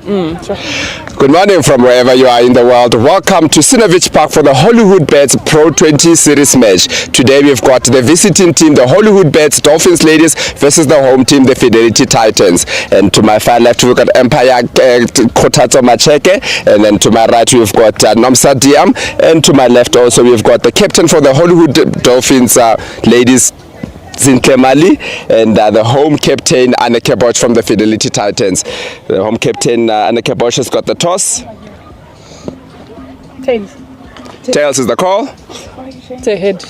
Sure. Good morning from wherever you are in the world. Welcome to Sinoville Park for the Hollywoodbets Pro20 series match. Today we've got the visiting team, the Hollywoodbets Dolphins ladies versus the home team, the Fidelity Titans. And to my far left we've got Empire Kotatso Macheke, and then to my right we've got Nomsa Diam, and to my left also we've got the captain for the Hollywood Dolphins ladies, Zintle Mali, and the home captain Anneke Bosch from the Fidelity Titans. The home captain Anneke Bosch has got the toss. Tails. Tails is the call. It's a head.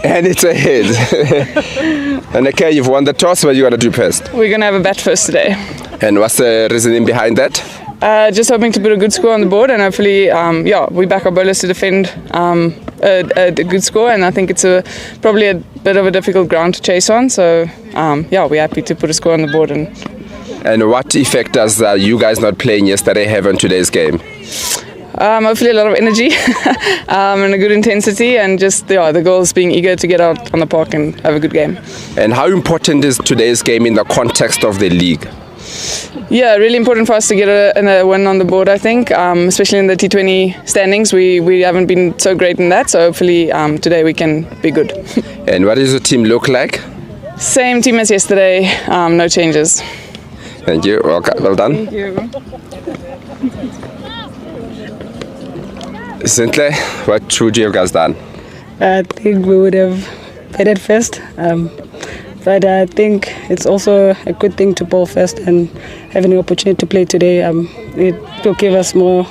And it's a head. Anneke, you've won the toss. What are you going to do first? We're going to have a bat first today. And what's the reasoning behind that? Just hoping to put a good score on the board, and hopefully, we back our bowlers to defend a good score. And I think it's probably a bit of a difficult ground to chase on. So, we're happy to put a score on the board. And what effect does you guys not playing yesterday have on today's game? Hopefully a lot of energy and a good intensity, and just the girls being eager to get out on the park and have a good game. And how important is today's game in the context of the league? Yeah, really important for us to get a win on the board, I think, especially in the T20 standings. We haven't been so great in that, so hopefully today we can be good. And what does the team look like? Same team as yesterday, no changes. Thank you. Well done. Thank you. Zintle, what would you have guys done? I think we would have batted first, but I think it's also a good thing to bowl first, and having the opportunity to play today, it will give us more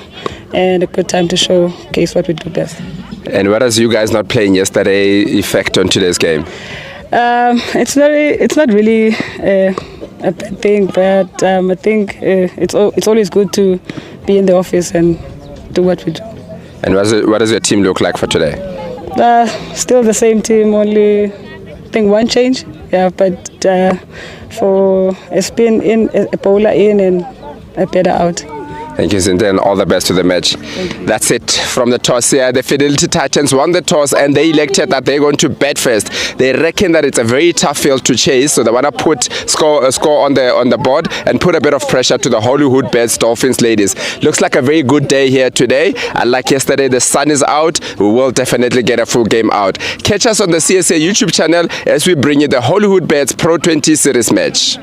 and a good time to showcase what we do best. And what does you guys not playing yesterday affect on today's game? It's not really a bad thing, but I think it's always good to be in the office and do what we do. And what does your team look like for today? Still the same team, only I think one change. Yeah, but for a spin in, a bowler in, and a batter out. Thank you, Zintle, and all the best to the match. That's it from the toss here. The Fidelity Titans won the toss, and they elected that they're going to bat first. They reckon that it's a very tough field to chase, so they want to put a score on the board and put a bit of pressure to the Hollywoodbets Dolphins ladies. Looks like a very good day here today. Like yesterday, the sun is out. We will definitely get a full game out. Catch us on the CSA YouTube channel as we bring you the Hollywoodbets Pro20 series match.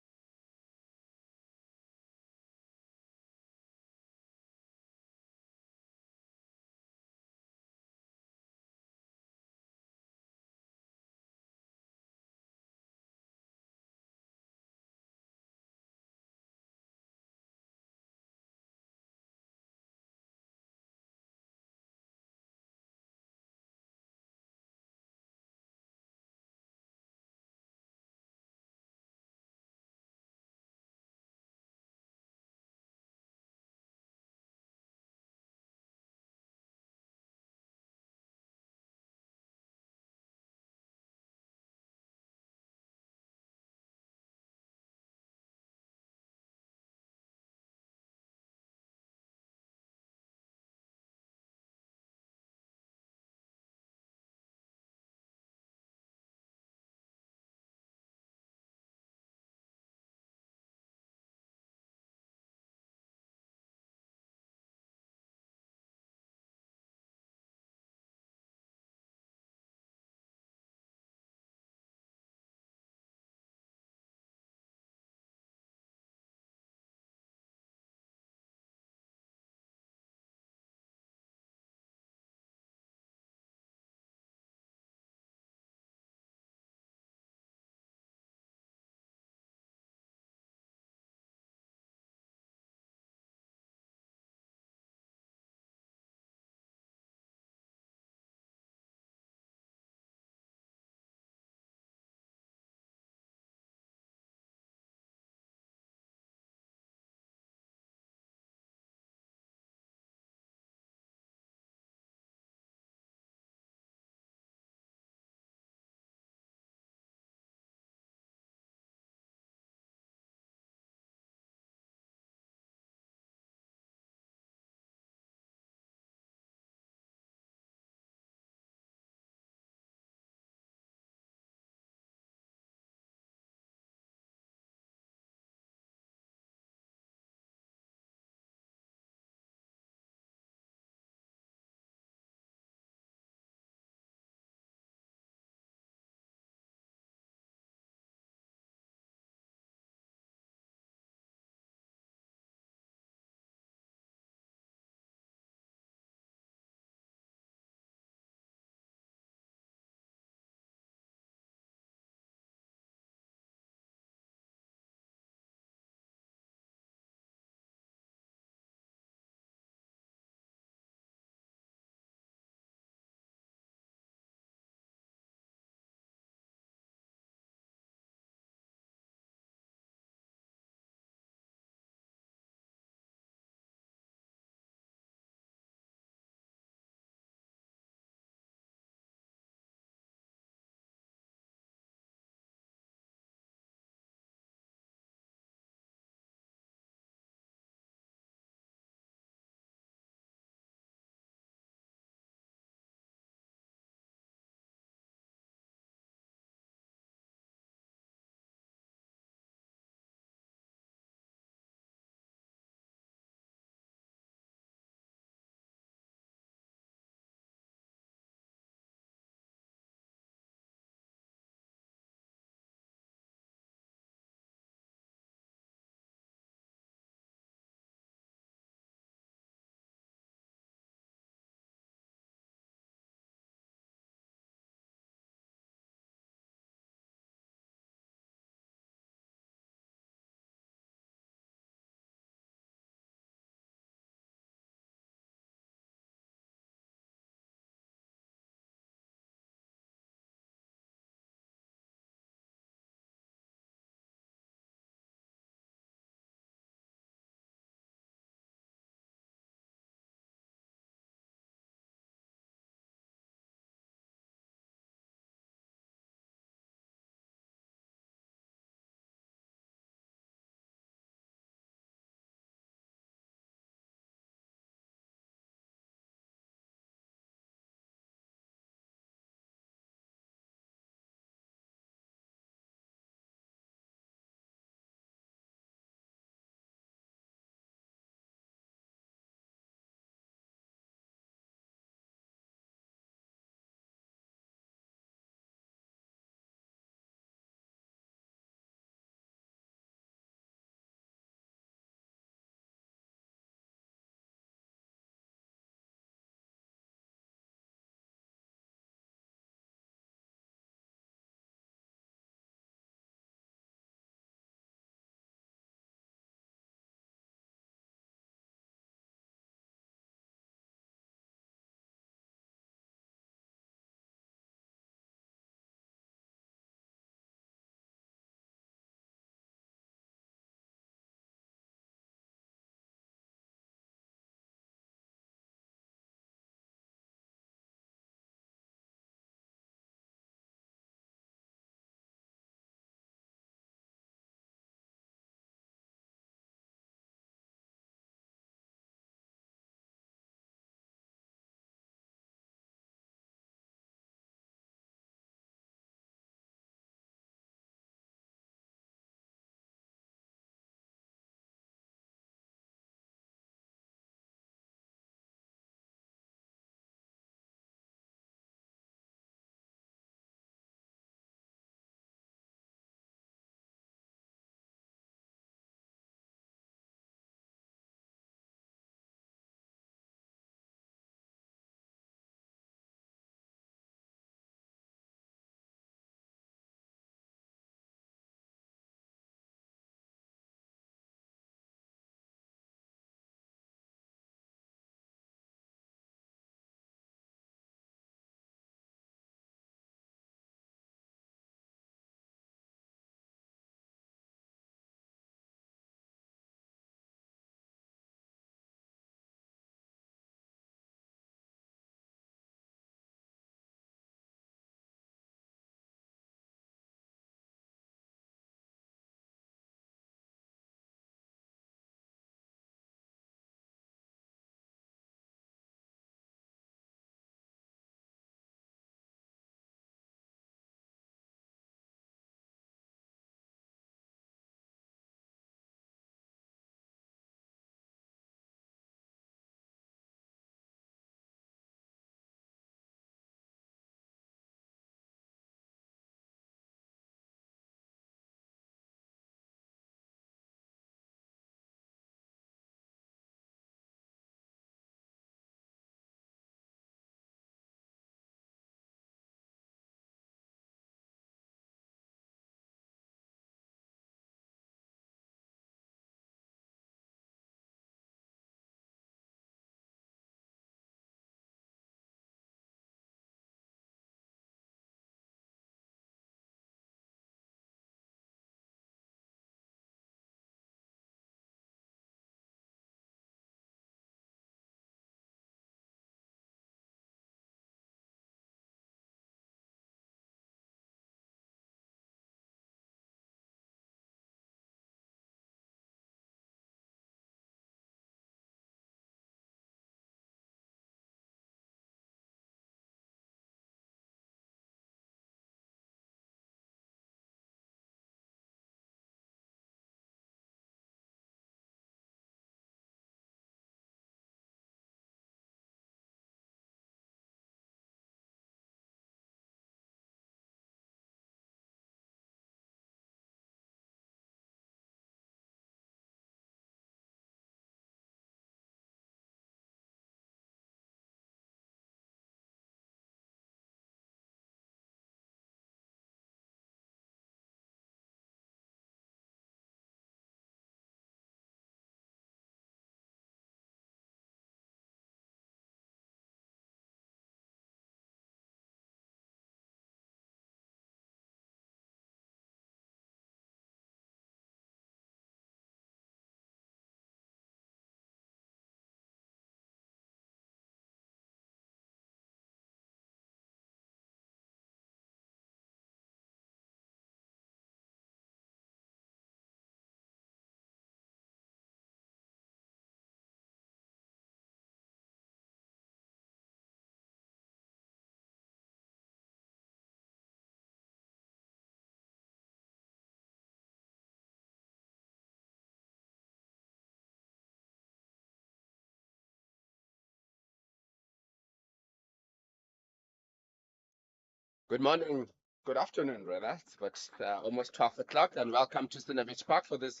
Good morning, good afternoon, rather. It's almost 12 o'clock, and welcome to Sinoville Park for this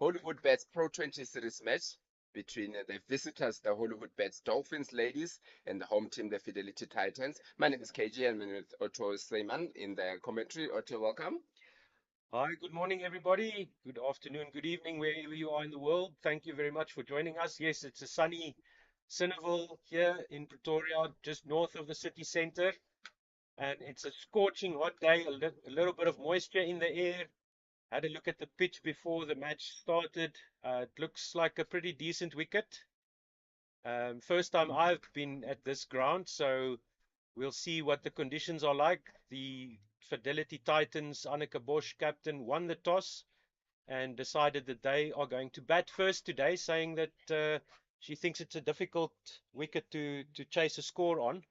Hollywoodbets Pro20 series match between the visitors, the Hollywoodbets Dolphins ladies, and the home team, the Fidelity Titans. My name is KG, and I'm with Otto Sleiman in the commentary. Otto, welcome. Hi, good morning, everybody. Good afternoon, good evening, wherever you are in the world. Thank you very much for joining us. Yes, it's a sunny Sinoville here in Pretoria, just north of the city center. And it's a scorching hot day, a little bit of moisture in the air. Had a look at the pitch before the match started. It looks like a pretty decent wicket. First time I've been at this ground, so we'll see what the conditions are like. The Fidelity Titans, Anneke Bosch, captain, won the toss and decided that they are going to bat first today, saying that she thinks it's a difficult wicket to chase a score on.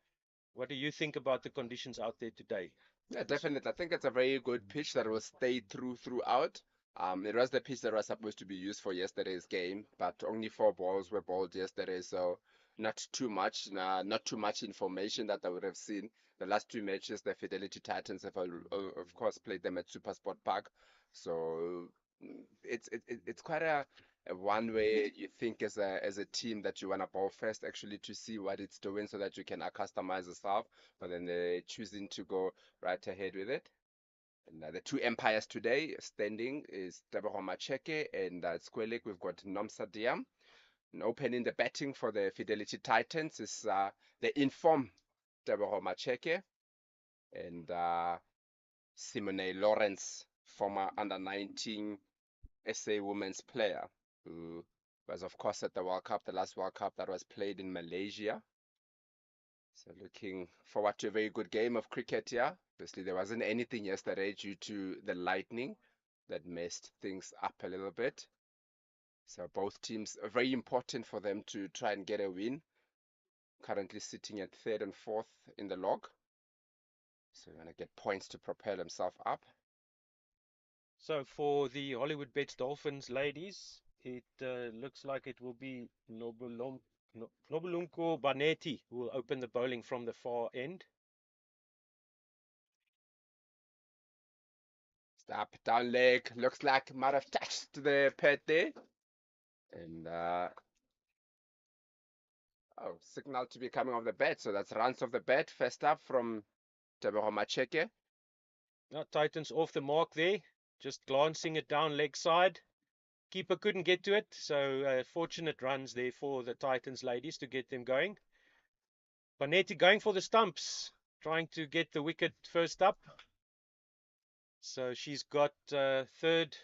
What do you think about the conditions out there today? Yeah, definitely. I think it's a very good pitch that will stay throughout. It was the pitch that was supposed to be used for yesterday's game, but only 4 balls were bowled yesterday, so not too much information that I would have seen. The last 2 matches, the Fidelity Titans have, of course, played them at SuperSport Park, so it's quite a one way you think as a team that you want to bowl first, actually, to see what it's doing so that you can customize yourself, but then they're choosing to go right ahead with it. And the 2 empires today standing is Tebogo Macheke and Squelek. We've got Nomsa Diam. And opening the batting for the Fidelity Titans is the informed Tebogo Macheke and Simone Lawrence, former under-19 SA women's player, who was, of course, at the World Cup, the last World Cup that was played in Malaysia. So looking forward to a very good game of cricket here. Obviously, there wasn't anything yesterday due to the lightning that messed things up a little bit. So both teams are very important for them to try and get a win. Currently sitting at 3rd and 4th in the log. So they're going to get points to propel themselves up. So for the Hollywoodbets Dolphins ladies, it looks like it will be Nobulunko Banetti who will open the bowling from the far end. Up, down leg, looks like might have touched the pad there. And signal to be coming off the bat. So that's runs off the bat. First up from Tebogo Macheke. Titans off the mark there, just glancing it down leg side. Keeper couldn't get to it, so fortunate runs there for the Titans ladies to get them going. Banetti going for the stumps, trying to get the wicket first up. So she's got 3rd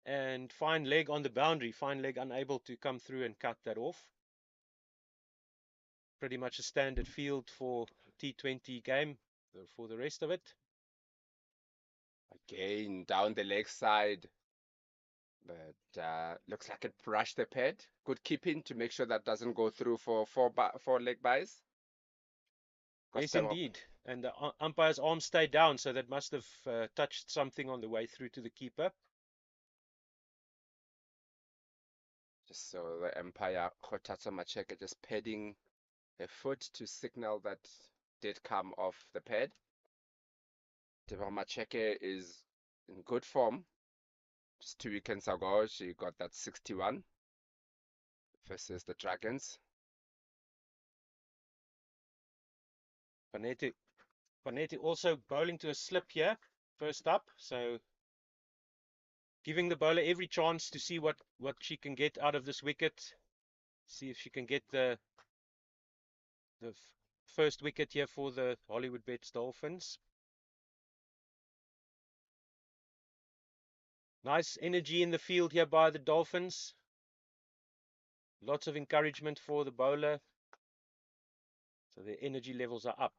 and fine leg on the boundary. Fine leg unable to come through and cut that off. Pretty much a standard field for T20 game for the rest of it. Again, down the leg side. But looks like it brushed the pad. Good keeping to make sure that doesn't go through for 4 leg buys. Yes, indeed. And the umpire's arm stayed down, so that must have touched something on the way through to the keeper. Just so the umpire, Khotatso Macheke, just padding her foot to signal that did come off the pad. Tebogo Macheke is in good form. Just 2 weekends ago, she got that 61 versus the Dragons. Banetti also bowling to a slip here, first up, so giving the bowler every chance to see what she can get out of this wicket. See if she can get the first wicket here for the Hollywoodbets Dolphins. Nice energy in the field here by the Dolphins. Lots of encouragement for the bowler. So their energy levels are up.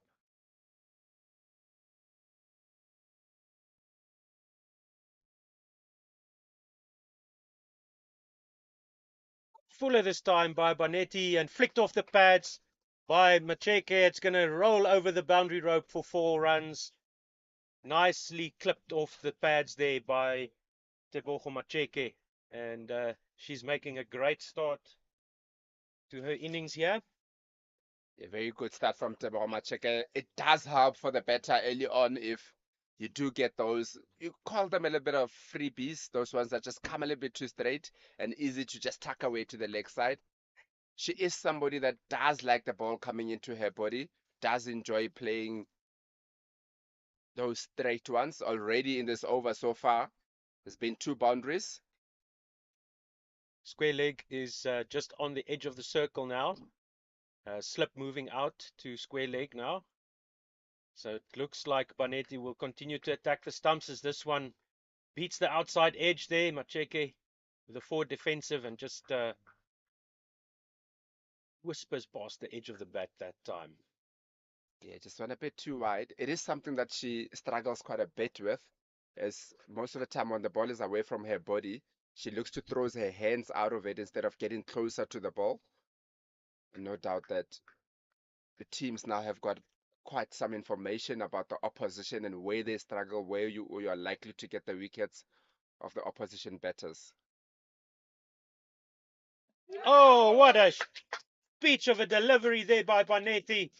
Fuller this time by Banetti and flicked off the pads by Macheke. It's going to roll over the boundary rope for 4 runs. Nicely clipped off the pads there by Tebogo Macheke. And she's making a great start to her innings here. A very good start from Tebogo Macheke. It does help for the batter early on if you do get those, you call them a little bit of freebies, those ones that just come a little bit too straight and easy to just tuck away to the leg side. She is somebody that does like the ball coming into her body, does enjoy playing those straight ones. Already in this over so far, there's been 2 boundaries. Square leg is just on the edge of the circle now. Slip moving out to square leg now. So it looks like Banetti will continue to attack the stumps as this one beats the outside edge there. Macheke with a forward defensive and just whispers past the edge of the bat that time. Yeah, just went a bit too wide. It is something that she struggles quite a bit with, as most of the time when the ball is away from her body, she looks to throw her hands out of it instead of getting closer to the ball. And no doubt that the teams now have got quite some information about the opposition and where they struggle, where you are likely to get the wickets of the opposition batters. Oh, what a speech of a delivery there by Banetti.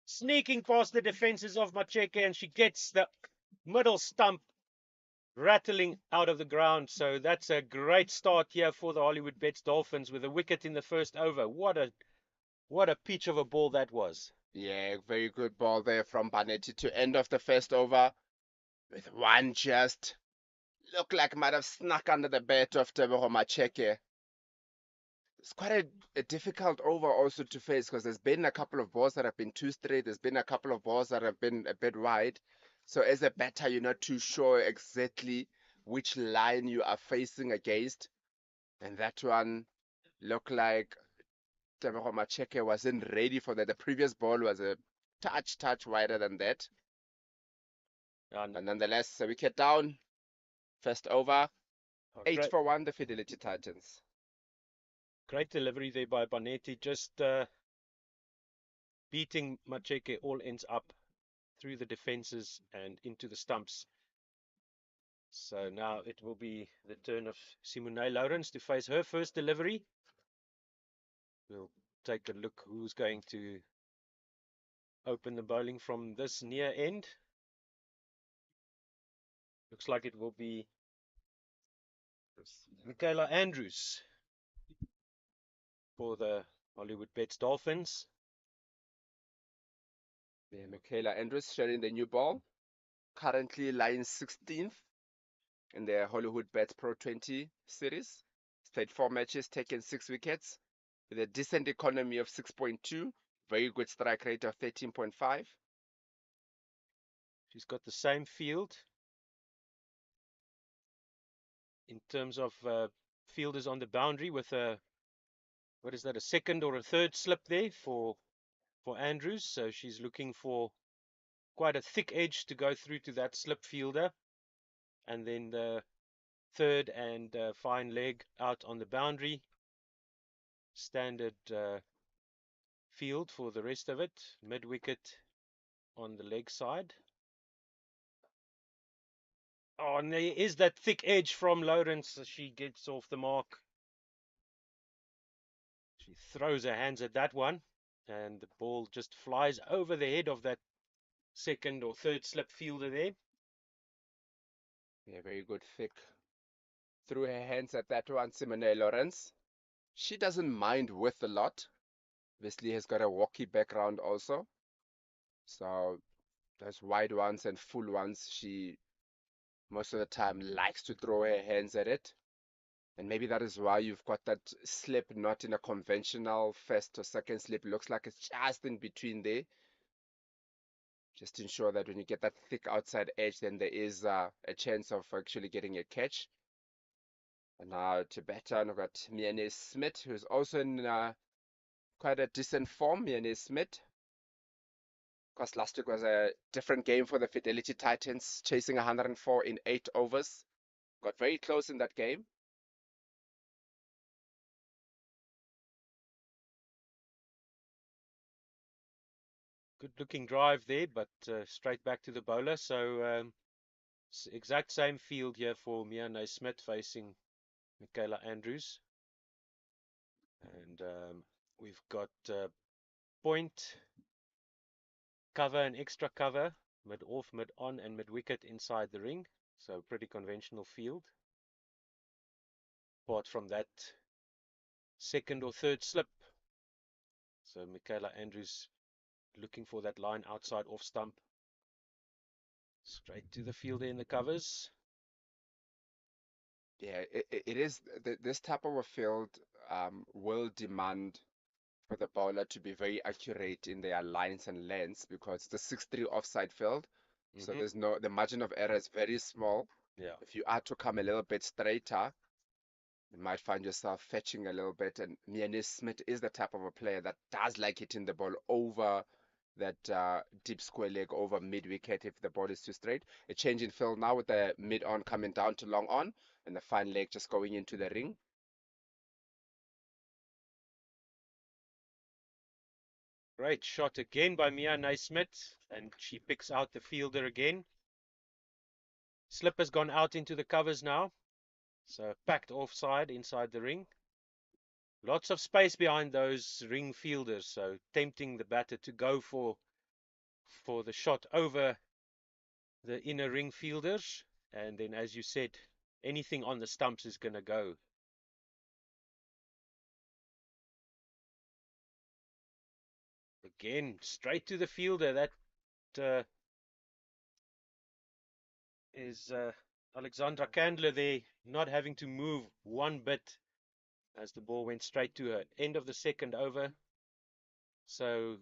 Sneaking past the defenses of Macheke, and she gets the middle stump rattling out of the ground. So that's a great start here for the Hollywoodbets Dolphins with a wicket in the first over. What a peach of a ball that was. Yeah, very good ball there from Banetti to end off the first over with one just looked like might have snuck under the bat of Tebogo Macheke. It's quite a difficult over also to face because there's been a couple of balls that have been too straight. There's been a couple of balls that have been a bit wide. So as a batter, you're not too sure exactly which line you are facing against. And that one looked like Tebogo Macheke wasn't ready for that. The previous ball was a touch wider than that. And nonetheless, a wicket down. First over. 8 for 1, the Fidelity Titans. Great delivery there by Banetti, just beating Macheke all ends up through the defenses and into the stumps. So now it will be the turn of Simone Lawrence to face her first delivery. We'll take a look who's going to open the bowling from this near end. Looks like it will be Michaela Andrews for the Hollywoodbets Dolphins. Yeah, Michaela Andrews sharing the new ball. Currently lying 16th in the Hollywoodbets Pro20 series. He's played 4 matches, taken 6 wickets with a decent economy of 6.2. Very good strike rate of 13.5. She's got the same field in terms of fielders on the boundary with a, what is that, a second or a third slip there for Andrews. So she's looking for quite a thick edge to go through to that slip fielder. And then the third and fine leg out on the boundary. Standard field for the rest of it. Mid wicket on the leg side. Oh, and there is that thick edge from Lawrence. She gets off the mark. She throws her hands at that one, and the ball just flies over the head of that second or third slip fielder there. Yeah, very good thick. Threw her hands at that one, Simone Lawrence. She doesn't mind width a lot. Obviously has got a walkie background also. So those wide ones and full ones, she most of the time likes to throw her hands at it. And maybe that is why you've got that slip not in a conventional first or second slip. It looks like it's just in between there. Just ensure that when you get that thick outside edge, then there is a chance of actually getting a catch. And now to batter, we've got Miane Smith, who's also in quite a decent form. Miane Smith. Of course, last week was a different game for the Fidelity Titans, chasing 104 in 8 overs. Got very close in that game. Good looking drive there, but straight back to the bowler. So exact same field here for Miane Smith facing Michaela Andrews. And we've got point cover and extra cover, mid-off, mid-on, and mid-wicket inside the ring. So pretty conventional field. Apart from that second or third slip. So Michaela Andrews looking for that line outside off stump. Straight to the fielder in the covers. Yeah, it is. This type of a field will demand for the bowler to be very accurate in their lines and lengths because it's a 6-3 offside field. So the margin of error is very small. Yeah. If you are to come a little bit straighter, you might find yourself fetching a little bit. And Miane Smith is the type of a player that does like hitting the ball over that deep square leg over mid-wicket if the ball is too straight. A change in field now with the mid-on coming down to long on and the fine leg just going into the ring. Great shot again by Mia Naismith, and she picks out the fielder again. Slip has gone out into the covers now. So packed offside inside the ring. Lots of space behind those ring fielders, so tempting the batter to go for the shot over the inner ring fielders. And then, as you said, anything on the stumps is going to go. Again, straight to the fielder. That is Alexandra Candler there, not having to move one bit as the ball went straight to her. End of the second over. So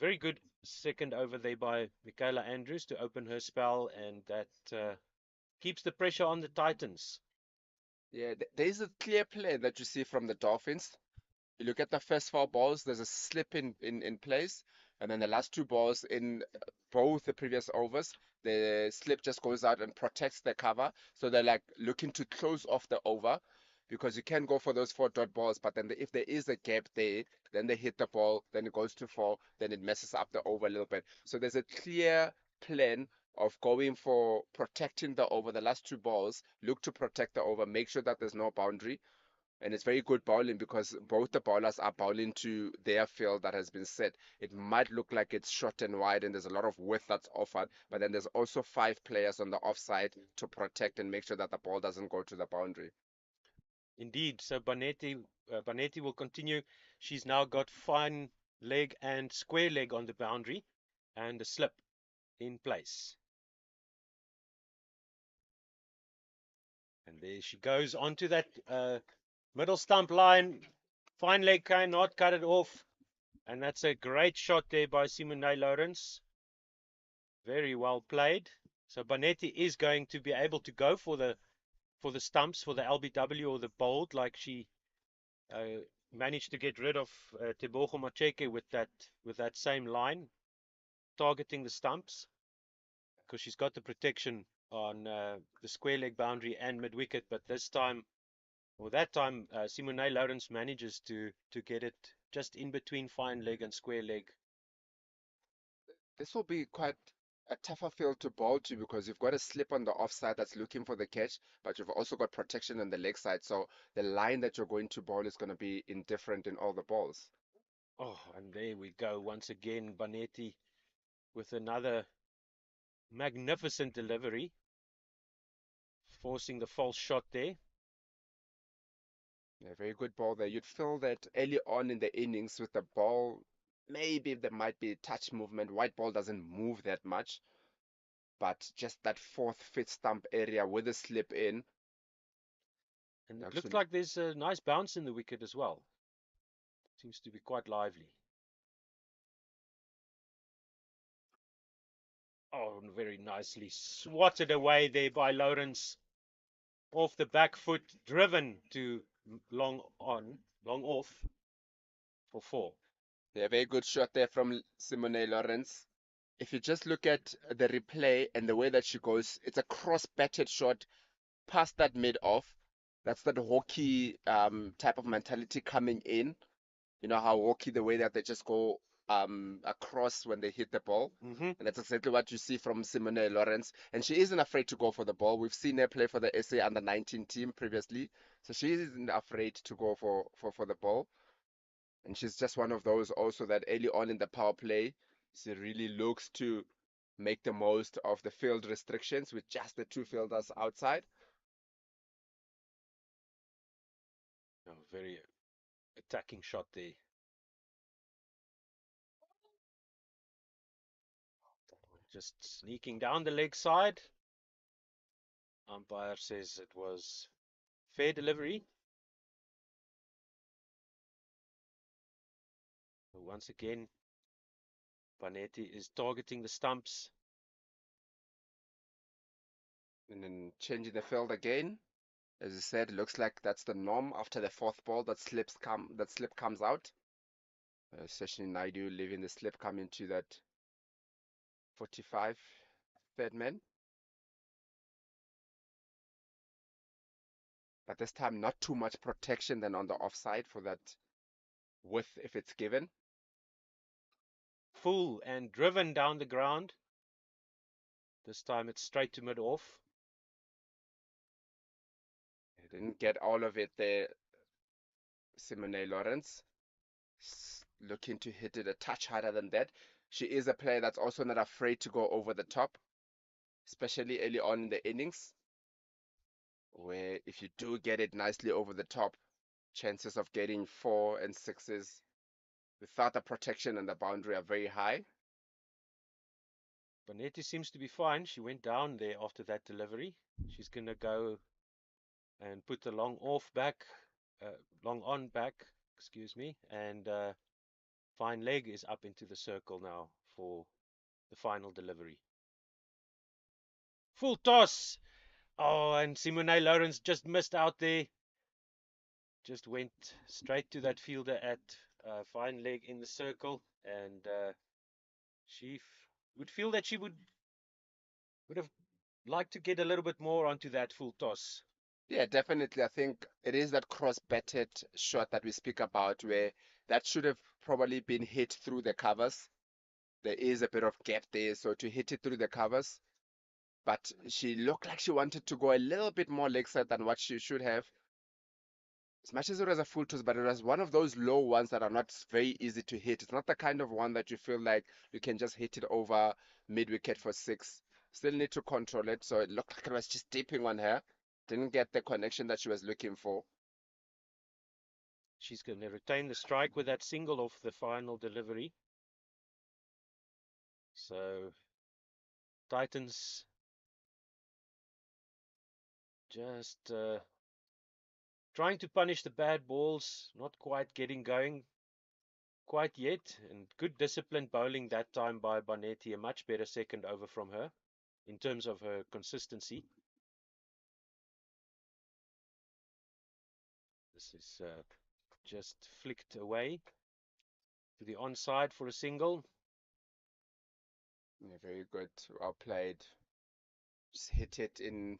very good second over there by Michaela Andrews to open her spell, and that keeps the pressure on the Titans. Yeah, there is a clear play that you see from the Dolphins. You look at the first 4 balls, there's a slip in place, and then the last 2 balls in both the previous overs, the slip just goes out and protects the cover. So they're like looking to close off the over because you can go for those 4 dot balls, but then if there is a gap there, then they hit the ball, then it goes to 4, then it messes up the over a little bit. So there's a clear plan of going for protecting the over. The last 2 balls, look to protect the over, make sure that there's no boundary. And it's very good bowling because both the bowlers are bowling to their field that has been set. It might look like it's short and wide and there's a lot of width that's offered, but then there's also 5 players on the offside to protect and make sure that the ball doesn't go to the boundary. Indeed. So Banetti will continue. She's now got fine leg and square leg on the boundary and a slip in place. And there she goes onto that middle stump line. Fine leg cannot cut it off. And that's a great shot there by Simone Lawrence. Very well played. So Banetti is going to be able to go for the stumps, for the LBW or the bold, like she managed to get rid of Tebogo Macheke with that same line, targeting the stumps, because she's got the protection on the square leg boundary and mid wicket. But this time, or that time, Simone Lawrence manages to get it just in between fine leg and square leg. This will be quite a tougher field to bowl to because you've got a slip on the offside that's looking for the catch, but you've also got protection on the leg side. So the line that you're going to bowl is going to be indifferent in all the balls. Oh, and there we go once again, Banetti with another magnificent delivery, forcing the false shot there. Yeah, very good ball there. You'd feel that early on in the innings with the ball, maybe there might be touch movement. White ball doesn't move that much, but just that 4th, 5th stump area with a slip in. And it looks like there's a nice bounce in the wicket as well. Seems to be quite lively. Oh, very nicely swatted away there by Lawrence. Off the back foot, driven to long off for 4. Yeah, very good shot there from Simone Lawrence. If you just look at the replay and the way that she goes, it's a cross-batted shot past that mid-off. That's that hockey type of mentality coming in. You know how hockey, the way that they just go across when they hit the ball. And that's exactly what you see from Simone Lawrence. And she isn't afraid to go for the ball. We've seen her play for the SA under-19 team previously. So she isn't afraid to go for the ball. And she's just one of those also that early on in the power play, She really looks to make the most of the field restrictions with just the two fielders outside. A very attacking shot there. Just sneaking down the leg side. Umpire says it was fair delivery. So once again, Panetti is targeting the stumps. And then changing the field again. As you said, it looks like that's the norm after the fourth ball that slip comes out. Especially Naidu leaving the slip come into that 45 third man. But this time not too much protection than on the offside for that width if it's given. Full and driven down the ground. This time it's straight to mid-off. Didn't get all of it there. Simone Lawrence looking to hit it a touch harder than that. She is a player that's also not afraid to go over the top, especially early on in the innings, where if you do get it nicely over the top, chances of getting 4 and 6s without the protection and the boundary are very high. Panetti seems to be fine. She went down there after that delivery. She's going to go and put the long on back, excuse me, and fine leg is up into the circle now for the final delivery. Full toss. Oh, and Simone Lawrence just missed out there. Just went straight to that fielder at fine leg in the circle, and she would feel that she would have liked to get a little bit more onto that full toss. Yeah, definitely. I think it is that cross-batted shot that we speak about where that should have probably been hit through the covers. There is a bit of gap there, so to hit it through the covers. But she looked like she wanted to go a little bit more leg side than what she should have. As much as it was a full toss, but it was one of those low ones that are not very easy to hit. It's not the kind of one that you feel like you can just hit it over mid-wicket for 6. Still need to control it, so it looked like it was just dipping on her. Didn't get the connection that she was looking for. She's going to retain the strike with that single off the final delivery. So Titans just trying to punish the bad balls, not quite getting going quite yet, and good disciplined bowling that time by Panetti. A much better second over from her in terms of her consistency. This is just flicked away to the onside for a single. Yeah, very good. Well played. Just hit it in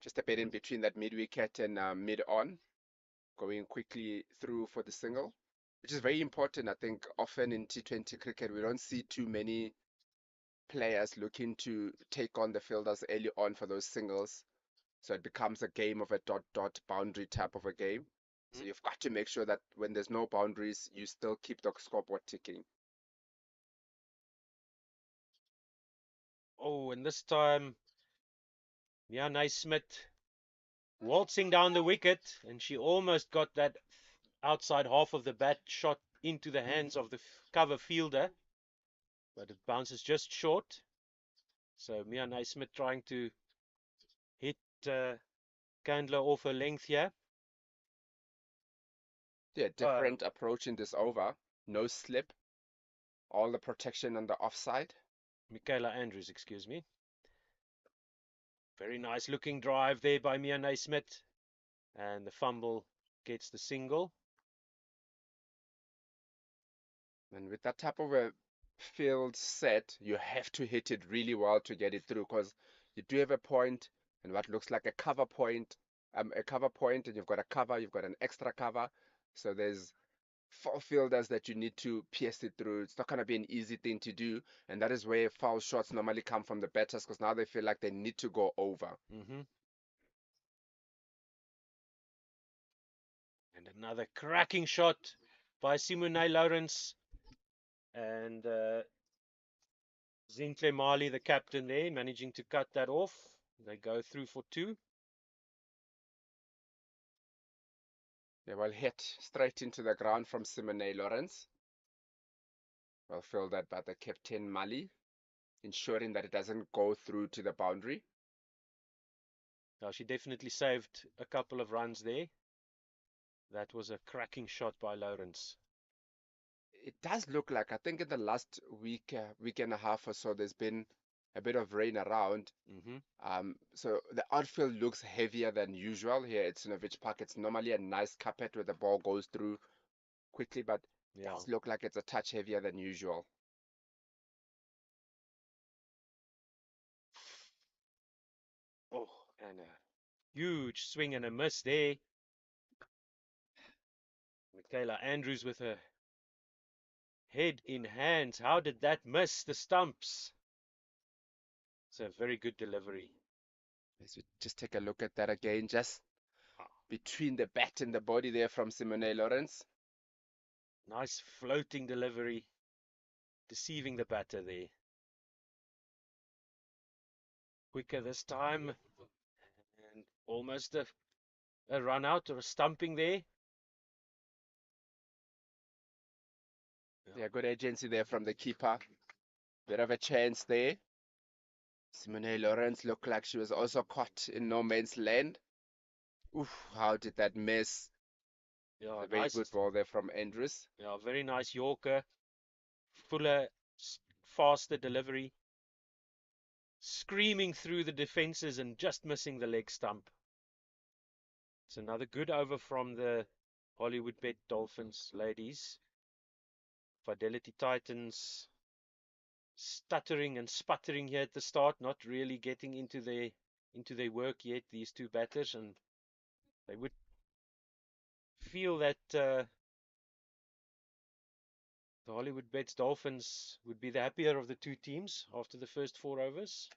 just a bit in between that mid-wicket and mid-on, going quickly through for the single, which is very important. I think often in T20 cricket, we don't see too many players looking to take on the fielders early on for those singles. So it becomes a game of a dot boundary type of a game. So you've got to make sure that when there's no boundaries, you still keep the scoreboard ticking. Oh, and this time, Mia Naismith waltzing down the wicket, and she almost got that outside half of the bat shot into the hands of the cover fielder, but it bounces just short. So Mia Naismith trying to hit Candler off her length here. Yeah, different approach in this over. No slip. All the protection on the offside. Michaela Andrews, excuse me. Very nice looking drive there by Mia Naismith. And the fumble gets the single. And with that type of a field set, you have to hit it really well to get it through, because you do have a point and what looks like a cover point, and you've got a cover, you've got an extra cover. So there's 4 fielders that you need to pierce it through. It's not going to be an easy thing to do, and that is where foul shots normally come from the batters, because now they feel like they need to go over. And another cracking shot by Simone Lawrence. And Zintle Mali, the captain there, managing to cut that off. They go through for 2. They will hit straight into the ground from Simone Lawrence. Well fielded by the captain Mali, ensuring that it doesn't go through to the boundary. Now, she definitely saved a couple of runs there. That was a cracking shot by Lawrence. It does look like, I think in the last week and a half or so, there's been a bit of rain around. So the outfield looks heavier than usual here at Sinoville Park. It's normally a nice carpet where the ball goes through quickly, but it does look like it's a touch heavier than usual. Oh, and a huge swing and a miss there. Michaela Andrews with her head in hands. How did that miss the stumps? It's a very good delivery. Let's just take a look at that again, just between the bat and the body there from Simone Lawrence. Nice floating delivery, deceiving the batter there. Quicker this time, and almost a run out or a stumping there. Yeah, good agency there from the keeper. Bit of a chance there. Simone Lawrence looked like she was also caught in no man's land. Oof, how did that miss? Yeah, a very good ball there from Andrews. Yeah, very nice Yorker. Fuller, faster delivery. Screaming through the defenses and just missing the leg stump. It's another good over from the Hollywoodbets Dolphins ladies. Fidelity Titans stuttering and sputtering here at the start, not really getting into their work yet, these two batters, and they would feel that the Hollywoodbets Dolphins would be the happier of the two teams after the first 4 overs.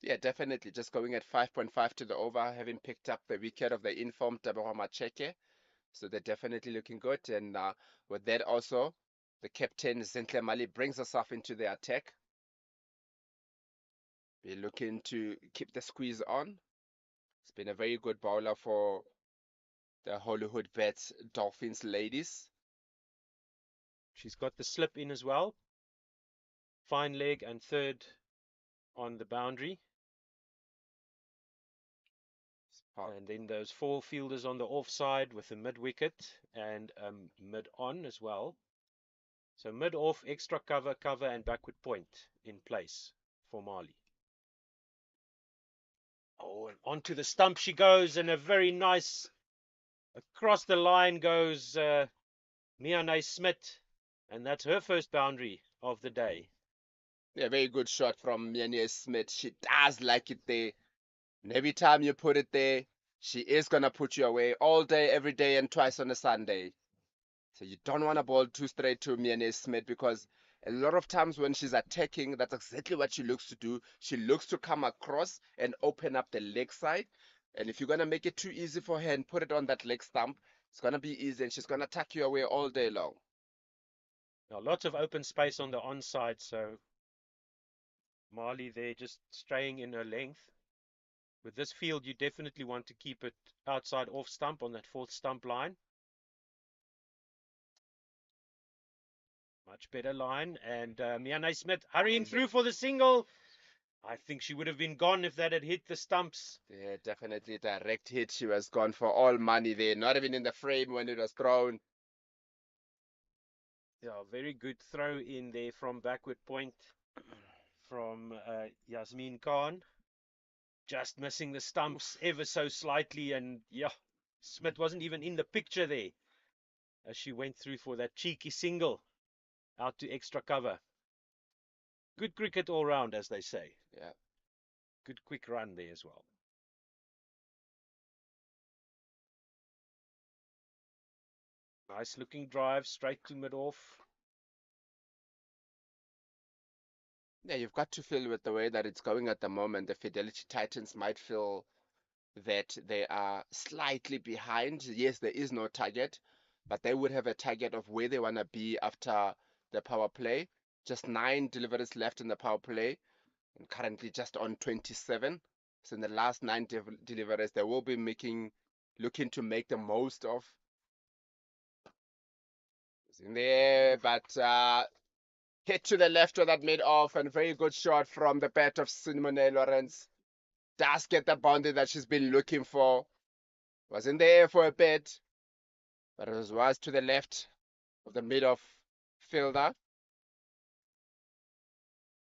Yeah, definitely. Just going at 5.5 to the over, having picked up the wicket of the informed Taboga Macheke. So they're definitely looking good. And with that also, the captain, Zintle Mali, brings herself into the attack. We're looking to keep the squeeze on. It's been a very good bowler for the Hollywoodbets Dolphins ladies. She's got the slip in as well. Fine leg and third on the boundary. And then those 4 fielders on the offside with a mid-wicket and mid-on as well. So mid-off, extra cover, and backward point in place for Mali. Oh, and onto the stump she goes, and a very nice, across the line goes Miane Smith, and that's her first boundary of the day. Yeah, very good shot from Miane Smith. She does like it there. And every time you put it there, she is going to put you away all day, every day, and twice on a Sunday. So you don't want to ball too straight to Miane Smith, because a lot of times when she's attacking, that's exactly what she looks to do. She looks to come across and open up the leg side. And if you're going to make it too easy for her and put it on that leg stump, it's going to be easy, and she's going to attack you away all day long. Now, lots of open space on the onside, so Mali there just straying in her length. With this field, you definitely want to keep it outside off stump on that 4th stump line. Much better line. And Miane Smith hurrying through for the single. I think she would have been gone if that had hit the stumps. Yeah, definitely direct hit. She was gone for all money there. Not even in the frame when it was thrown. Yeah, very good throw in there from backward point from Yasmin Khan. Just missing the stumps ever so slightly, and yeah, Smith wasn't even in the picture there as she went through for that cheeky single out to extra cover. Good cricket all round, as they say. Yeah. Good quick run there as well. Nice looking drive straight to mid-off. Yeah, you've got to feel with the way that it's going at the moment, the Fidelity Titans might feel that they are slightly behind. Yes, there is no target, but they would have a target of where they want to be after the power play. Just 9 deliveries left in the power play, and currently just on 27. So in the last 9 deliveries, they will be looking to make the most of. It's in there, but hit to the left of that mid-off, and very good shot from the bat of Simone Lawrence. Does get the boundary that she's been looking for. Was in there for a bit, but it was to the left of the mid-off fielder.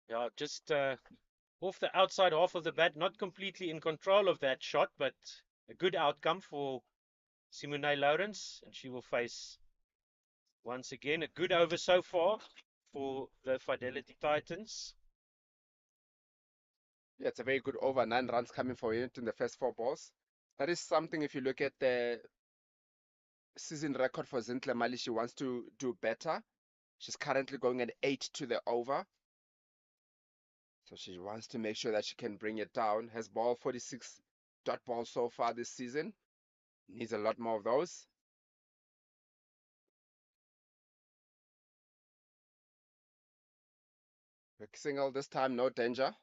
Yeah, just off the outside half of the bat, not completely in control of that shot, but a good outcome for Simone Lawrence, and she will face once again a good over so far for the Fidelity Titans. Yeah, it's a very good over. 9 runs coming for it in the first 4 balls. That is something, if you look at the season record for Zintle Mali, she wants to do better. She's currently going at 8 to the over. So she wants to make sure that she can bring it down. Has ball 46 dot balls so far this season. Needs a lot more of those. Quick single this time, no danger.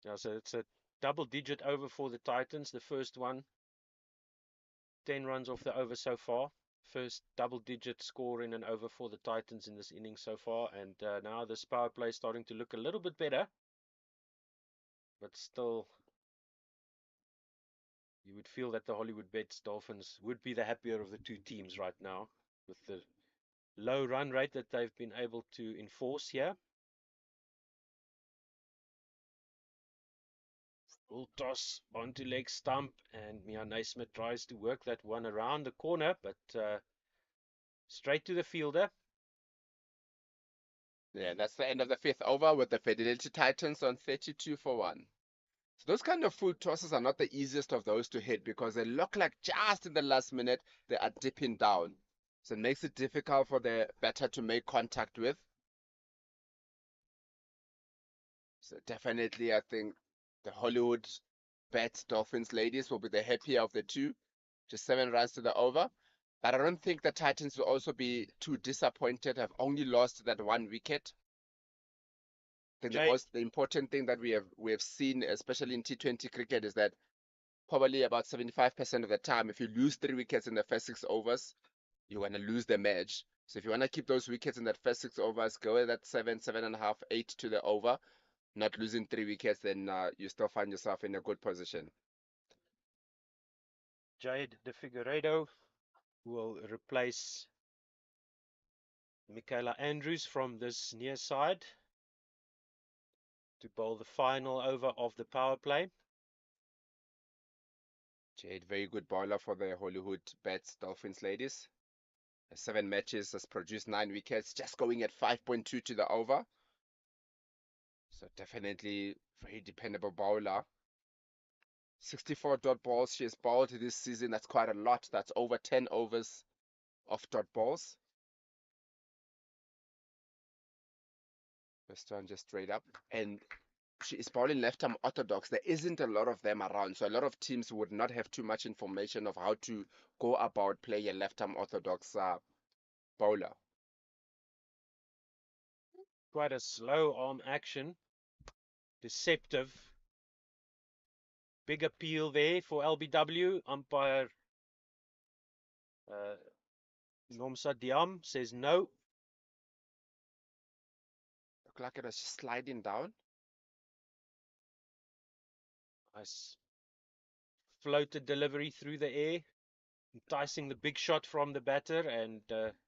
Yeah, so it's a double-digit over for the Titans. The first one, 10 runs off the over so far. First double-digit score in an over for the Titans in this inning so far. And now this power play is starting to look a little bit better. But still, you would feel that the Hollywoodbets Dolphins would be the happier of the two teams right now with the low run rate that they've been able to enforce here. Full toss onto leg stump, and Mia Naismith tries to work that one around the corner, but straight to the fielder. Yeah, that's the end of the 5th over with the Fidelity Titans on 32 for 1. So those kind of full tosses are not the easiest of those to hit because they look like just in the last minute they are dipping down. So it makes it difficult for the batter to make contact with. So definitely I think the Hollywoodbets Dolphins ladies will be the happier of the two. Just 7 runs to the over. But I don't think the Titans will also be too disappointed. Have only lost that 1 wicket. I think the important thing that we have seen, especially in T20 cricket, is that probably about 75% of the time, if you lose 3 wickets in the first 6 overs, you're going to lose the match. So if you want to keep those wickets in that first 6 overs, go at that 7, 7.5, 8 to the over, not losing 3 wickets, then you still find yourself in a good position. Jade De Figueiredo will replace Michaela Andrews from this near side to bowl the final over of the power play. Jade, very good bowler for the Hollywoodbets Dolphins ladies. 7 matches, has produced 9 wickets, just going at 5.2 to the over. So definitely very dependable bowler. 64 dot balls she has bowled this season. That's quite a lot. That's over 10 overs of dot balls. First one just straight up. And she is bowling left-arm orthodox. There isn't a lot of them around. So a lot of teams would not have too much information of how to go about playing a left-arm orthodox bowler. Quite a slow arm action. Deceptive. Big appeal there for LBW. Umpire Nomsa Diam says no. Look like it was just sliding down. Nice floated delivery through the air, enticing the big shot from the batter, and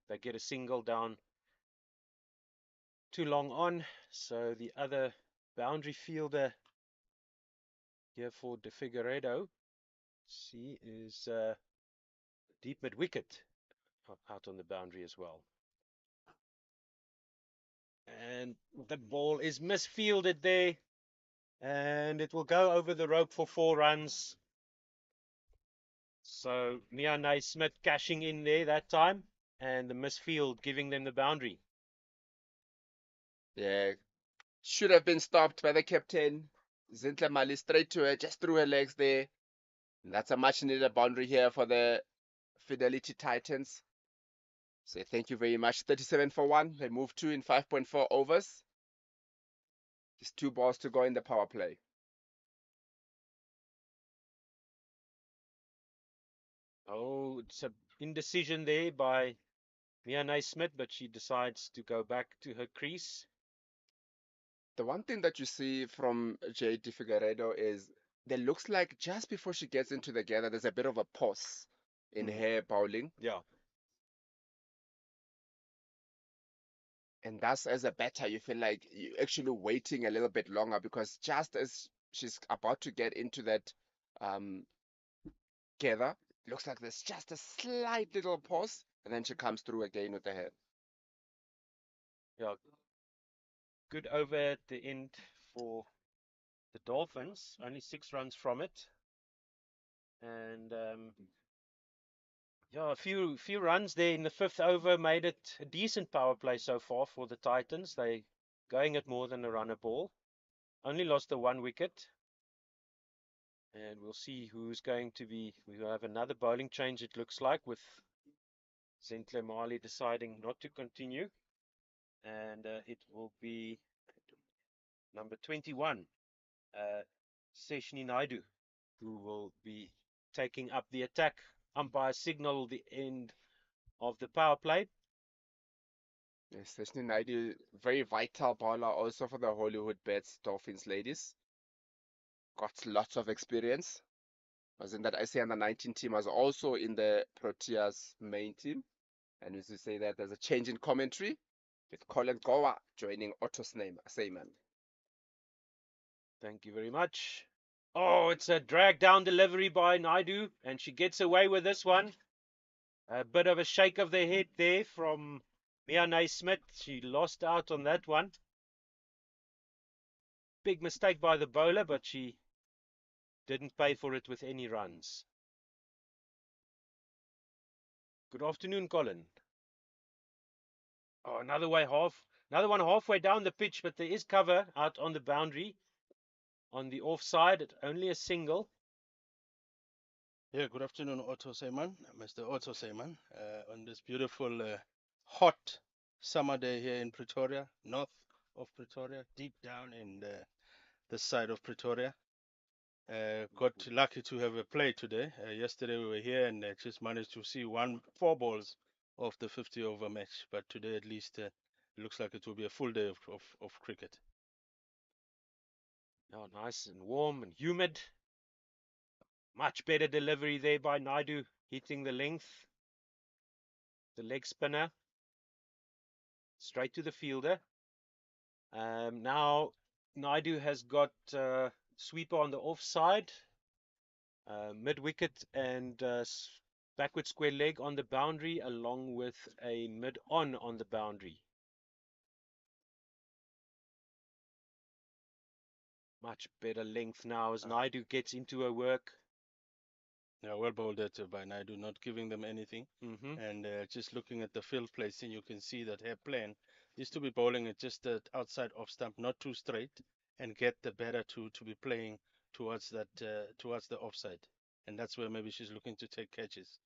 they get a single down too long on. So the other boundary fielder here for De Figueiredo, see, is deep mid wicket out on the boundary as well. And the ball is misfielded there, and it will go over the rope for 4 runs. So Mia Naismith cashing in there that time, and the misfield giving them the boundary. Yeah, should have been stopped by the captain. Zintle Mali straight to her, just threw her legs there. And that's a much needed boundary here for the Fidelity Titans. So thank you very much. 37 for 1. They move 2 in 5.4 overs. Just 2 balls to go in the power play. Oh, it's a indecision there by Mia Naismith, but she decides to go back to her crease. The one thing that you see from J.D. Figueiredo is there looks like just before she gets into the gather, there's a bit of a pause in her bowling. Yeah. And that's, as a batter, you feel like you're actually waiting a little bit longer, because just as she's about to get into that gather, looks like there's just a slight little pause, and then she comes through again with the head. Yeah. Good over at the end for the Dolphins. Only 6 runs from it. And yeah, a few runs there in the 5th over made it a decent power play so far for the Titans. They going at more than a run a ball. Only lost the 1 wicket. And we'll see who's going to be. We will have another bowling change, it looks like, with Zentle Mali deciding not to continue. And it will be number 21, Seshni Naidu, who will be taking up the attack. Umpire signal the end of the power play. Yes, Seshni Naidu, very vital bowler also for the Hollywoodbets Dolphins ladies. Got lots of experience. Was in that SA under-19 team, was also in the Proteas main team. And as you say that, there's a change in commentary with Colin Gowa joining Otto Seyman. Thank you very much. Oh, it's a drag down delivery by Naidu, and she gets away with this one. A bit of a shake of the head there from Mia Naismith. She lost out on that one. Big mistake by the bowler, but she didn't pay for it with any runs. Good afternoon, Colin. Oh, another one halfway down the pitch, but there is cover out on the boundary. On the offside, only a single. Yeah, good afternoon, Otto Seyman, Mr. Otto Seyman, on this beautiful, hot summer day here in Pretoria, north of Pretoria, deep down in the side of Pretoria. Got lucky to have a play today. Yesterday we were here and just managed to see 4 balls of the 50 over match, but today at least it looks like it will be a full day of cricket. Oh, nice and warm and humid. Much better delivery there by Naidu, hitting the length. The leg spinner. Straight to the fielder. Now Naidu has got sweeper on the offside. Mid-wicket and backward square leg on the boundary, along with a mid-on on the boundary. Much better length now as Naidu gets into her work. Yeah, well bowled by Naidu, not giving them anything. And just looking at the field placing, you can see that her plan is to be bowling it just outside off stump, not too straight, and get the batter to be playing towards the offside. And that's where maybe she's looking to take catches.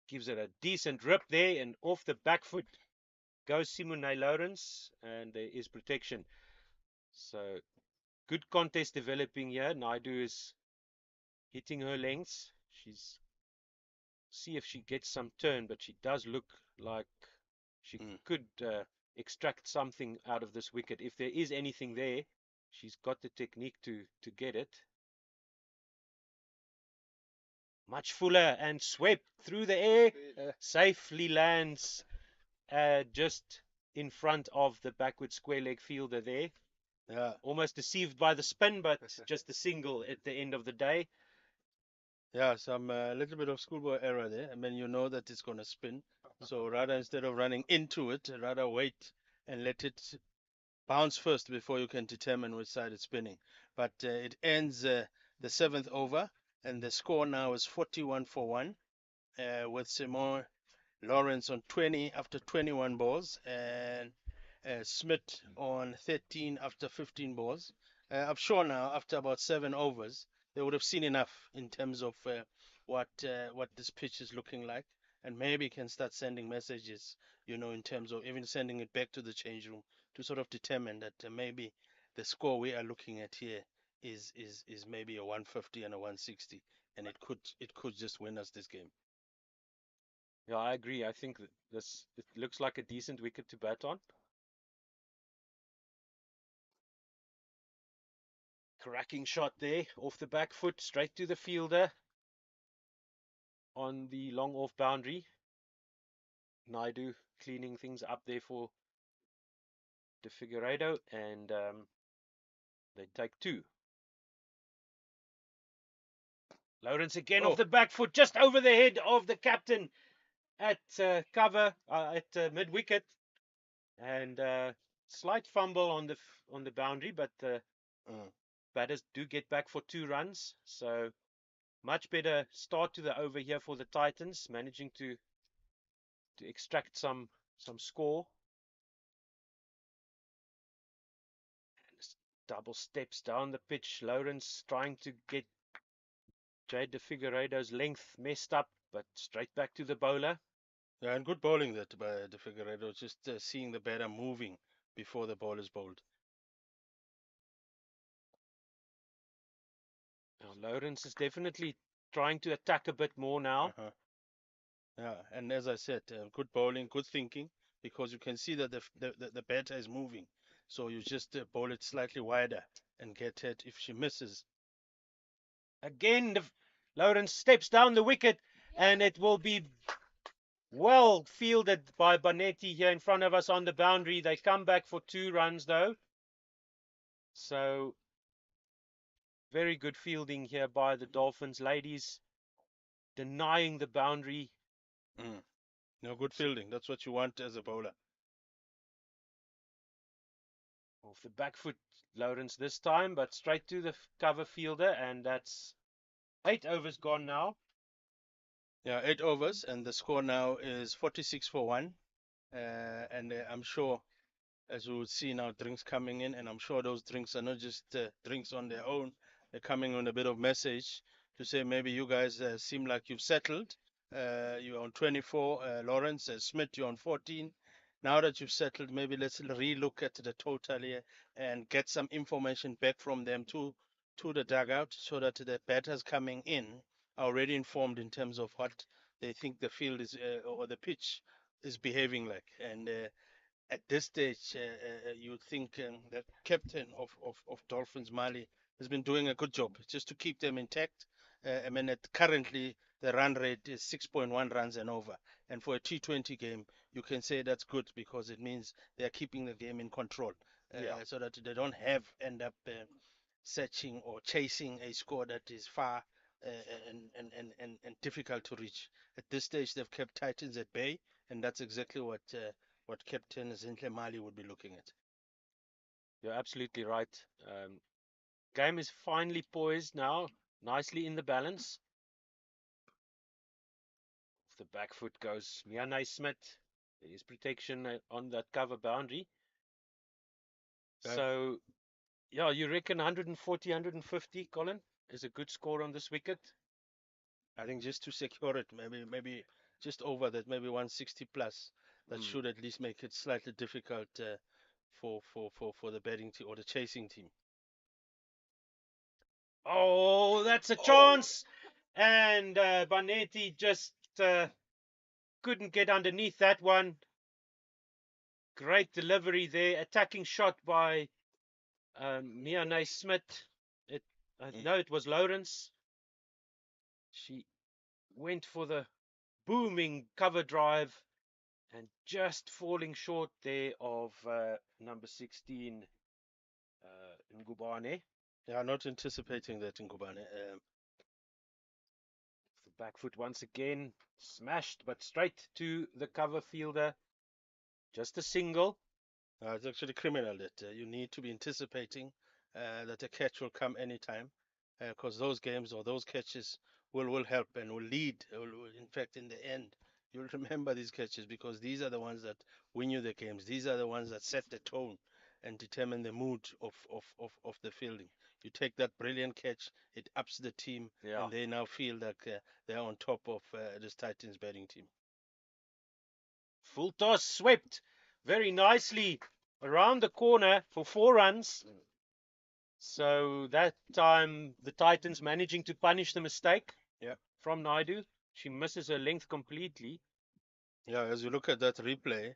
Gives it a decent rip there, and off the back foot goes Simone Lawrence, and there is protection. So good contest developing here. Naidu is hitting her lengths. She's see if she gets some turn, but she does look like she could extract something out of this wicket. If there is anything there, she's got the technique to get it. Much fuller and swept through the air. Safely lands just in front of the backward square leg fielder there. Yeah. Almost deceived by the spin, but just a single at the end of the day. Yeah, some little bit of schoolboy error there. I mean, you know that it's going to spin. So rather, instead of running into it, rather wait and let it bounce first before you can determine which side it's spinning. But it ends the 7th over, and the score now is 41 for 1, with Simone Lawrence on 20 after 21 balls, and Smith on 13 after 15 balls. I'm sure now, after about 7 overs, they would have seen enough in terms of what this pitch is looking like. and maybe can start sending messages, in terms of even sending it back to the change room to sort of determine that maybe the score we are looking at here is maybe a 150 and a 160, and it could just win us this game. Yeah, I agree. I think it looks like a decent wicket to bat on. Cracking shot there, off the back foot, straight to the fielder on the long off boundary. Naidu cleaning things up there for De Figueiredo, and they take 2. Lawrence again off the back foot, just over the head of the captain at cover, at mid wicket, and slight fumble on the boundary, but batters do get back for 2 runs. So much better start to the over here for the Titans, managing to extract some score. Double steps down the pitch. Lawrence trying to get Jade De Figueiredo's length messed up, but straight back to the bowler. Yeah, and good bowling that by De Figueiredo, just seeing the batter moving before the ball is bowled. Now, Lawrence is definitely trying to attack a bit more now. Yeah, and as I said, good bowling, good thinking, because you can see that the batter is moving. So you just bowl it slightly wider and get hit if she misses. Again, Lawrence steps down the wicket, and it will be well fielded by Bonetti here in front of us on the boundary. They come back for 2 runs though. So very good fielding here by the Dolphins ladies, denying the boundary. No, good fielding. That's what you want as a bowler. Off the back foot, Lawrence this time, but straight to the cover fielder, and that's 8 overs gone now. Yeah, 8 overs, and the score now is 46 for 1. And I'm sure, as we will see now, drinks coming in, and I'm sure those drinks are not just drinks on their own. They're coming on a bit of message to say maybe you guys seem like you've settled. You're on 24, Lawrence. Smith, you're on 14. Now that you've settled, maybe let's relook at the total here and get some information back from them to the dugout, so that the batters coming in are already informed in terms of what they think the field is or the pitch is behaving like. And at this stage, you think that captain of Dolphins, Mali, has been doing a good job just to keep them intact. I mean, currently the run rate is 6.1 runs and over. And for a T20 game, you can say that's good, because it means they are keeping the game in control, so that they don't end up searching or chasing a score that is far and difficult to reach. At this stage, they've kept Titans at bay, and that's exactly what Captain Zinhle Mali would be looking at. You're absolutely right. Game is finally poised now, nicely in the balance. Off the back foot goes Mianai Smith. There is protection on that cover boundary. So, yeah, you reckon 140, 150, Colin, is a good score on this wicket? I think just to secure it, maybe just over that, maybe 160 plus. That should at least make it slightly difficult for the batting team or the chasing team. Oh, that's a chance! And Bonetti just couldn't get underneath that one. Great delivery there. Attacking shot by Mianai Smith. No, it was Lawrence. She went for the booming cover drive and just falling short there of number 16, Ngubane. Yeah, not anticipating that Ngubane. The back foot once again, smashed, but straight to the cover fielder. Just a single. It's actually criminal that you need to be anticipating that a catch will come anytime, because those games or those catches will help and will lead. In fact, in the end, you'll remember these catches, because these are the ones that win you the games. These are the ones that set the tone and determine the mood of the fielding. You take that brilliant catch, it ups the team, and they now feel like they're on top of this Titans batting team. Full toss, swept very nicely around the corner for 4 runs. So that time the Titans managing to punish the mistake from Naidu. She misses her length completely. Yeah, as you look at that replay,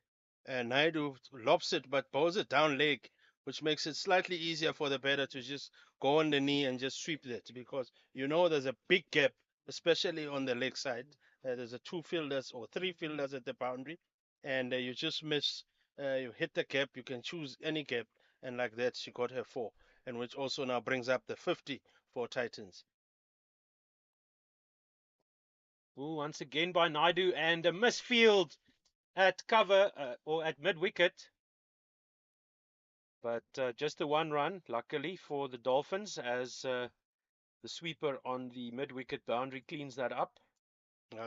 Naidu lobs it but bows it down leg, which makes it slightly easier for the batter to just go on the knee and just sweep that, because you know there's a big gap, especially on the leg side. There's a 2 fielders or 3 fielders at the boundary, and you just miss, you hit the gap, you can choose any gap, and like that she got her 4, and which also now brings up the 50 for Titans. Ooh, once again by Naidu, and a misfield at cover or at mid-wicket. But just a 1 run, luckily for the Dolphins, as the sweeper on the mid-wicket boundary cleans that up.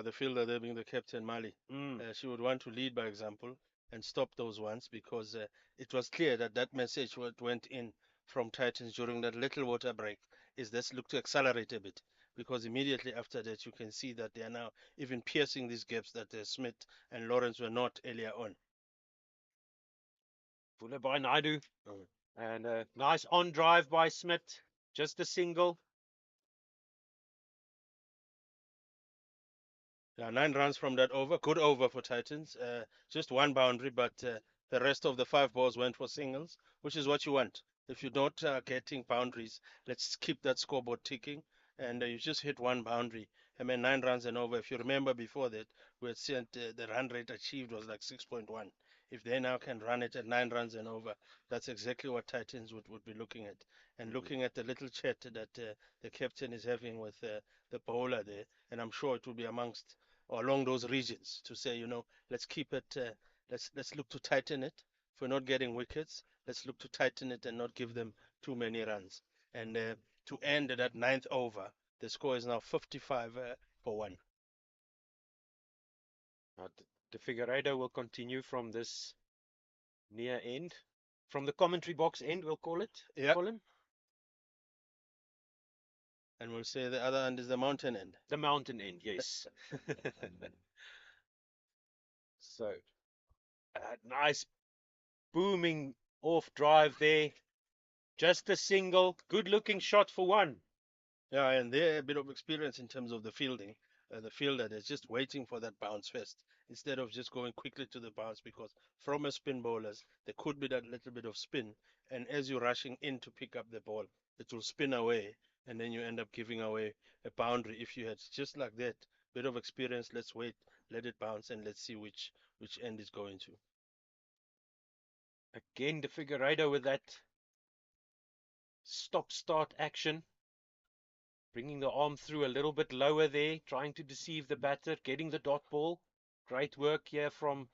The fielder there being the captain, Mali. She would want to lead by example and stop those ones, because it was clear that that message what went in from Titans during that little water break is let's look to accelerate a bit, because immediately after that you can see that they are now even piercing these gaps that Smith and Lawrence were not earlier on. Fuller by Naidu. And a nice on drive by Smith. Just a single. Yeah, 9 runs from that over. Good over for Titans. Just 1 boundary, but the rest of the 5 balls went for singles, which is what you want. If you're not getting boundaries, let's keep that scoreboard ticking. And you just hit 1 boundary. I mean, 9 runs and over. If you remember before that, we had said the run rate achieved was like 6.1. If they now can run it at 9 runs and over, that's exactly what Titans would be looking at. And looking at the little chat that the captain is having with the bowler there, and I'm sure it will be amongst or along those regions to say, let's keep it, let's look to tighten it. If we're not getting wickets, let's look to tighten it and not give them too many runs. And to end that 9th over, the score is now 55 for 1. De Figueiredo will continue from this near end, from the commentary box end, we'll call it. Yeah. Colin. And we'll say the other end is the mountain end. The mountain end, yes. So, a nice booming off drive there. Just a single, good looking shot for 1. Yeah, and they're a bit of experience in terms of the fielding. The fielder is just waiting for that bounce first, instead of just going quickly to the bounce, because from a spin bowlers, there could be that little bit of spin. And as you're rushing in to pick up the ball, it will spin away, and then you end up giving away a boundary. If you had just like that, bit of experience, let's wait, let it bounce, and let's see which end is going to. Again, De Figueiredo with that stop-start action. Bringing the arm through a little bit lower there, trying to deceive the batter, getting the dot ball. Great work here from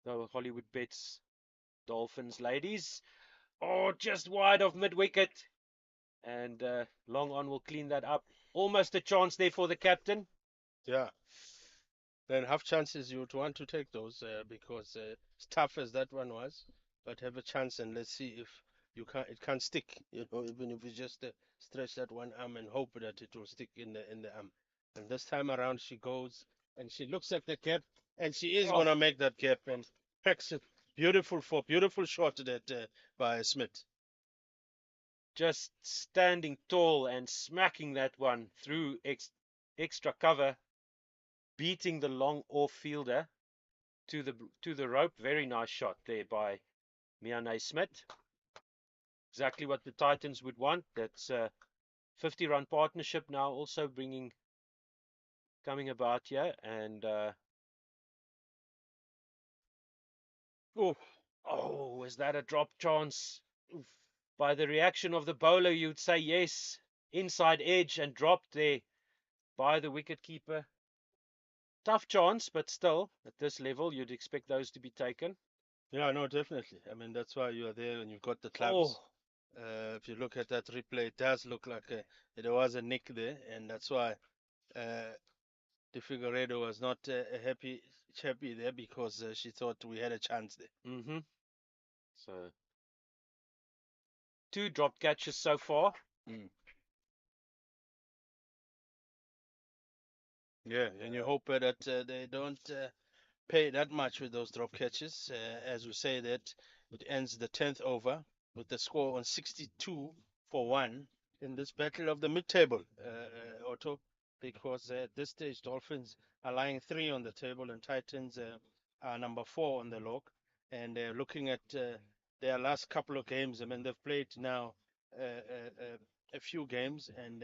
the Hollywoodbets Dolphins ladies. Oh, just wide of mid-wicket. And long on will clean that up. Almost a chance there for the captain. Yeah. Then half chances you would want to take those because as tough as that one was, but have a chance, and let's see if it can't stick, even if you just stretch that one arm and hope that it will stick in the arm. And this time around she goes and she looks at the gap, and she is gonna make that gap and packs it. Beautiful shot that by Smith. Just standing tall and smacking that one through extra cover, beating the long off fielder to the rope. Very nice shot there by Miane Smith. Exactly what the Titans would want. That's a 50-run partnership now also coming about here. And is that a drop chance? Oof. By the reaction of the bowler, you'd say yes. Inside edge and dropped there by the wicketkeeper. Tough chance, but still, at this level, you'd expect those to be taken. Yeah, no, definitely. I mean, that's why you are there and you've got the clubs. If you look at that replay, it does look like there was a nick there, and that's why De Figueiredo was not happy there, because she thought we had a chance there. So 2 drop catches so far. Yeah, and you hope that they don't pay that much with those drop catches. As we say that it ends the 10th over with the score on 62-1 in this battle of the mid-table, Otto, because at this stage Dolphins are lying 3 on the table and Titans are number 4 on the log. And looking at their last couple of games, I mean, they've played now a few games, and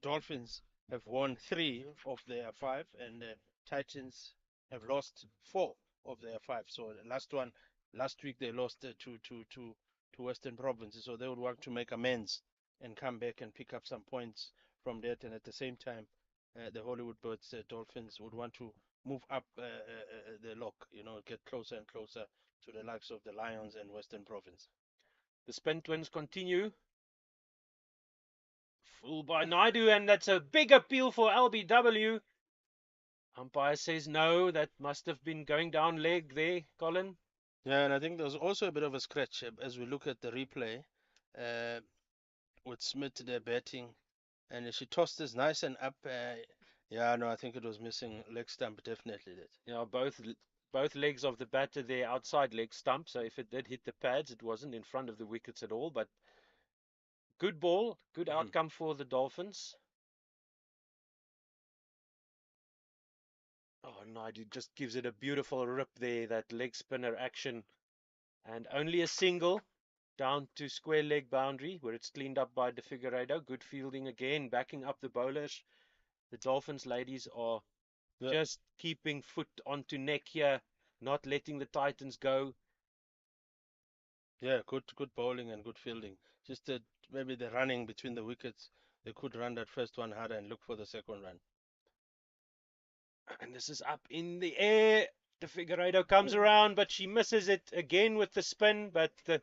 Dolphins have won 3 of their 5, and Titans have lost 4 of their 5. So the last week they lost to Western Province. So they would want to make amends and come back and pick up some points from that. And at the same time, the Hollywoodbets Dolphins would want to move up the log, get closer and closer to the likes of the Lions and Western Province. The Spin Twins continue. Full by Naidu, and that's a big appeal for LBW. Umpire says no, that must have been going down leg there, Colin. Yeah, and I think there's also a bit of a scratch as we look at the replay with Smith there batting, and she tossed this nice and up. I think it was missing leg stump, definitely. Yeah, both legs of the batter there, outside leg stump. So if it did hit the pads, it wasn't in front of the wickets at all. But good ball, good outcome for the Dolphins. Oh, Naidu just gives it a beautiful rip there, that leg spinner action. And only a single down to square leg boundary where it's cleaned up by De Figueiredo. Good fielding again, backing up the bowlers. The Dolphins ladies are just keeping foot onto neck here, not letting the Titans go. Yeah, good bowling and good fielding. Just that maybe the running between the wickets, they could run that first one harder and look for the second run. And this is up in the air. De Figueiredo comes around, but she misses it again with the spin. But the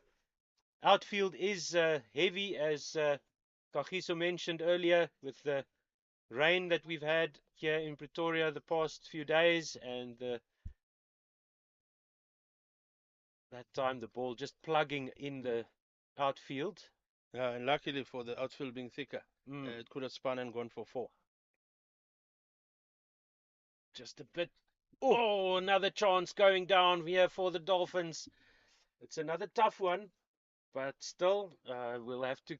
outfield is heavy, as Kagiso mentioned earlier, with the rain that we've had here in Pretoria the past few days, and that time the ball just plugging in the outfield. Yeah, and luckily for the outfield being thicker, it could have spun and gone for 4. Just a bit. Oh, another chance going down here for the Dolphins. It's another tough one, but still, we'll have to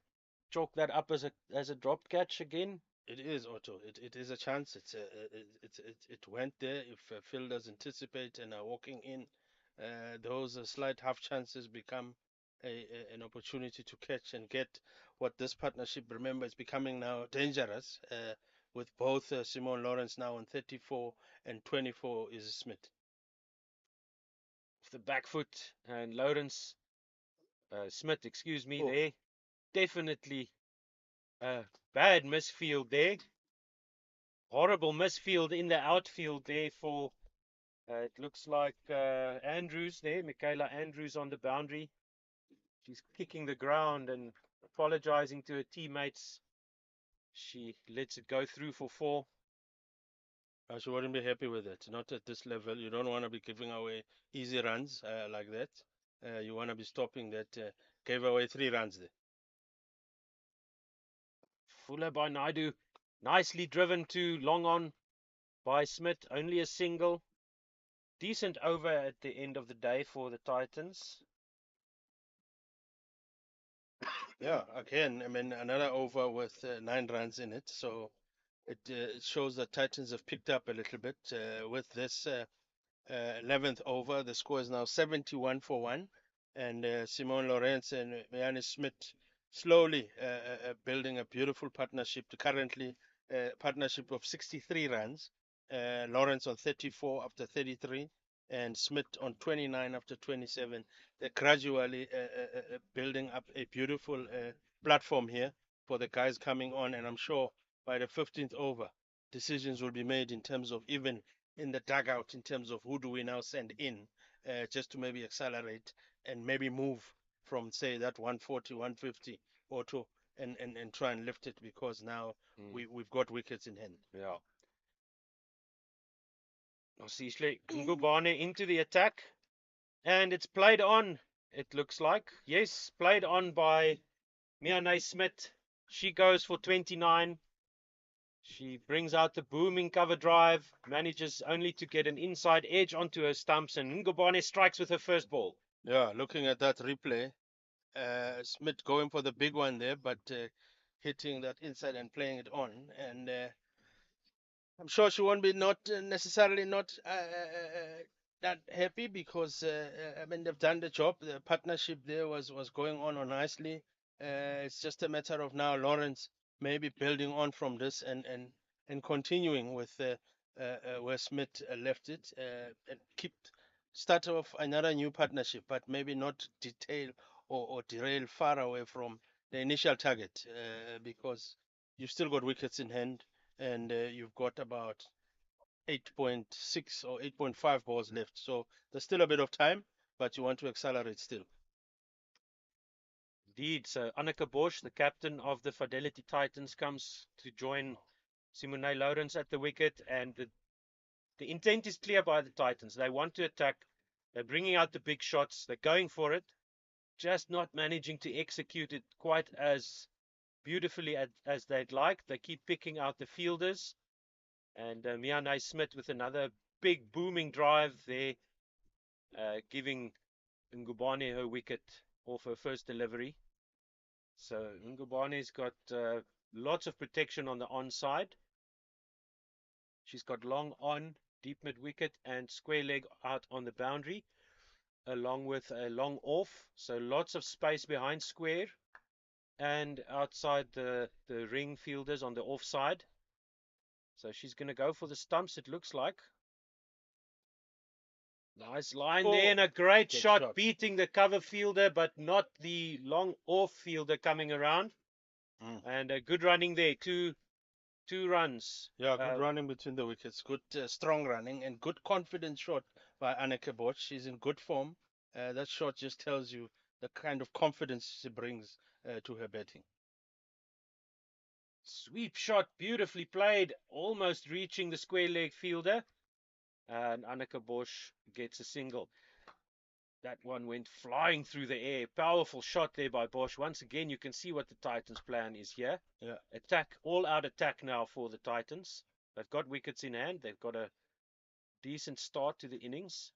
chalk that up as a drop catch again. It is, Otto. It is a chance. It went there. If fielders anticipate and are walking in, those slight half chances become an opportunity to catch and get what this partnership, remember, is becoming now dangerous. With both Simone Lawrence now on 34 and 24 is Smith. The back foot and Lawrence, Smith, excuse me, there. Definitely a bad misfield there. Horrible misfield in the outfield there for, it looks like Andrews there, Michaela Andrews on the boundary. She's kicking the ground and apologizing to her teammates. She lets it go through for 4. She wouldn't be happy with it. Not at this level. You don't want to be giving away easy runs like that. You want to be stopping that. Gave away 3 runs there. Fuller by Naidu. Nicely driven to long on by Smith. Only a single. Decent over at the end of the day for the Titans. Yeah, again, I mean, another over with 9 runs in it. So it shows that Titans have picked up a little bit with this 11th over. The score is now 71-1. And Simone Lawrence and Miane Smith slowly building a beautiful partnership. Currently, partnership of 63 runs. Lawrence on 34 after 33. And Smith on 29 after 27. They're gradually building up a beautiful platform here for the guys coming on. And I'm sure by the 15th over, decisions will be made in terms of, even in the dugout, in terms of who do we now send in just to maybe accelerate and maybe move from, say, that 140, 150 auto and try and lift it, because now we've got wickets in hand. Yeah. Osishle Ngubane into the attack, and it's played on, it looks like. Yes, played on by Miane Smith. She goes for 29. She brings out the booming cover drive, manages only to get an inside edge onto her stumps, and Ngubane strikes with her first ball. Yeah, looking at that replay, Smith going for the big one there, but hitting that inside and playing it on. And I'm sure she won't be not necessarily not that happy because I mean they've done the job. The partnership there was going on nicely. It's just a matter of now Lawrence maybe building on from this and continuing with where Smith left it and start off another new partnership, but maybe not detail or derail far away from the initial target because you've still got wickets in hand and you've got about 8.6 or 8.5 balls left. So there's still a bit of time, but you want to accelerate still. Indeed. So Anneke Bosch, the captain of the Fidelity Titans, comes to join Simone Lawrence at the wicket. And the intent is clear by the Titans. They want to attack. They're bringing out the big shots. They're going for it. Just not managing to execute it quite as beautifully as they'd like. They keep picking out the fielders. And Mia Naismith with another big booming drive there, giving Ngubane her wicket off her first delivery. So Ngubane's got lots of protection on the onside. She's got long on, deep mid wicket, and square leg out on the boundary, along with a long off. So lots of space behind square and outside the ring fielders on the offside. So she's going to go for the stumps, it looks like. Nice line there and a great shot, beating the cover fielder, but not the long off fielder coming around. And good running there, two runs. Yeah, good running between the wickets, good strong running and good confident shot by Anneke Bosch. She's in good form. That shot just tells you the kind of confidence she brings to her batting. Sweep shot, beautifully played, almost reaching the square leg fielder. And Anneke Bosch gets a single. That one went flying through the air. Powerful shot there by Bosch. Once again, you can see what the Titans' plan is here. Yeah. Attack, all-out attack now for the Titans. They've got wickets in hand. They've got a decent start to the innings.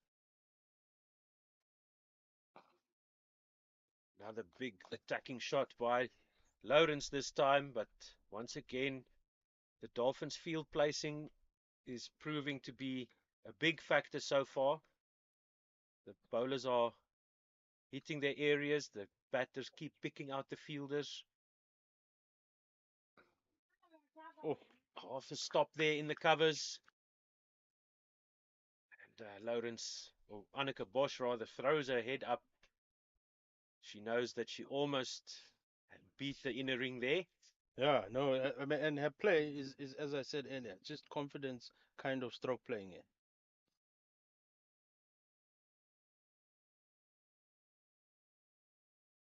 Another big attacking shot by Lawrence this time. But once again, the Dolphins' field placing is proving to be a big factor so far. The bowlers are hitting their areas. The batters keep picking out the fielders. Oh, half a stop there in the covers. And Lawrence, or Anneke Bosch rather, throws her head up. She knows that she almost beat the inner ring there. Yeah, no, I mean, and her play is, as I said earlier, just confidence kind of stroke playing here.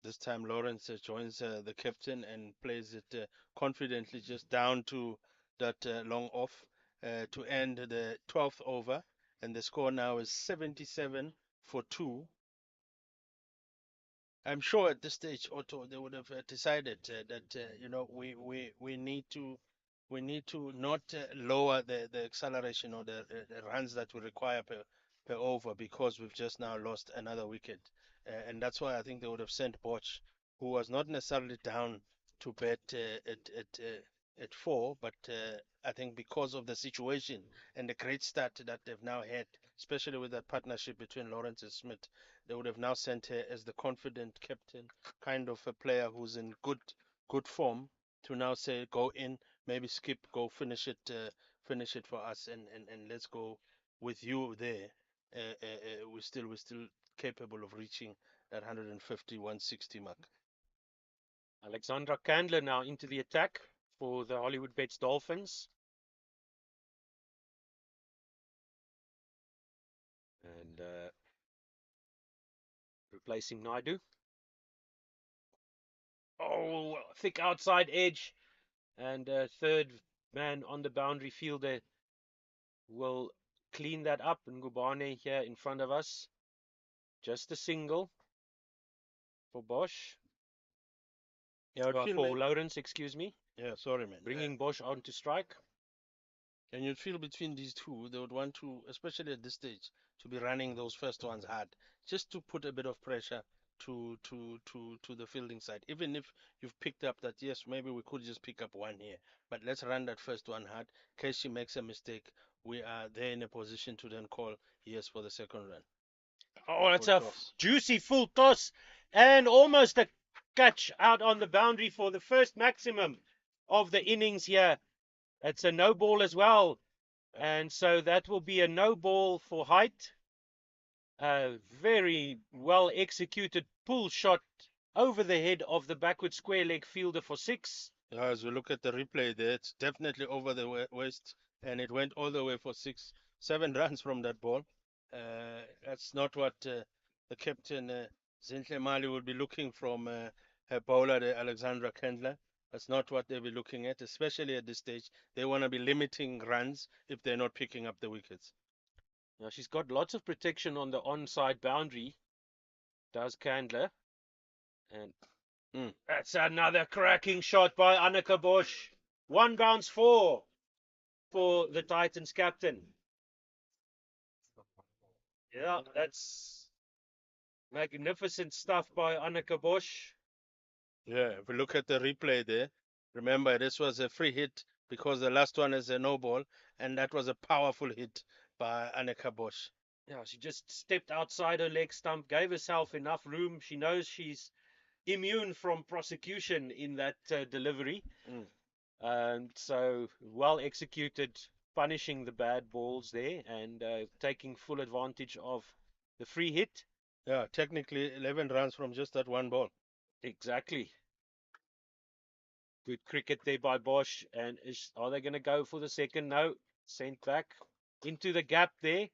This time Lawrence joins the captain and plays it confidently just down to that long off to end the 12th over. And the score now is 77 for 2. I'm sure at this stage, Otto, they would have decided that you know we need to not lower the acceleration or the runs that we require per over because we've just now lost another wicket, and that's why I think they would have sent Bosch, who was not necessarily down to bat at 4, but I think because of the situation and the great start that they've now had, especially with that partnership between Lawrence and Smith, they would have now sent her as the confident captain, kind of a player who's in good form, to now say go in, maybe skip, go finish it for us, and let's go with you there. We're still capable of reaching that 150, 160 mark. Alexandra Candler now into the attack for the Hollywoodbets Dolphins. And replacing Naidu. Oh, thick outside edge. And third man on the boundary fielder will clean that up. Ngubane here in front of us. Just a single for Bosch. Yeah, for Lawrence, excuse me. Yeah, sorry, man. bringing Bosch on to strike. And you'd feel between these two, they would want to, especially at this stage, to be running those first ones hard, just to put a bit of pressure to the fielding side. Even if you've picked up that, yes, maybe we could just pick up one here, but let's run that first one hard. In case she makes a mistake, we are there in a position to then call yes for the second run. Oh, it's Full a toss. juicy full toss and almost a catch out on the boundary for the first maximum of the innings here. It's a no ball as well. And so that will be a no ball for height. A very well executed pull shot over the head of the backward square leg fielder for 6. Yeah, as we look at the replay there, it's definitely over the waist, and it went all the way for 7 runs from that ball. That's not what the captain Zinhle Mali would be looking from her bowler, the Alexandra Kendler. That's not what they'll be looking at, especially at this stage. They want to be limiting runs if they're not picking up the wickets. Now she's got lots of protection on the onside boundary, does Candler. And that's another cracking shot by Anneke Bosch. 1 bounce 4 for the Titans captain. Yeah, that's magnificent stuff by Anneke Bosch. Yeah, if we look at the replay there, remember this was a free hit because the last one is a no ball, and that was a powerful hit by Anneke Bosch. Yeah, she just stepped outside her leg stump, gave herself enough room. She knows she's immune from prosecution in that delivery. So well executed, punishing the bad balls there and taking full advantage of the free hit. Yeah, technically 11 runs from just that one ball. Exactly. Good cricket there by Bosch. And are they going to go for the second? No. Sent back into the gap there.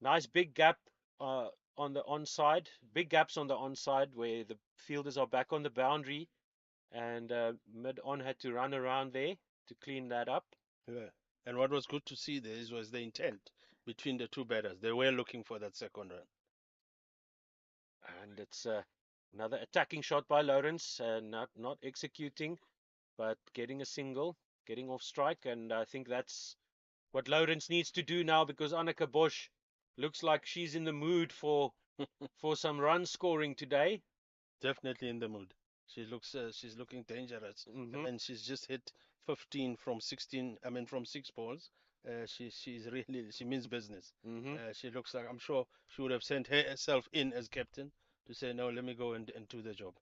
Nice big gap on the onside. Big gaps on the onside where the fielders are back on the boundary. And mid-on had to run around there to clean that up. Yeah. And what was good to see there was the intent between the two batters. They were looking for that second run. And it's another attacking shot by Lawrence, not executing, but getting a single, getting off strike. And I think that's what Lawrence needs to do now, because Anneke Bosch looks like she's in the mood for some run scoring today. Definitely in the mood. She's looking dangerous. And she's just hit 15 from 16. I mean, from 6 balls. She means business. She looks like, I'm sure she would have sent herself in as captain to say, no, let me go and do the job.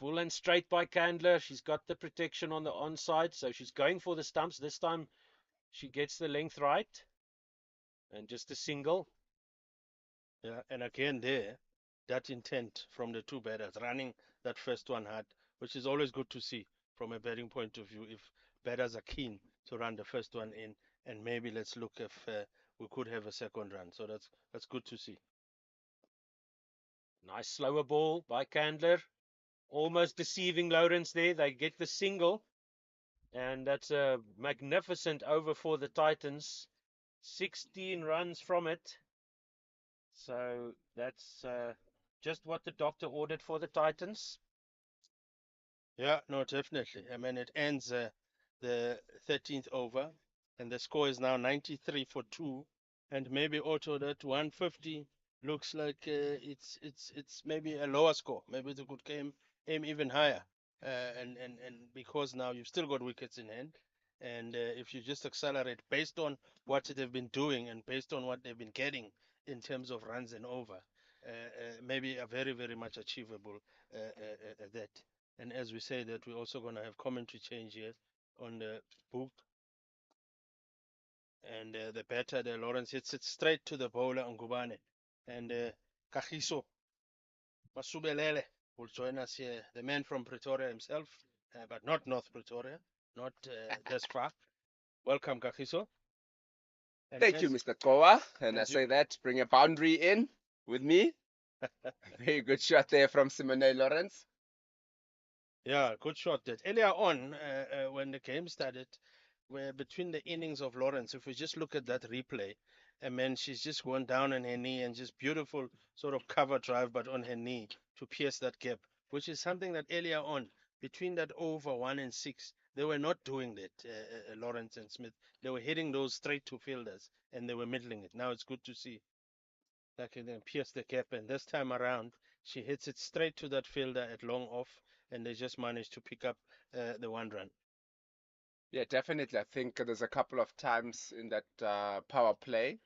Full and straight by Candler. She's got the protection on the onside, so she's going for the stumps. This time she gets the length right. And just a single. Yeah, and again there, that intent from the two batters, running that first one hard, which is always good to see from a batting point of view, if batters are keen to run the first one in, and maybe let's look if we could have a second run. So that's good to see. Nice slower ball by Candler. Almost deceiving Lawrence there. They get the single. And that's a magnificent over for the Titans. 16 runs from it. So that's just what the doctor ordered for the Titans. Yeah, no, definitely. I mean, it ends the 13th over, and the score is now 93 for 2. And maybe Otto, that 150 looks like it's maybe a lower score. Maybe they could aim even higher. And because now you've still got wickets in hand, and if you just accelerate based on what they've been doing and based on what they've been getting in terms of runs and over, maybe a very, very much achievable that. And as we say that, we're also going to have commentary change here on the book. And the batter, the Lawrence, hits it straight to the bowler, Ngubane. And Kagiso Masubelele will join us here, the man from Pretoria himself, but not North Pretoria, not this far. Welcome, Kagiso. Thank you, Mr. Kowa. And I say that, bring a boundary in with me. Very good shot there from Simone Lawrence. Yeah, good shot. That earlier on, when the game started, where between the innings of Lawrence, if we just look at that replay, and then she's just going down on her knee and just beautiful sort of cover drive, but on her knee to pierce that gap, which is something that earlier on between that over 1 and 6, they were not doing that, Lawrence and Smith. They were hitting those straight to fielders, and they were middling it. Now it's good to see that can then pierce the gap, and this time around, she hits it straight to that fielder at long off, and they just managed to pick up the 1 run. Yeah, definitely. I think there's a couple of times in that power play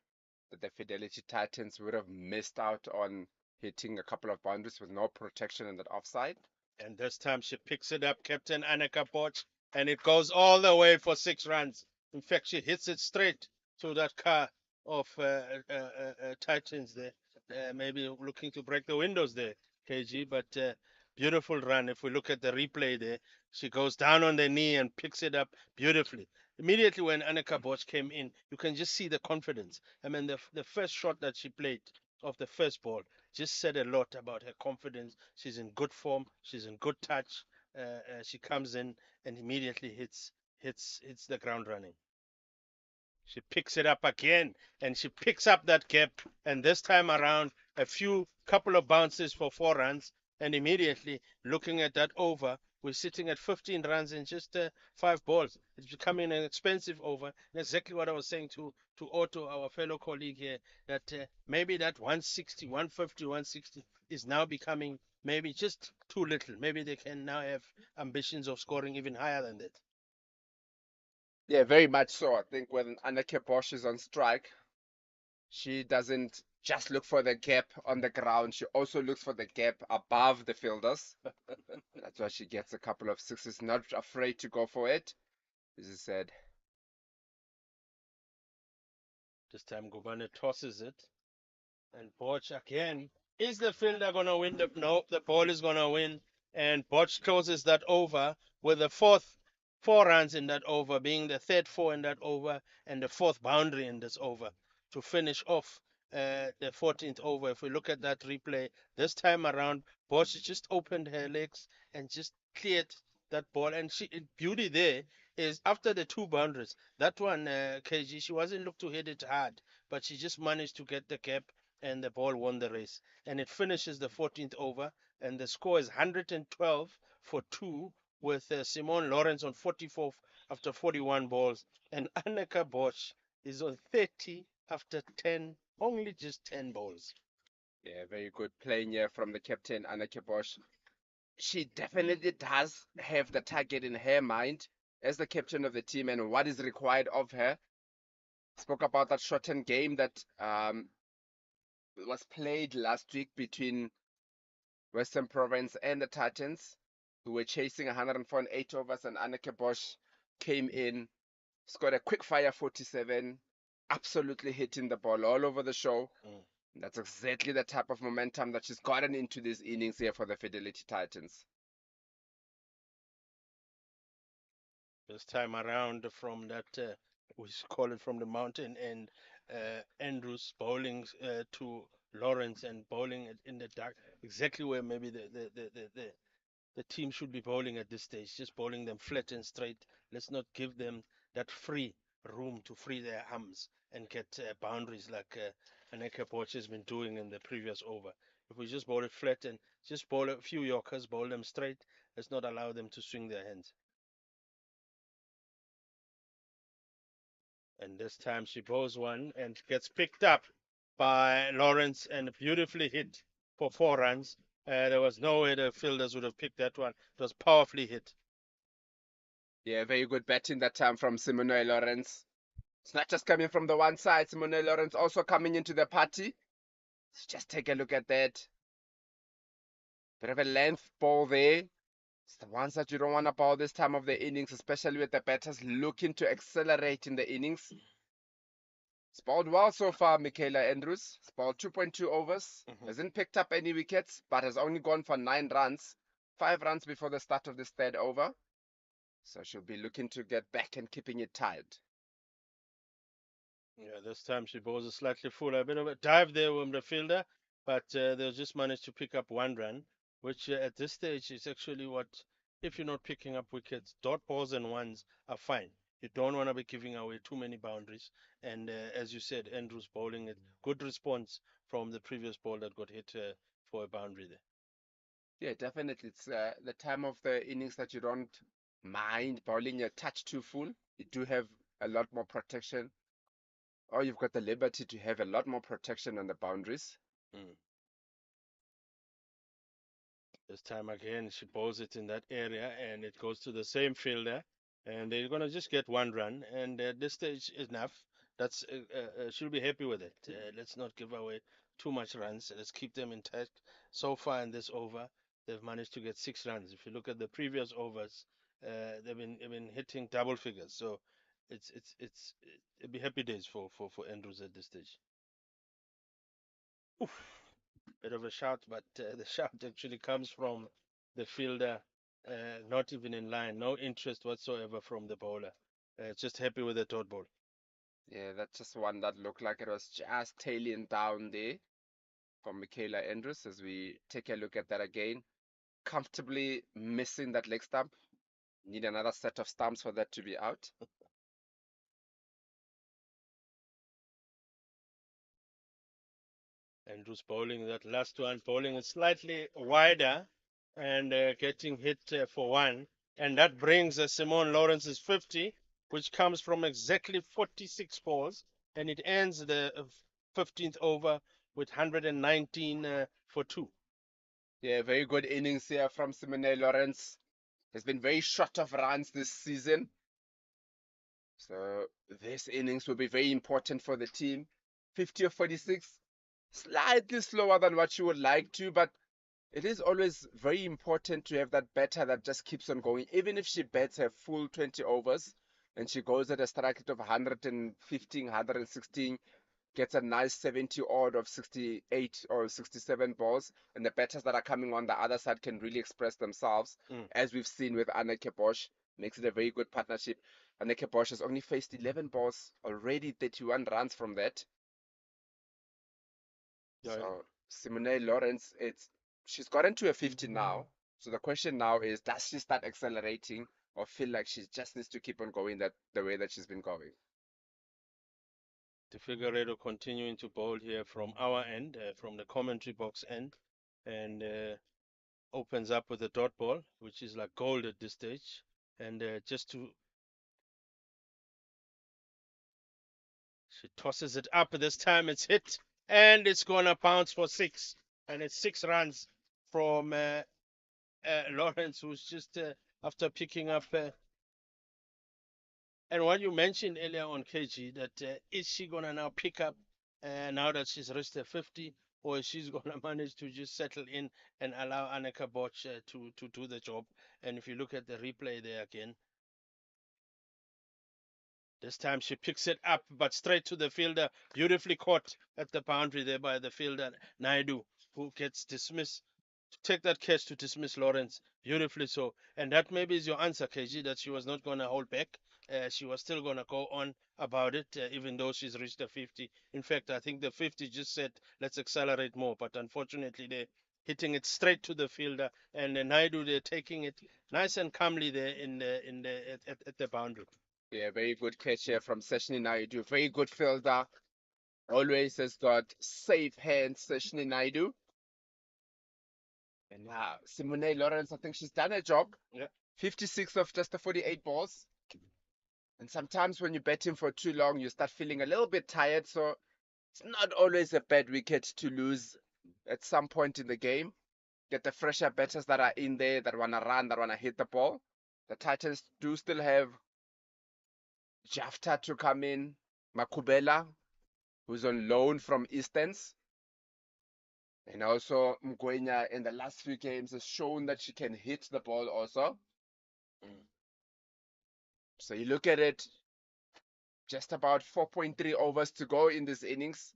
that the Fidelity Titans would have missed out on hitting a couple of boundaries with no protection in that offside. And this time she picks it up, Captain Annika Poch, and it goes all the way for 6 runs. In fact, she hits it straight to that car of Titans there. Maybe looking to break the windows there, KG, but beautiful run. If we look at the replay there, she goes down on the knee and picks it up beautifully. Immediately when Annika Bosch came in, you can just see the confidence. I mean, the first shot that she played of the first ball just said a lot about her confidence. She's in good form. She's in good touch. She comes in and immediately hits the ground running. She picks it up again, and she picks up that gap. And this time around, couple of bounces for 4 runs, and immediately looking at that over, we're sitting at 15 runs in just 5 balls. It's becoming an expensive over. And exactly what I was saying to Otto, our fellow colleague here, that maybe that 160, 150, 160 is now becoming maybe just too little. Maybe they can now have ambitions of scoring even higher than that. Yeah, very much so. I think when Anneke Bosch is on strike, she doesn't just look for the gap on the ground. She also looks for the gap above the fielders. That's why she gets a couple of sixes, not afraid to go for it, as you said. This time Gubane tosses it. And Bosch again. Is the fielder going to win? No, the ball is going to win. And Bosch closes that over with the 4 runs in that over, being the 3rd 4 in that over and the 4th boundary in this over to finish off the 14th over. If we look at that replay, this time around, Bosch just opened her legs and just cleared that ball. And beauty there is after the 2 boundaries, that one, KG, she wasn't looked to hit it hard, but she just managed to get the gap and the ball won the race. And it finishes the 14th over, and the score is 112 for 2 with Simone Lawrence on 44 after 41 balls, and Annika Bosch is on 30 after only just 10 balls. Yeah, very good playing here from the captain, Anneke Bosch. She definitely does have the target in her mind as the captain of the team and what is required of her. Spoke about that shortened game that was played last week between Western Province and the Titans, who were chasing 148 overs, and Anneke Bosch came in, scored a quick fire 47, absolutely hitting the ball all over the show. That's exactly the type of momentum that she's gotten into these innings here for the Fidelity Titans. This time around from that, we call it from the mountain, and Andrews bowling to Lawrence and bowling in the dark, exactly where maybe the team should be bowling at this stage, just bowling them flat and straight. Let's not give them that free room to free their arms and get boundaries like Annika Bosch has been doing in the previous over. If we just bowl it flat and just bowl a few Yorkers, bowl them straight, let's not allow them to swing their hands. And this time she bowls one and gets picked up by Lawrence and beautifully hit for 4 runs. There was no way the fielders would have picked that one. It was powerfully hit. Yeah, very good batting that time from Simone Lawrence. It's not just coming from the one side. Simone Lawrence also coming into the party. Let's just take a look at that. Bit of a length ball there. It's the ones that you don't want to bowl this time of the innings, especially with the batters looking to accelerate in the innings. It's bowled well so far, Michaela Andrews. It's bowled 2.2 overs. Hasn't picked up any wickets, but has only gone for 9 runs. 5 runs before the start of this 3rd over. So she'll be looking to get back and keeping it tied. Yeah, this time she bowls a slightly full. A bit of a dive there from the fielder, but they'll just manage to pick up 1 run, which at this stage is actually what, if you're not picking up wickets, dot balls and ones are fine. You don't want to be giving away too many boundaries. And as you said, Andrews bowling it. Good response from the previous ball that got hit for a boundary there. Yeah, definitely. It's the time of the innings that you don't mind bowling a touch too full. You do have a lot more protection, or you've got the liberty to have a lot more protection on the boundaries. Mm. This time again, she bowls it in that area, and it goes to the same fielder, and they're gonna just get one run. And at this stage, enough. That's she'll be happy with it. Let's not give away too much runs. Let's keep them intact. So far in this over, they've managed to get 6 runs. If you look at the previous overs, they've been hitting double figures. So it'll be happy days for Andrews at this stage. Oof. Bit of a shout, but the shout actually comes from the fielder, not even in line, no interest whatsoever from the bowler. Just happy with the dot ball. Yeah, that's just one that looked like it was just tailing down there from Michaela Andrews as we take a look at that again. Comfortably missing that leg stump. Need another set of stumps for that to be out. Andrews bowling that last one, bowling it slightly wider and getting hit for one. And that brings Simone Lawrence's 50, which comes from exactly 46 balls. And it ends the 15th over with 119 for 2. Yeah, very good innings here from Simone Lawrence. Has been very short of runs this season. So this innings will be very important for the team. 50 or 46, slightly slower than what you would like to, but it is always very important to have that batter that just keeps on going. Even if she bats her full 20 overs and she goes at a strike rate of 115, 116, gets a nice 70 odd of 68 or 67 balls, and the batters that are coming on the other side can really express themselves, as we've seen with Anneke Bosch. Makes it a very good partnership. Anneke Bosch has only faced 11 balls, already 31 runs from that. Yeah. So Simone Lawrence, she's gotten to a 50 now. So the question now is, does she start accelerating or feel like she just needs to keep on going the way that she's been going? De Figueiredo continuing to bowl here from our end, from the commentary box end, and opens up with a dot ball, which is like gold at this stage. And she tosses it up. This time it's hit, and it's gonna bounce for 6, and it's 6 runs from Lawrence, who's just after picking up. And what you mentioned earlier on, KG, that is she gonna now pick up now that she's reached her 50, or is she's gonna manage to just settle in and allow Anneke Bosch to do the job? And if you look at the replay there again, this time she picks it up, but straight to the fielder, beautifully caught at the boundary there by the fielder Naidu, who gets dismissed. Take that catch to dismiss Lawrence beautifully so. And that maybe is your answer, KG, that she was not going to hold back. She was still going to go on about it, even though she's reached the 50. In fact, I think the 50 just said, let's accelerate more. But unfortunately, they're hitting it straight to the fielder. And Naidu, they're taking it nice and calmly there at the boundary. Yeah, very good catch here from Seshni Naidu. Very good fielder. Always has got safe hands, Seshni Naidu. And now, Simone Lawrence, I think she's done her job. Yeah. 56 of just the 48 balls. And sometimes when you bat him for too long, you start feeling a little bit tired. So it's not always a bad wicket to lose at some point in the game. Get the fresher batters that are in there, that want to run, that want to hit the ball. The Titans do still have Jafta to come in, Makubela, who's on loan from Easterns. And also Mgwenya in the last few games has shown that she can hit the ball also. So you look at it, just about 4.3 overs to go in this innings.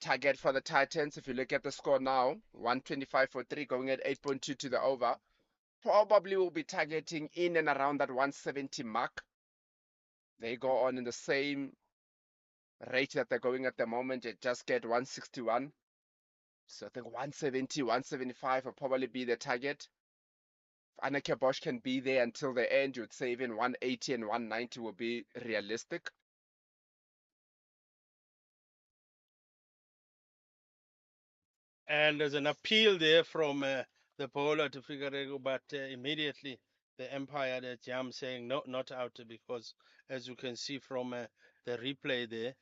Target for the Titans, if you look at the score now, 125 for 3, going at 8.2 to the over. Probably will be targeting in and around that 170 mark. They go on in the same rate that they're going at the moment. They just get 161. So I think 170, 175 will probably be the target. If Anneke Bosch can be there until the end, you would say even 180 and 190 will be realistic. And there's an appeal there from the bowler to Figarego, but immediately the umpire, the jam, saying no, not out, because as you can see from the replay there,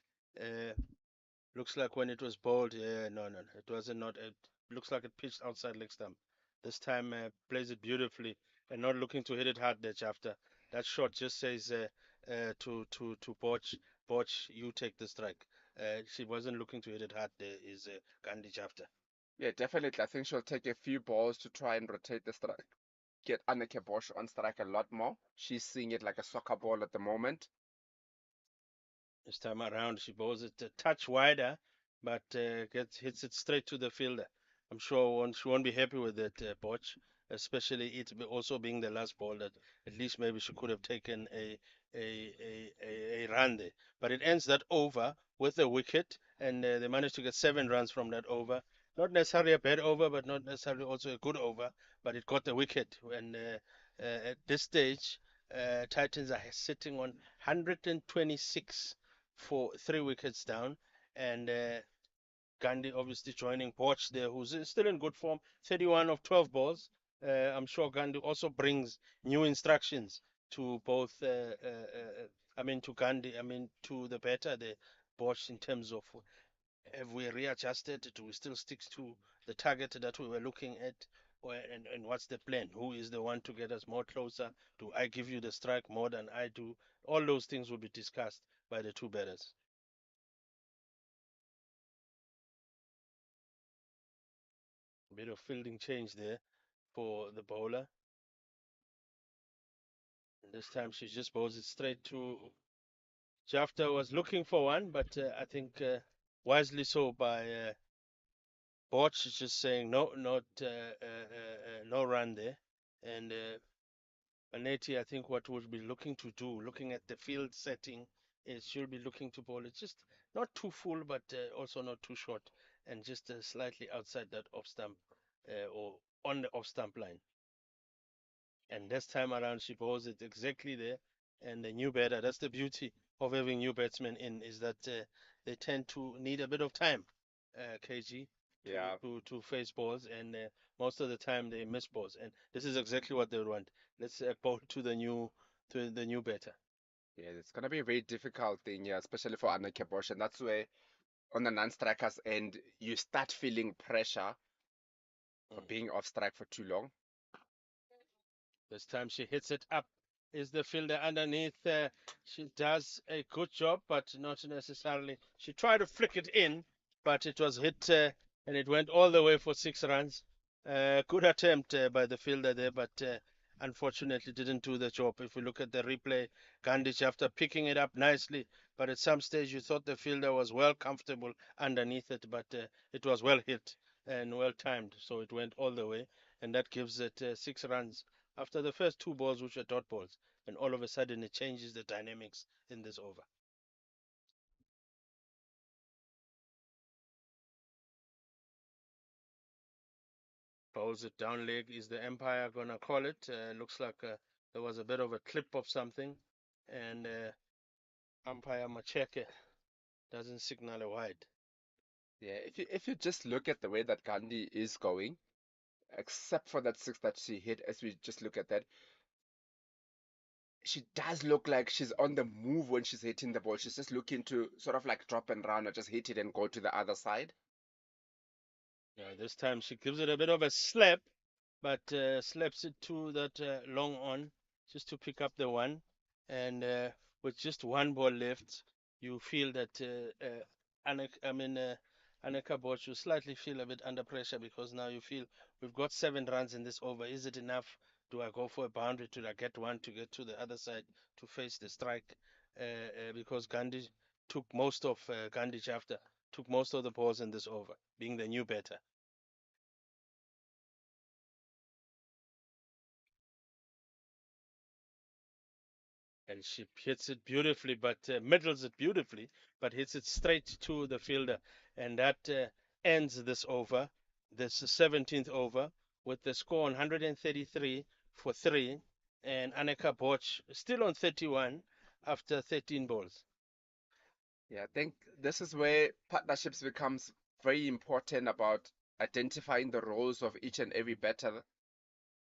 looks like when it was bowled, no, it wasn't not. It looks like it pitched outside leg stump. This time plays it beautifully and not looking to hit it hard. That after that shot just says to Borch, you take the strike. She wasn't looking to hit it hard. There is Gandhi after. Yeah, definitely. I think she'll take a few balls to try and rotate the strike. Get Anneke Bosch on strike a lot more. She's seeing it like a soccer ball at the moment. This time around, she bowls it a touch wider, but hits it straight to the fielder. I'm sure she won't be happy with it, Borch, especially it also being the last ball that at least maybe she could have taken a run there. But it ends that over with a wicket, and they managed to get 7 runs from that over. Not necessarily a bad over, but not necessarily also a good over, but it got the wicket. And at this stage, Titans are sitting on 126 for 3 wickets down, and Gandhi obviously joining Borch there, who's still in good form, 31 of 12 balls. I'm sure Gandhi also brings new instructions to both, to Gandhi, to the batter, the Borch, in terms of have we readjusted? Do we still stick to the target that we were looking at? And what's the plan? Who is the one to get us more closer? Do I give you the strike more than I do? All those things will be discussed by the two batters. A bit of fielding change there for the bowler. And this time she just bowls it straight to Jafta. Was looking for one, but I think wisely so by Borch, just saying no, no run there. And Maneti, I think what we'll be looking to do, looking at the field setting, is she'll be looking to bowl it just not too full, but also not too short, and just slightly outside that off stump or on the off stump line. And this time around, she bowls it exactly there. And the new batter, that's the beauty of having new batsmen in, is that they tend to need a bit of time, KG, to face balls, and most of the time they miss balls. And this is exactly what they want. Let's bowl to the new batter. Yeah, it's gonna be a very difficult thing, yeah, especially for Anneke Bosch, and that's where on the non-strikers end you start feeling pressure for being off strike for too long. This time she hits it up. Is the fielder underneath? She does a good job, but not necessarily. She tried to flick it in, but it was hit and it went all the way for 6 runs. Good attempt by the fielder there, but unfortunately didn't do the job. If we look at the replay, Gandhi, after picking it up nicely, but at some stage you thought the fielder was well comfortable underneath it, but it was well hit and well timed, so it went all the way, and that gives it 6 runs after the first 2 balls, which are dot balls, and all of a sudden it changes the dynamics in this over. Bowls it down leg. Is the umpire gonna call it? Looks like there was a bit of a clip of something, and umpire Macheke doesn't signal a wide. Yeah, if you just look at the way that Gandhi is going, except for that 6 that she hit, as we just look at that, she does look like she's on the move when she's hitting the ball. She's just looking to sort of like drop and run or just hit it and go to the other side. Yeah, this time she gives it a bit of a slap, but slaps it to that long on just to pick up the one. And with just 1 ball left, you feel that Anneke Borch, you slightly feel a bit under pressure, because now you feel we've got 7 runs in this over. Is it enough? Do I go for a boundary? Do I get one to get to the other side to face the strike? Because Gandhi took most of Gandhi Chafta took most of the balls in this over, being the new batter. And she hits it beautifully, but middles it beautifully, but hits it straight to the fielder. And that ends this over, this 17th over, with the score on 133 for 3. And Anneke Borch still on 31 after 13 balls. Yeah, I think this is where partnerships becomes very important about identifying the roles of each and every batter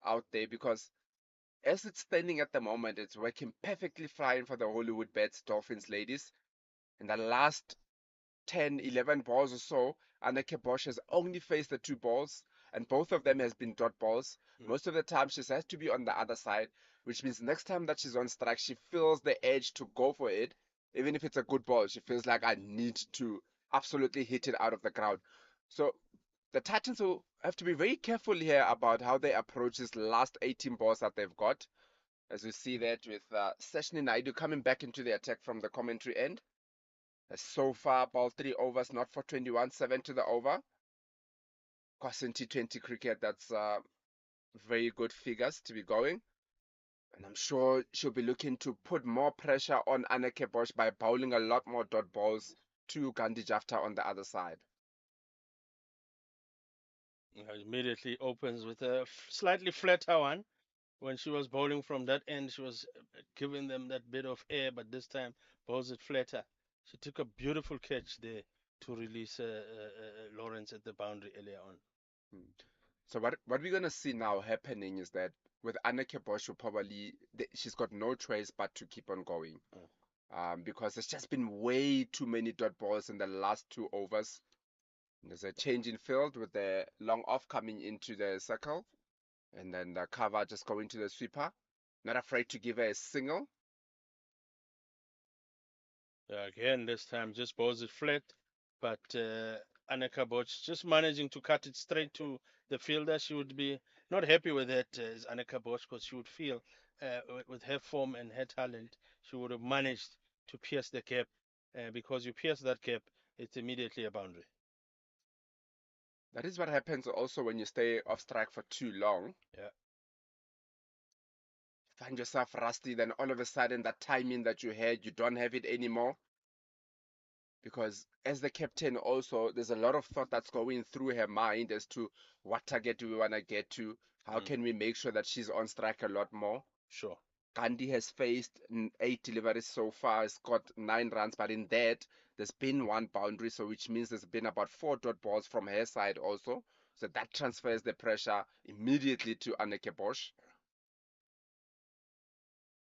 out there, because as it's standing at the moment, it's working perfectly fine for the Hollywoodbets Dolphins ladies. In the last 10, 11 balls or so, Anneke Bosch has only faced the 2 balls, and both of them has been dot balls. Most of the time, she has to be on the other side, which means next time that she's on strike, she feels the edge to go for it. Even if it's a good ball, she feels like, I need to absolutely hit it out of the ground. So the Titans will have to be very careful here about how they approach this last 18 balls that they've got. As we see that with Seshni Naidu coming back into the attack from the commentary end. So far, ball 3 overs, not for 21, 7 to the over. Because in T20 cricket, that's very good figures to be going. And I'm sure she'll be looking to put more pressure on Anneke Bosch by bowling a lot more dot balls to Gandhi Jafta on the other side. Immediately opens with a slightly flatter one. When she was bowling from that end, she was giving them that bit of air, but this time bowls it flatter. She took a beautiful catch there to release Lawrence at the boundary earlier on. So what we're going to see now happening is that with Anneke Bosch, she's got no choice but to keep on going. Because there's just been way too many dot balls in the last 2 overs. There's a change in field with the long off coming into the circle, and then the cover just going to the sweeper. Not afraid to give her a single. Again, this time just bowls it flat, but Anneke Bosch just managing to cut it straight to the fielder. She would be not happy with that as Anneke Bosch, because she would feel with her form and her talent, she would have managed to pierce the gap. Because you pierce that gap, it's immediately a boundary. That is what happens also when you stay off strike for too long. Yeah. Find yourself rusty, then all of a sudden that timing that you had, you don't have it anymore. Because as the captain also, there's a lot of thought that's going through her mind as to what target do we want to get to, how can we make sure that she's on strike a lot more. Sure. Gandhi has faced 8 deliveries so far, has got 9 runs, but in that there's been 1 boundary, so which means there's been about 4 dot balls from her side also. So that transfers the pressure immediately to Anneke Bosch.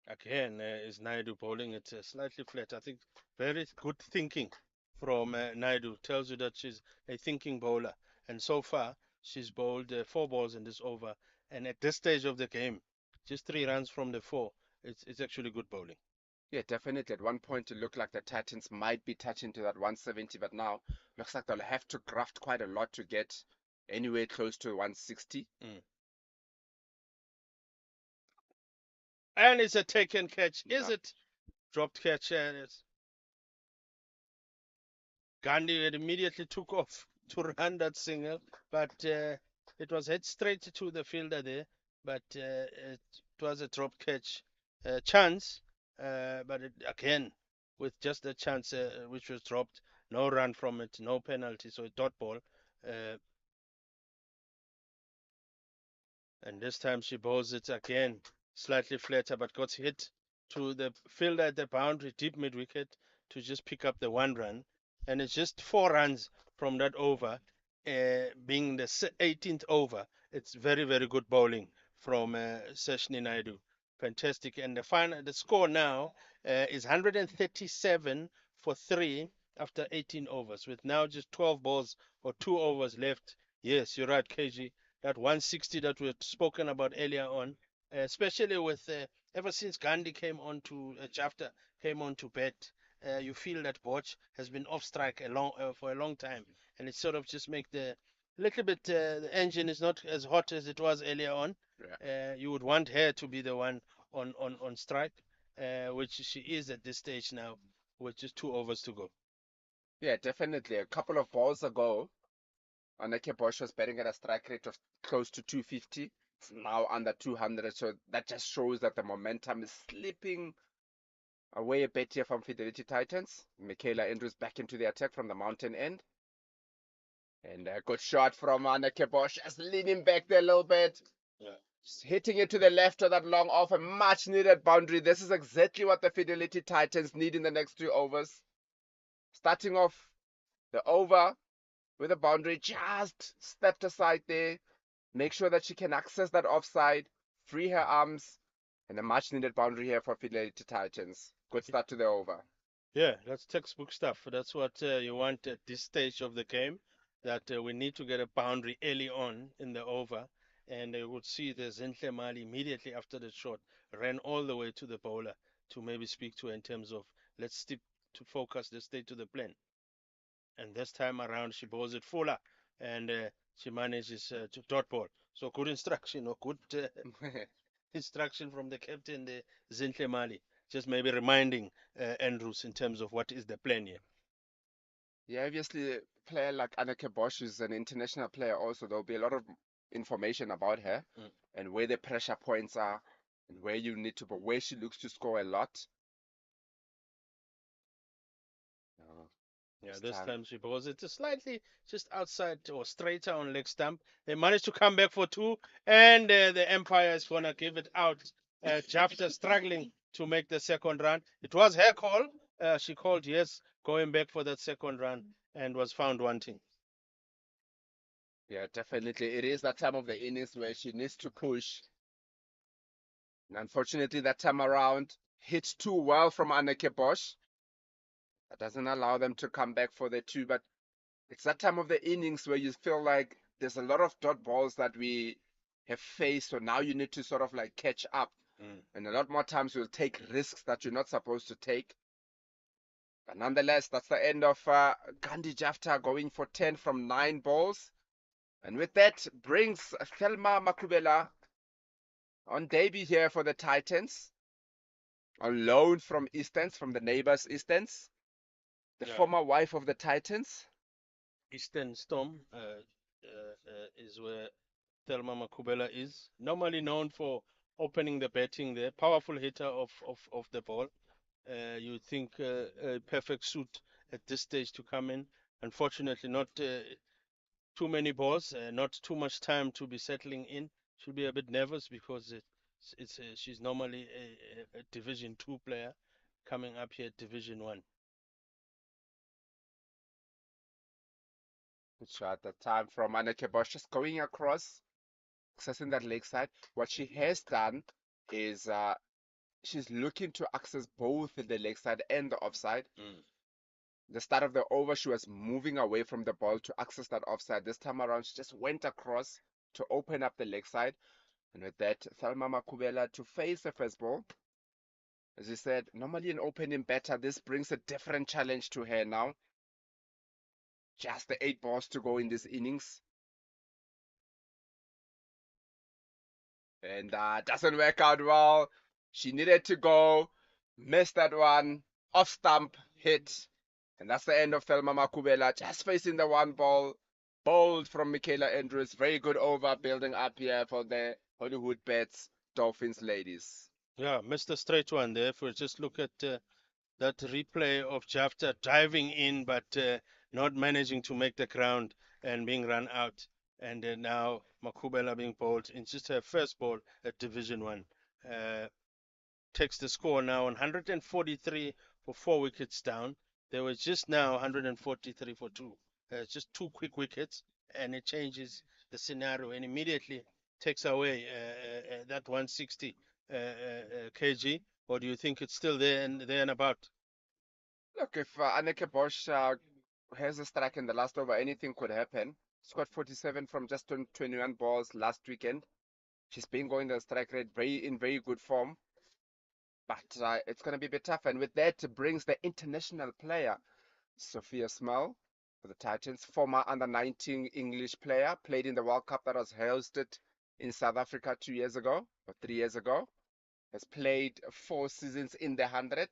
Again, is Naidu bowling it slightly flat. I think very good thinking from Naidu. Tells you that she's a thinking bowler. And so far, she's bowled 4 balls in this over. And at this stage of the game, just 3 runs from the 4, it's actually good bowling. Yeah, definitely. At one point, it looked like the Titans might be touching to that 170, but now looks like they'll have to graft quite a lot to get anywhere close to 160. And it's a taken catch, is it? Dropped catch. Gandhi immediately took off to run that single, but it was head straight to the fielder there. But it was a drop catch chance. But again, with just the chance which was dropped, no run from it, no penalty, so a dot ball. And this time she bowls it again, slightly flatter, but got hit to the fielder at the boundary, deep mid wicket, to just pick up the 1 run. And it's just 4 runs from that over, being the 18th over. It's very, very good bowling from Seshni Naidu. Fantastic. And the score now is 137 for 3 after 18 overs, with now just 12 balls or 2 overs left. Yes, you're right, KG. That 160 that we had spoken about earlier on, especially with ever since Gandhi came on to Jafta came on to bat, you feel that Bosch has been off strike for a long time, and it sort of just make the little bit the engine is not as hot as it was earlier on. Yeah. You would want her to be the one on strike, which she is at this stage now, with just 2 overs to go. Yeah, definitely. A couple of balls ago, Anneke Bosch was batting at a strike rate of close to 250. It's now under 200, so that just shows that the momentum is slipping away a bit here from Fidelity Titans. Michaela Andrews back into the attack from the mountain end. And a good shot from Anneke Bosch, just leaning back there a little bit. Yeah. Just hitting it to the left of that long off, a much needed boundary. This is exactly what the Fidelity Titans need in the next 2 overs. Starting off the over with a boundary just stepped aside there. Make sure that she can access that offside, free her arms, and a much needed boundary here for Fidelity Titans. Good start to the over. Yeah, that's textbook stuff. That's what you want at this stage of the game, that we need to get a boundary early on in the over. And you would see the Zinhle Mali immediately after the shot ran all the way to the bowler to maybe speak to her in terms of let's stick to focus, let's stay to the plan. And this time around, she bowls it fuller and she manages to dot ball. So good instruction or good instruction from the captain, the Zinhle Mali. Just maybe reminding Andrews in terms of what is the plan here. Yeah, obviously, a player like Anneke Bosch is an international player also. There'll be a lot of information about her and where the pressure points are and where you need to, but where she looks to score a lot. Yeah, this time she bowls it slightly just outside or straighter on leg stump. They managed to come back for two, and the Empire is going to give it out. Jafta struggling to make the second run. It was her call. She called yes, going back for that second run, and was found wanting. Yeah, definitely. It is that time of the innings where she needs to push. And unfortunately, that time around, hits too well from Anneke Bosch. That doesn't allow them to come back for the two, but it's that time of the innings where you feel like there's a lot of dot balls that we have faced, so now you need to sort of like catch up. And a lot more times you'll take risks that you're not supposed to take. But nonetheless, that's the end of Gandhi Jafta going for 10 from 9 balls. And with that brings Thelma Makubela on debut here for the Titans. On loan from Easterns, from the neighbors Easterns. The former wife of the Titans. Eastern Storm is where Thelma Makubela is. Normally known for opening the batting there. Powerful hitter of the ball. You think a perfect suit at this stage to come in. Unfortunately, not too many balls, not too much time to be settling in. She'll be a bit nervous because she's normally a Division 2 player coming up here at Division 1. Good shot at the time from Anneke Bosch, just going across, accessing that leg side. What she has done is she's looking to access both the leg side and the offside. The start of the over, she was moving away from the ball to access that offside. This time around, she just went across to open up the leg side. And with that, Thelma Makubela to face the first ball. As you said, normally an opening batter, this brings a different challenge to her now. Just the 8 balls to go in this innings. And doesn't work out well. She needed to go, missed that one, off stump hit. And that's the end of Thelma Makubela, just facing the 1 ball. Bold from Michaela Andrews. Very good over, building up here for the Hollywoodbets Dolphins ladies. Yeah, missed a straight one there. If we just look at that replay of Jafta diving in, but not managing to make the ground and being run out. And now Makubela being bowled in just her first ball at Division 1. Takes the score now on 143 for 4 wickets down. There was just now 143 for 2. Just 2 quick wickets, and it changes the scenario and immediately takes away that 160 kg. Or do you think it's still there and about? Look, if Anneke Bosch has a strike in the last over, anything could happen. Scored 47 from just 21 balls last weekend. She's been going the strike rate in very good form. But it's going to be a bit tough. And with that brings the international player, Sophia Small, for the Titans, former under-19 English player, played in the World Cup that was hosted in South Africa 2 years ago, or 3 years ago. Has played 4 seasons in the 100.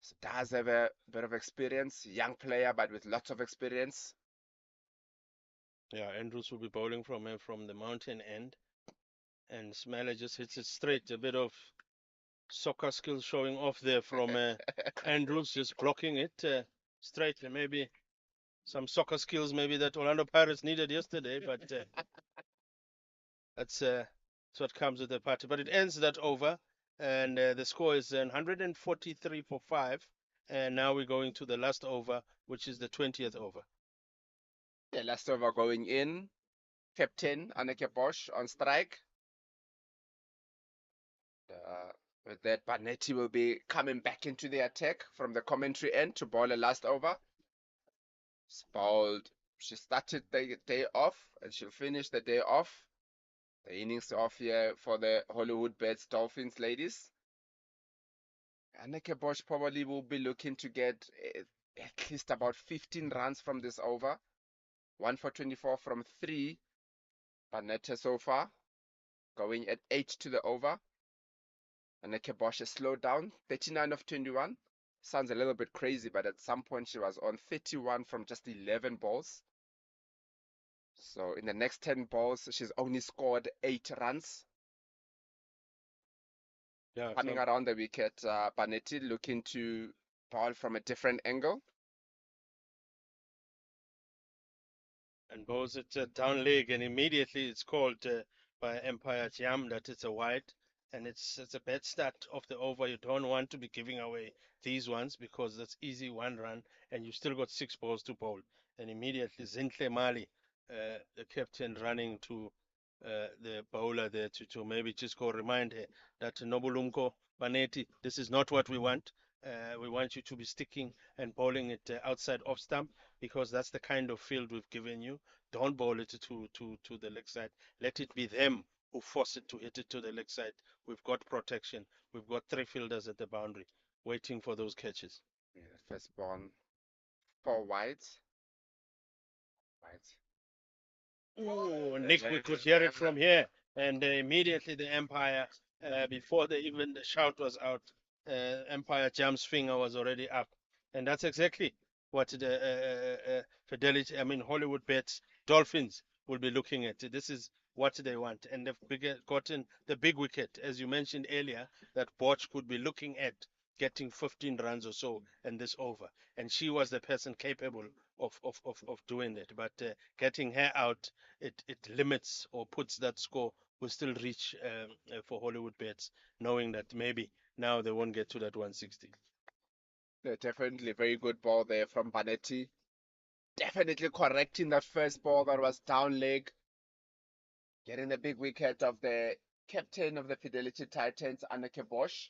So does have a bit of experience. Young player, but with lots of experience. Yeah, Andrews will be bowling from the mountain end. And Smaller just hits it straight. A bit of soccer skills showing off there from Andrews, just blocking it straight. Maybe some soccer skills maybe that Orlando Pirates needed yesterday, but that's what comes with the party. But it ends that over, and the score is 143 for 5. And now we're going to the last over, which is the 20th over. The last over going in. Captain Anneke Bosch on strike. With that, Banetti will be coming back into the attack from the commentary end to bowl a last over. It's bowled. She started the day off and she'll finish the day off. The innings off here for the Hollywoodbets Dolphins ladies. Anneke Bosch probably will be looking to get at least about 15 runs from this over. 1 for 24 from 3. Banetti so far going at 8 to the over. Anneke Bosch has slowed down, 39 of 21. Sounds a little bit crazy, but at some point she was on 31 from just 11 balls. So in the next 10 balls, she's only scored 8 runs. Yeah, Coming around the wicket, Banetti looking to bowl from a different angle. and bowls it down leg, and immediately it's called by Empire Jam that it's a wide, and it's a bad start of the over. You don't want to be giving away these ones because that's easy 1 run, and you still got 6 balls to bowl. And immediately Zintle Mali, the captain, running to the bowler there to maybe just go remind her that Nobulumko Banetti, this is not what we want. We want you to be sticking and bowling it outside off stump, because that's the kind of field we've given you. Don't bowl it to the leg side. Let it be them who force it to hit it to the leg side. We've got protection. We've got 3 fielders at the boundary waiting for those catches. Yeah, first born 4 wides. Ooh, Nick, we could hear it from here. And immediately the Empire, before even the shout was out, Empire Jam's finger was already up. And that's exactly what the Fidelity, Hollywoodbets Dolphins will be looking at. This is what they want. And they've gotten the big wicket, as you mentioned earlier, that Bosch could be looking at getting 15 runs or so in this over. And she was the person capable of doing that. But getting her out, it limits or puts that score will still reach for Hollywoodbets, knowing that maybe now they won't get to that 160. Yeah, definitely very good ball there from Banetti. Definitely correcting that first ball that was down leg. Getting the big wicket of the captain of the Fidelity Titans, Anneke Bosch.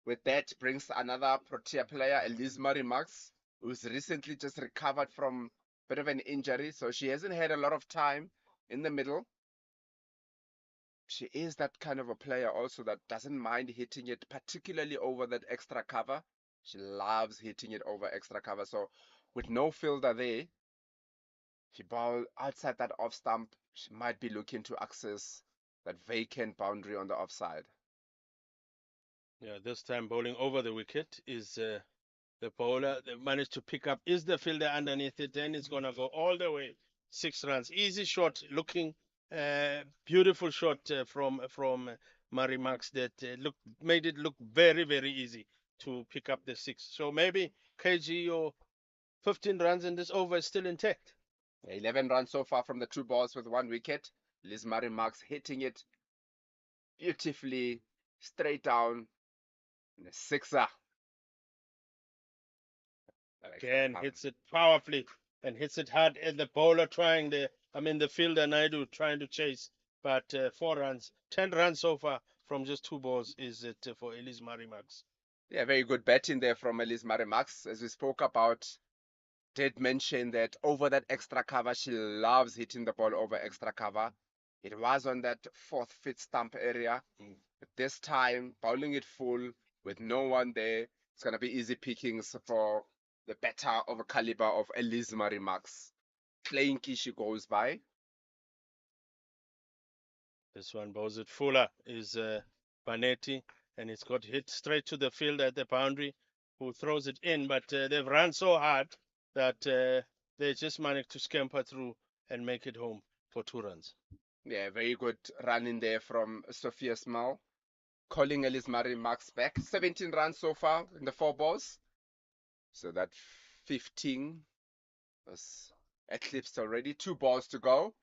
With that brings another Protea player, Elise Marie-Marx, who's recently just recovered from a bit of an injury. So she hasn't had a lot of time in the middle. She is that kind of a player also that doesn't mind hitting it, particularly over that extra cover. She loves hitting it over extra cover. So with no fielder there, she ball outside that off stump. She might be looking to access that vacant boundary on the offside. Yeah, this time bowling over the wicket is the bowler. They managed to pick up. Is the fielder underneath it? Then it's going to go all the way. 6 runs. Easy shot, looking beautiful shot from Marie-Marx that made it look very, very easy to pick up the 6. So maybe KG or 15 runs in this over is still intact. 11 runs so far from the 2 balls with 1 wicket. Liz Marie-Marx hitting it beautifully straight down in a 6er. Again, hits it powerfully and hits it hard at the bowler the fielder Naidu trying to chase. But 4 runs, 10 runs so far from just 2 balls is it for Elise Marie-Marx. Yeah, very good batting there from Elise Marie-Marx. As we spoke about, did mention that over that extra cover, she loves hitting the ball over extra cover. It was on that 4th, 5th stump area. But this time, bowling it full with no one there. It's going to be easy pickings for the batter of a caliber of Elise Marie-Marx. Clanky she goes by. This one bowls it fuller is Banetti, and it's got hit straight to the fielder at the boundary, who throws it in. But they've run so hard that they just managed to scamper through and make it home for 2 runs. Yeah, very good run in there from Sophia Small, calling Elise Marie-Marx back. 17 runs so far in the 4 balls. So that 15 was eclipsed already. 2 balls to go.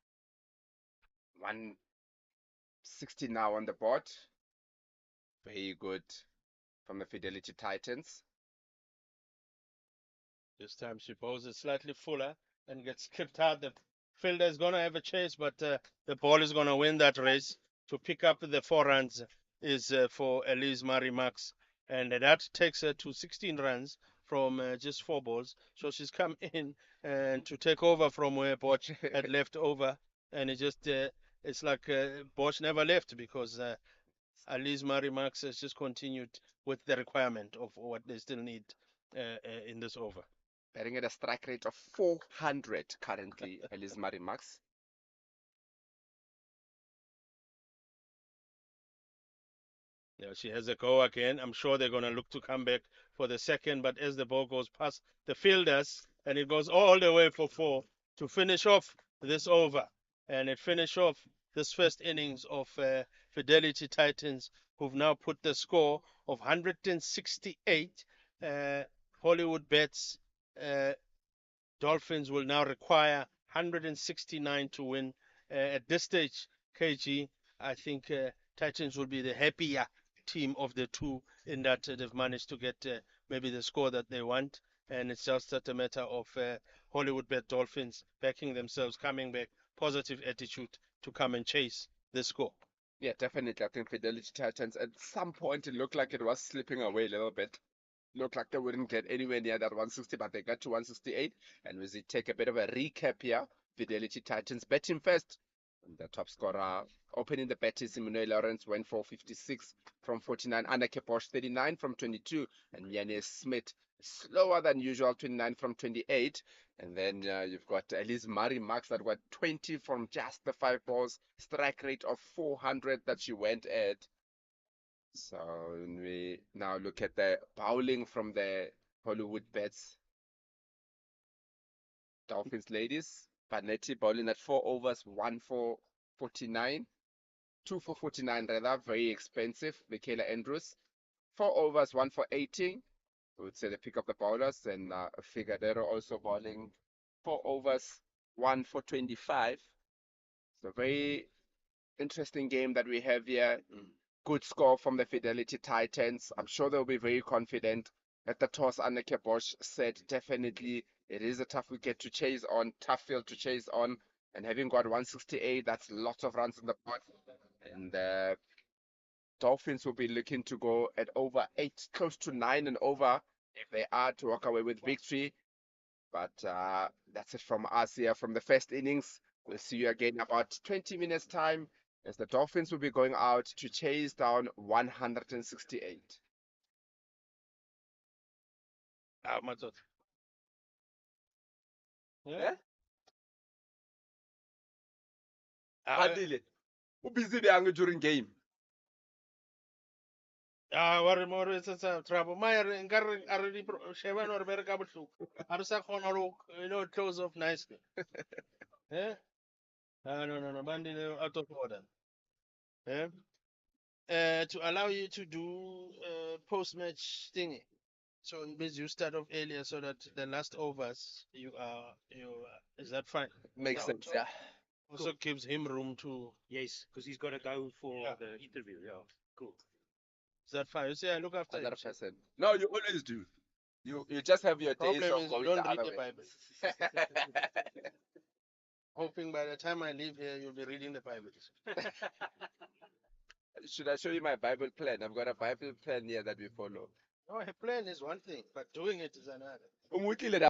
160 now on the board. Very good from the Fidelity Titans. This time she bowls it slightly fuller and gets clipped hard. The fielder is going to have a chase, but the ball is going to win that race. To pick up the 4 runs is for Elise Marie Max, and that takes her to 16 runs from just 4 balls. So she's come in and to take over from where Bosch had left over, and it's like Bosch never left, because Elise Marie Max has just continued with the requirement of what they still need in this over. Batting at a strike rate of 400 currently, Elise Marie Max. Yeah, she has a go again. I'm sure they're going to look to come back for the second, but as the ball goes past the fielders, and it goes all the way for 4 to finish off this over. And it finished off this first innings of Fidelity Titans, who've now put the score of 168. Hollywoodbets Dolphins will now require 169 to win. At this stage, KG, I think Titans will be the happier team of the two, in that they've managed to get maybe the score that they want, and it's just a matter of Hollywoodbet Dolphins backing themselves, coming back, positive attitude to come and chase the score. Yeah, definitely. I think Fidelity Titans, at some point, it looked like it was slipping away a little bit. Looked like they wouldn't get anywhere near that 160, but they got to 168. And as we take a bit of a recap here, Fidelity Titans batting first. And the top scorer opening the bet is Simone Lawrence, went for 56 from 49. Anneke Bosch, 39 from 22. And Yannis Smith, slower than usual, 29 from 28. And then you've got Elise Marie Max that got 20 from just the 5 balls. Strike rate of 400 that she went at. So we now look at the bowling from the Hollywoodbets Dolphins ladies. Panetti bowling at 4 overs, 1 for 49. 2 for 49 rather, very expensive. Michaela Andrews, 4 overs, 1 for 18. I would say they pick up the bowlers. And Figueroa also bowling 4 overs, 1 for 25. So very interesting game that we have here. Good score from the Fidelity Titans. I'm sure they'll be very confident. At the toss, Anneke Bosch said definitely it is a tough wicket to chase on, tough field to chase on. And having got 168, that's lots of runs in the pot. And the Dolphins will be looking to go at over 8, close to 9 and over, if they are to walk away with victory. But that's it from us here from the first innings. We'll see you again in about 20 minutes time, as the Dolphins will be going out to chase down 168. Matot. Yeah? Ah, Adile, who busy during game? worry more is a trouble. My already Shevan or Bergable soup. Arsa Honoro, close off nicely. Eh? No, Bandit out of order. Eh? To allow you to do post-match thingy. So it means you start off earlier so that the last overs is that fine? Makes sense, yeah. Also gives him room to. Yes, because he's got to go for Yeah. the interview. Yeah, cool. Is that fine? You say I look after Another him. person. No, you always do. You just have your days Problem of is you going don't the read other the way. Bible. Hoping by the time I leave here, you'll be reading the Bible. Should I show you my Bible plan? I've got a Bible plan here that we follow. No, a plan is one thing, but doing it is another. Umwikile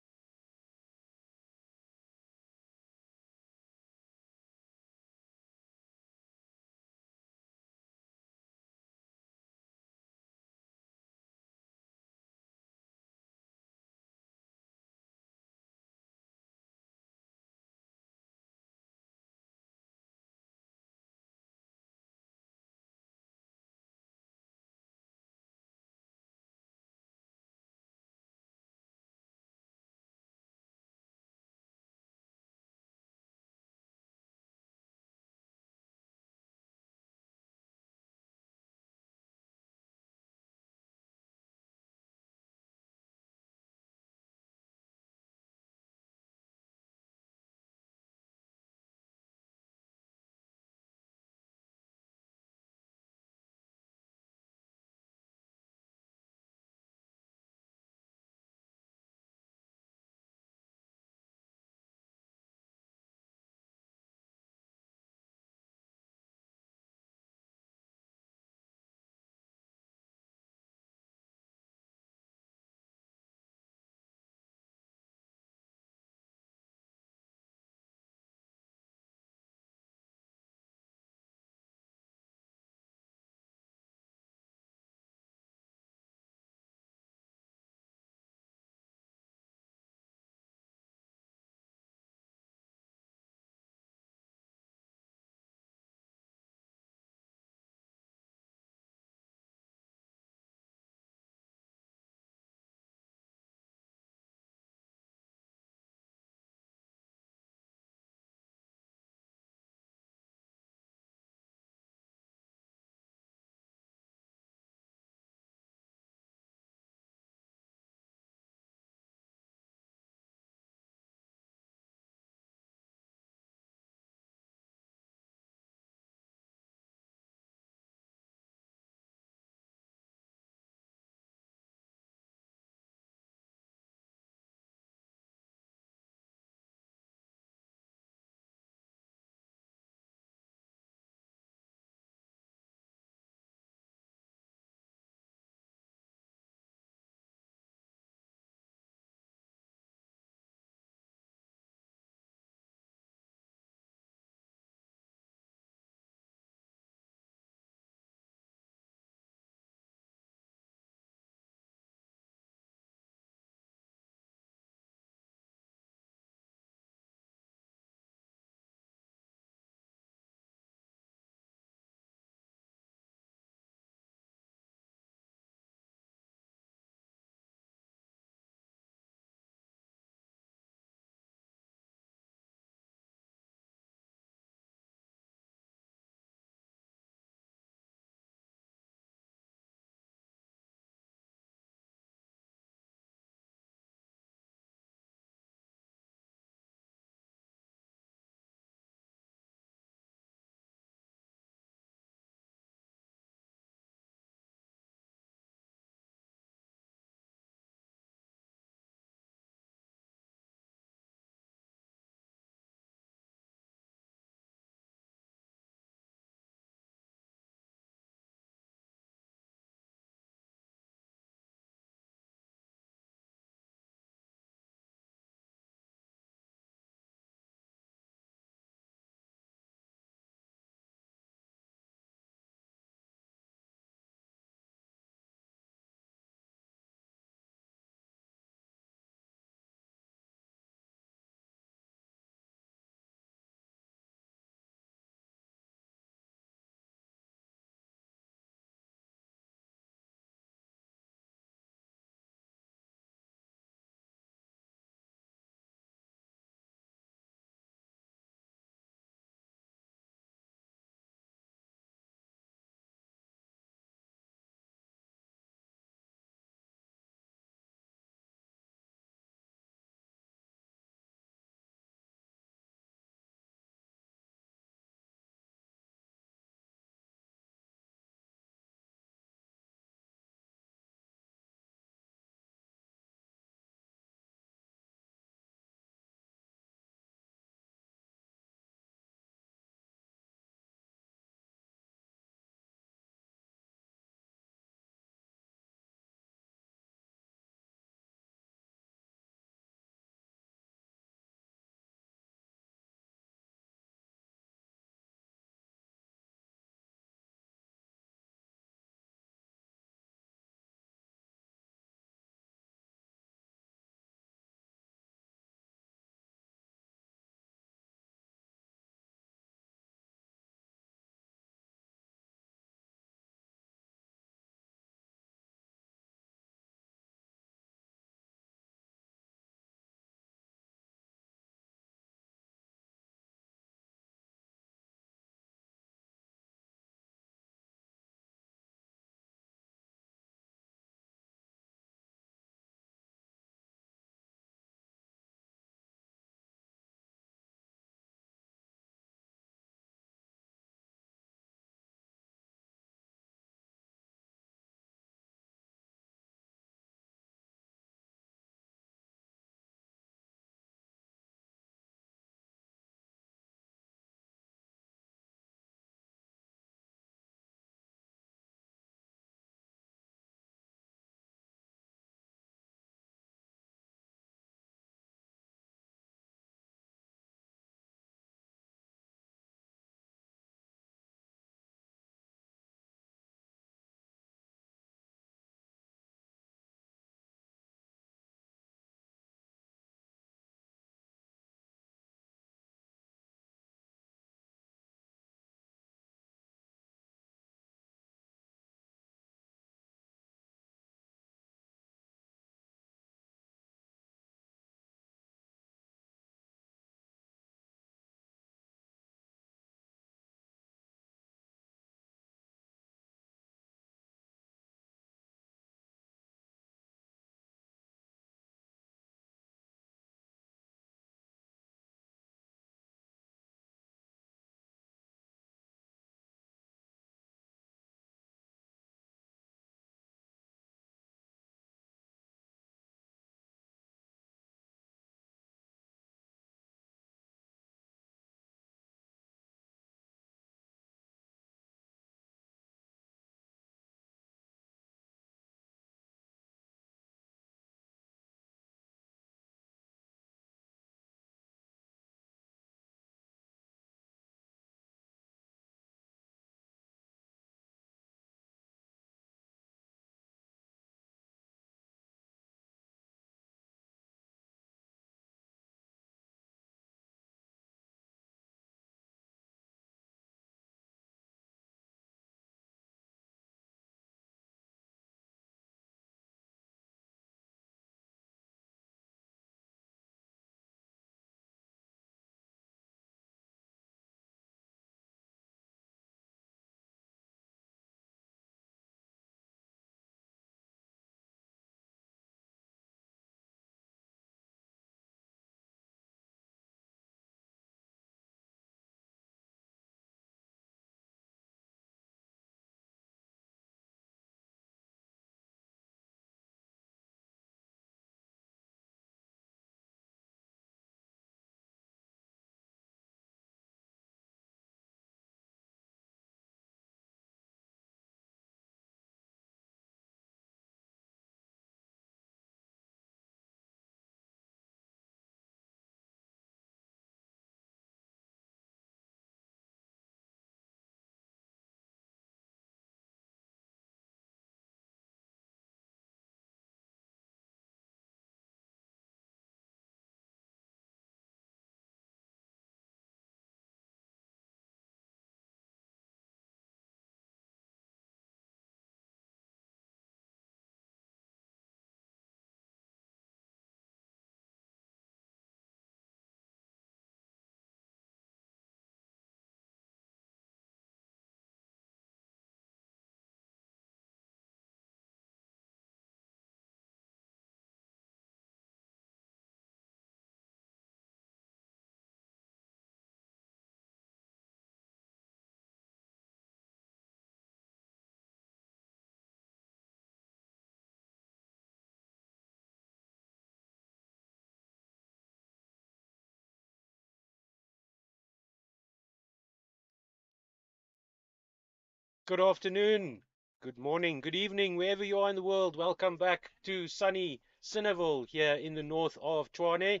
Good afternoon, good morning, good evening, wherever you are in the world. Welcome back to sunny Sinoville here in the north of Tshwane,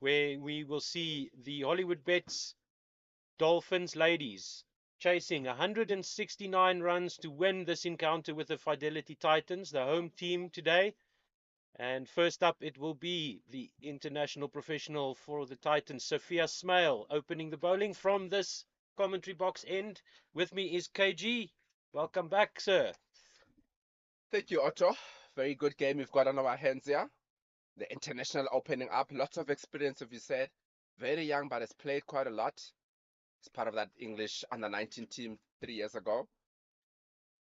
where we will see the Hollywoodbets Dolphins ladies chasing 169 runs to win this encounter with the Fidelity Titans, the home team today. And first up, it will be the international professional for the Titans, Sophia Smale, opening the bowling from this commentary box end. With me is KG. Welcome back, sir. Thank you, Otto. Very good game we've got on our hands here. The international opening up, lots of experience, if you said. Very young, but has played quite a lot. He's part of that English under-19 team 3 years ago.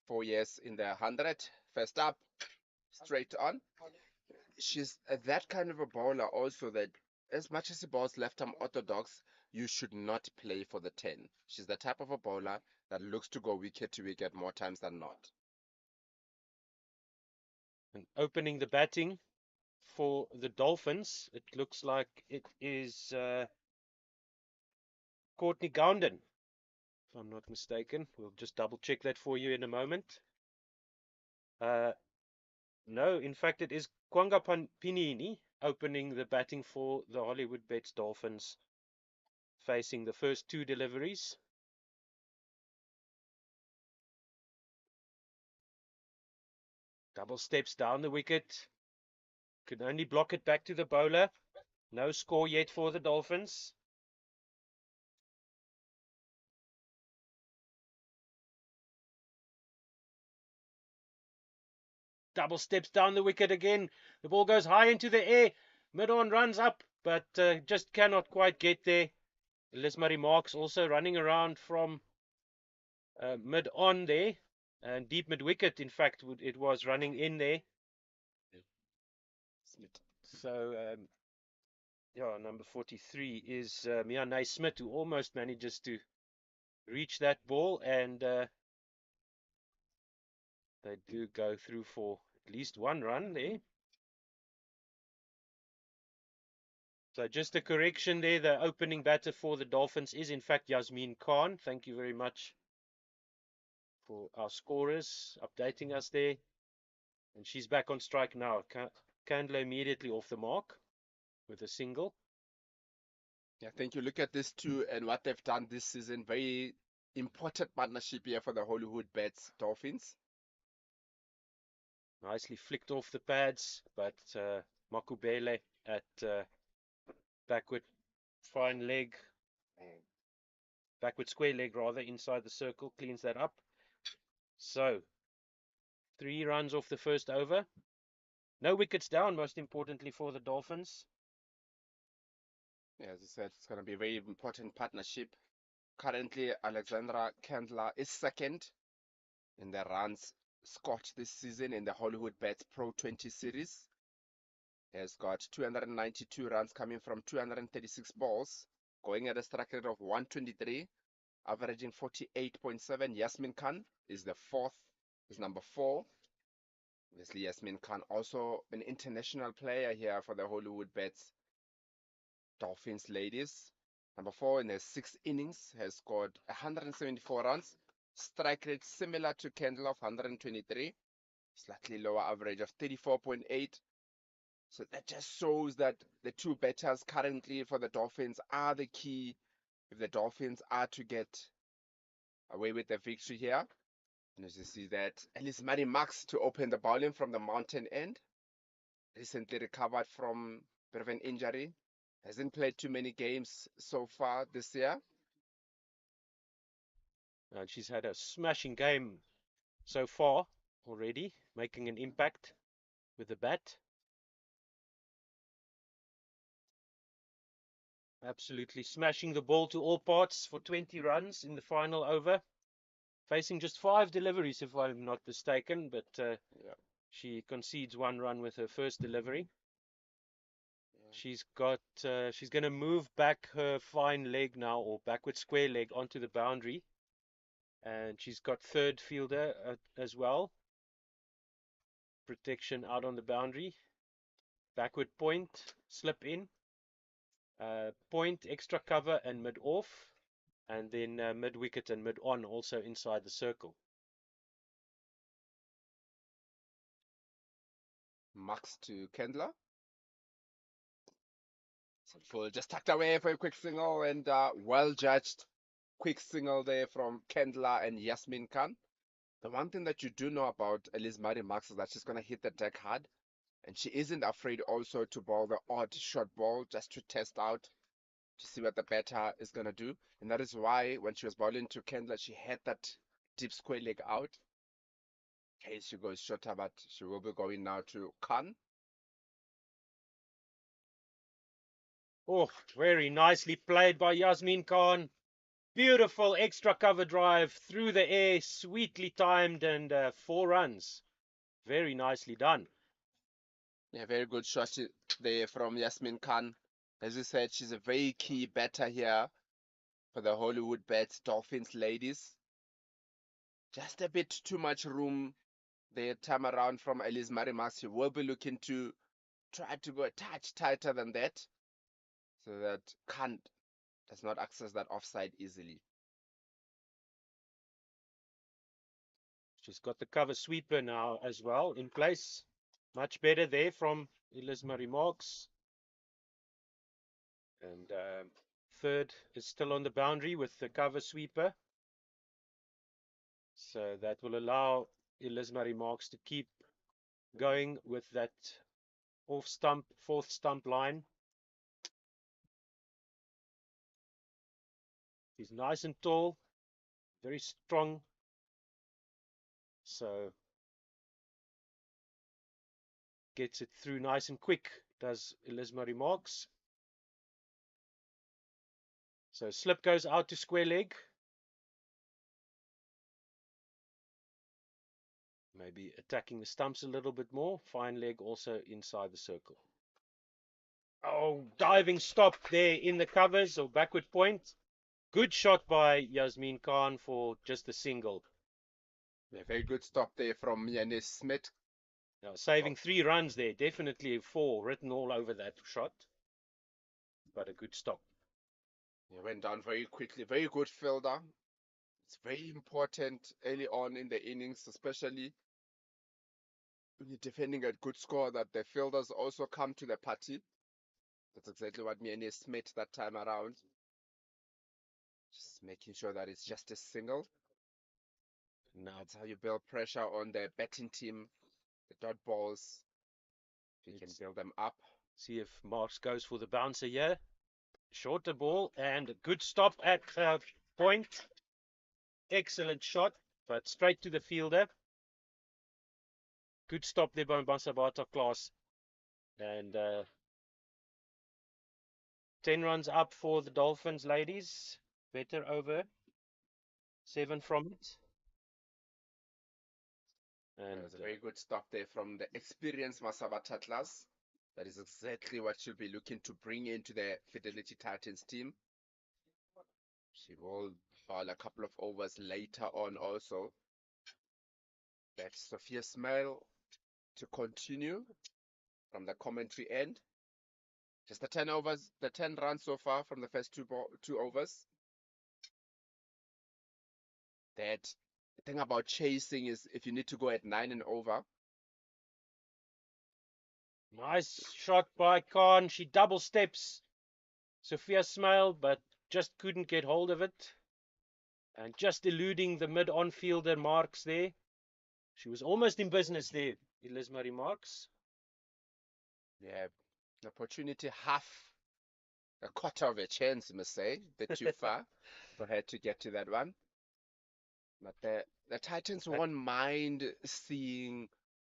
4 years in the 100. First up, straight on. She's that kind of a bowler also that as much as the bowls left-arm orthodox, you should not play for the 10. She's the type of a bowler that looks to go wicket to wicket more times than not. And opening the batting for the Dolphins, it looks like it is Courtney Gounden, if I'm not mistaken. We'll just double check that for you in a moment. No, in fact, it is Kwanga Pinini opening the batting for the Hollywoodbets Dolphins, facing the first 2 deliveries. Double steps down the wicket. Could only block it back to the bowler. No score yet for the Dolphins. Double steps down the wicket again. The ball goes high into the air. Mid-on runs up, but just cannot quite get there. Lismarie Marks also running around from mid-on there. And deep mid-wicket, in fact, it was running in there. So, yeah, number 43 is Mianai Smith, who almost manages to reach that ball. And they do go through for at least 1 run there. So just a correction there, the opening batter for the Dolphins is in fact Yasmin Khan. Thank you very much for our scorers updating us there. And she's back on strike now. Candler immediately off the mark with a single. Yeah, thank you. Look at this too and what they've done this season. Very important partnership here for the Hollywoodbets Dolphins. Nicely flicked off the pads, but Makubele at backward fine leg, backward square leg rather, inside the circle, cleans that up. So 3 runs off the first over. No wickets down, most importantly for the Dolphins. Yeah, as I said, it's going to be a very important partnership. Currently, Alexandra Candler is second in the runs scored this season in the Hollywoodbets Pro20 series. He has got 292 runs coming from 236 balls, going at a strike rate of 123, averaging 48.7. Yasmin Khan is the fourth, is number 4. Obviously, Yasmin Khan also an international player here for the Hollywoodbets Dolphins ladies. Number 4 in the 6 innings has scored 174 runs. Strike rate similar to Kendall of 123. Slightly lower average of 34.8. So that just shows that the 2 batters currently for the Dolphins are the key if the Dolphins are to get away with the victory here. And as you see that, Lismarie Marks to open the bowling from the mountain end. Recently recovered from a bit of an injury. Hasn't played too many games so far this year. And she's had a smashing game so far already, making an impact with the bat. Absolutely smashing the ball to all parts for 20 runs in the final over. Facing just 5 deliveries, if I'm not mistaken, but yeah. She concedes 1 run with her first delivery. She's got, she's going to move back her fine leg now, or backward square leg, onto the boundary. And she's got third fielder as well. Protection out on the boundary. Backward point, slip in. Point, extra cover and mid off. And then mid wicket and mid on also inside the circle. Max to Kendler. So full just tucked away for a quick single and well judged. Quick single there from Kendler and Yasmin Khan. The one thing that you do know about Elise Marie Max is that she's going to hit the deck hard. And she isn't afraid also to bowl the odd short ball just to test out, to see what the batter is going to do. And that is why when she was bowling to Kendler, she had that deep square leg out. In case she goes shorter, but she will be going now to Khan. Oh, very nicely played by Yasmin Khan. Beautiful extra cover drive through the air, sweetly timed, and 4 runs. Very nicely done. Yeah, very good shot there from Yasmin Khan. As you said, she's a very key batter here for the Hollywoodbets Dolphins ladies. Just a bit too much room there time around from Elise Marie Max. She will be looking to try to go a touch tighter than that so that Khan does not access that offside easily. She's got the cover sweeper now as well in place. Much better there from Elise Marie Max. And third is still on the boundary with the cover sweeper. So that will allow Elise Marie Max to keep going with that off stump, 4th stump line. He's nice and tall, very strong. So gets it through nice and quick, does Elise Marie Max. So slip goes out to square leg. Maybe attacking the stumps a little bit more. Fine leg also inside the circle. Oh, diving stop there in the covers or backward point. Good shot by Yasmin Khan for just a single. Yeah, very good stop there from Yanis Smith. Now, saving 3 runs there. Definitely 4 written all over that shot. But a good stop. He went down very quickly. Very good fielder. It's very important early on in the innings, especially when you're defending a good score, that the fielders also come to the party. That's exactly what Yanis Smith that time around. Just making sure that it's just a single. Now that's how you build pressure on the batting team. The dot balls, you can build them up. See if Marks goes for the bouncer here. Shorter ball and a good stop at point. Excellent shot, but straight to the fielder. Good stop there by Masabata class. And 10 runs up for the Dolphins ladies. Better over 7 from it. And there's a very good stop there from the experienced Masabata class. That is exactly what she'll be looking to bring into the Fidelity Titans team. She will bowl a couple of overs later on also. That's Sophia Smile to continue from the commentary end. Just the 10 overs, the 10 runs so far from the first two overs. That the thing about chasing is if you need to go at 9 and over. Nice shot by Khan. She double steps Sophia Smile, but just couldn't get hold of it. And just eluding the mid-on fielder Marks there. She was almost in business there, Elise Marie Max. Yeah, the opportunity half, a quarter of a chance, you must say. A bit too far for her to get to that one. But the Titans won't mind seeing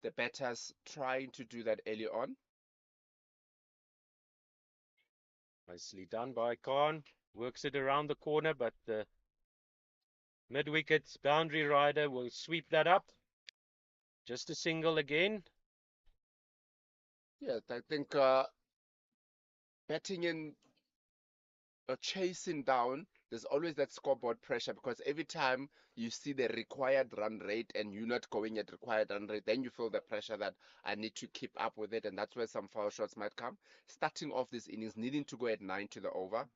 the batters trying to do that early on. Nicely done by Khan. Works it around the corner, but the mid-wicket boundary rider will sweep that up. Just a single again. Yeah, I think batting in or chasing down, there's always that scoreboard pressure because every time you see the required run rate and you're not going at required run rate, then you feel the pressure that I need to keep up with it, and that's where some foul shots might come. Starting off this innings, needing to go at 9 to the over.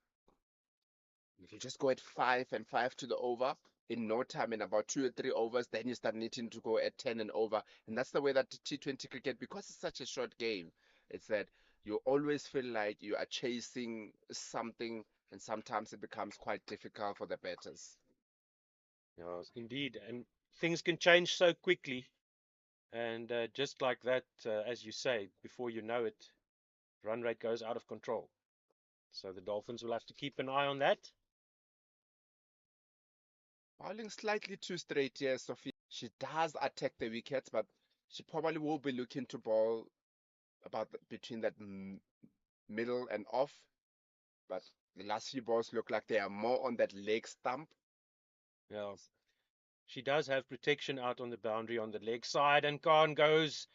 If you just go at 5 and 5 to the over, in no time, in about 2 or 3 overs, then you start needing to go at 10 and over. And that's the way that T20 cricket, because it's such a short game, it's that you always feel like you are chasing something, and sometimes it becomes quite difficult for the batters. Yes, indeed. And things can change so quickly. And just like that, as you say, before you know it, run rate goes out of control. So the Dolphins will have to keep an eye on that. Bowling slightly too straight here, Sophie. She does attack the wickets, but she probably will be looking to bowl about between that middle and off. But the last few balls look like they are more on that leg stump. Yeah. She does have protection out on the boundary on the leg side, and Khan goes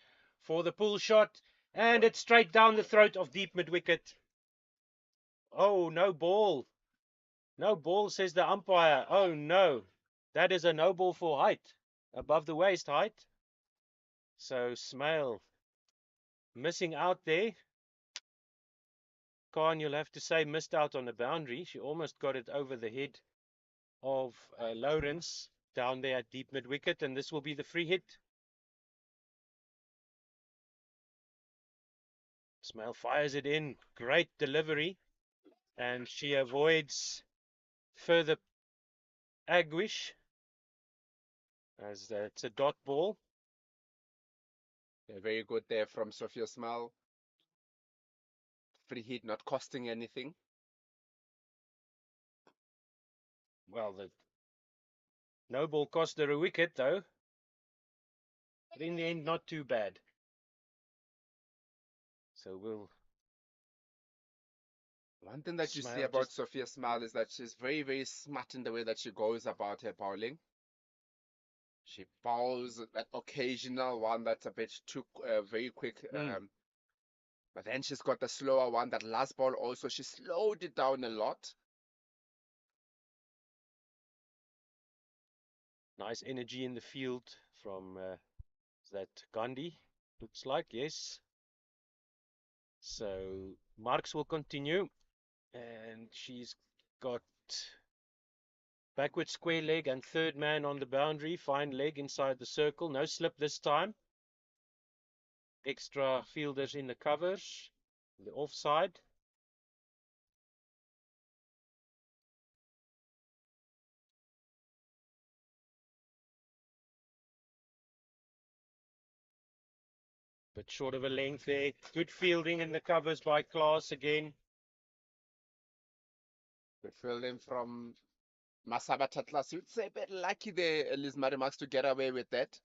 for the pull shot, and it's straight down the throat of deep mid wicket. Oh, no ball. No ball, says the umpire. Oh no, that is a no ball for height, above the waist height. So Smail missing out there. Khan, you'll have to say, missed out on the boundary. She almost got it over the head of Lawrence down there at deep mid wicket, and this will be the free hit. Smail fires it in. Great delivery, and she avoids further anguish as it's a dot ball. Yeah, very good there from Sophia Smile. Free hit, not costing anything. Well, the no ball cost her a wicket, though. But in the end, not too bad. So we'll. One thing that you see Smile about just. Sophia Smile is that she's very, very smart in the way that she goes about her bowling. She bowls that occasional one that's a bit too very quick. But then she's got the slower one. That last ball also, she slowed it down a lot. Nice energy in the field from that Gandhi, looks like, yes. So Marks will continue, and she's got backward square leg and third man on the boundary, fine leg inside the circle, no slip this time. Extra fielders in the covers, the offside. But short of a length there. Good fielding in the covers by Klaas again. Good fielding from Masaba Tatlas. You'd say a bit lucky there, Liz Marimax, to get away with that.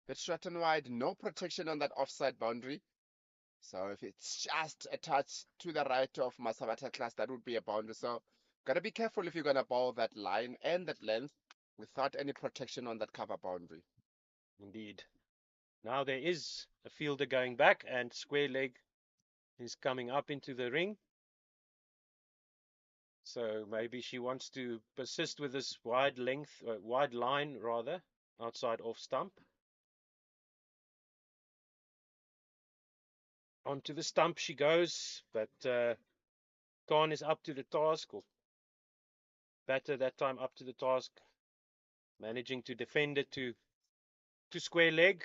Bit short and wide, no protection on that offside boundary. So if it's just a touch to the right of Masaba Tatlas, that would be a boundary. So gotta be careful if you're gonna bowl that line and that length without any protection on that cover boundary. Indeed. Now there is a fielder going back, and square leg is coming up into the ring. So maybe she wants to persist with this wide line rather, outside off stump. Onto the stump she goes, but Khan is up to the task, or batter that time up to the task, managing to defend it to square leg.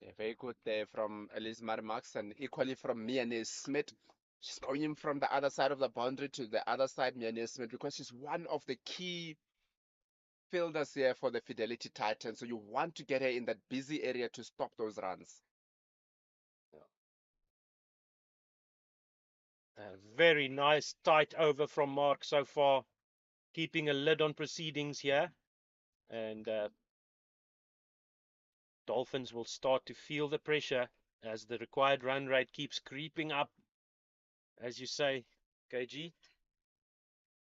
Yeah, very good there from Elise Marimax, and equally from Miane Smith. She's going in from the other side of the boundary to the other side, Miane Smith, because she's one of the key fielders here for the Fidelity Titans. So you want to get her in that busy area to stop those runs. A very nice tight over from Mark so far, keeping a lid on proceedings here, and Dolphins will start to feel the pressure as the required run rate keeps creeping up. As you say, KG,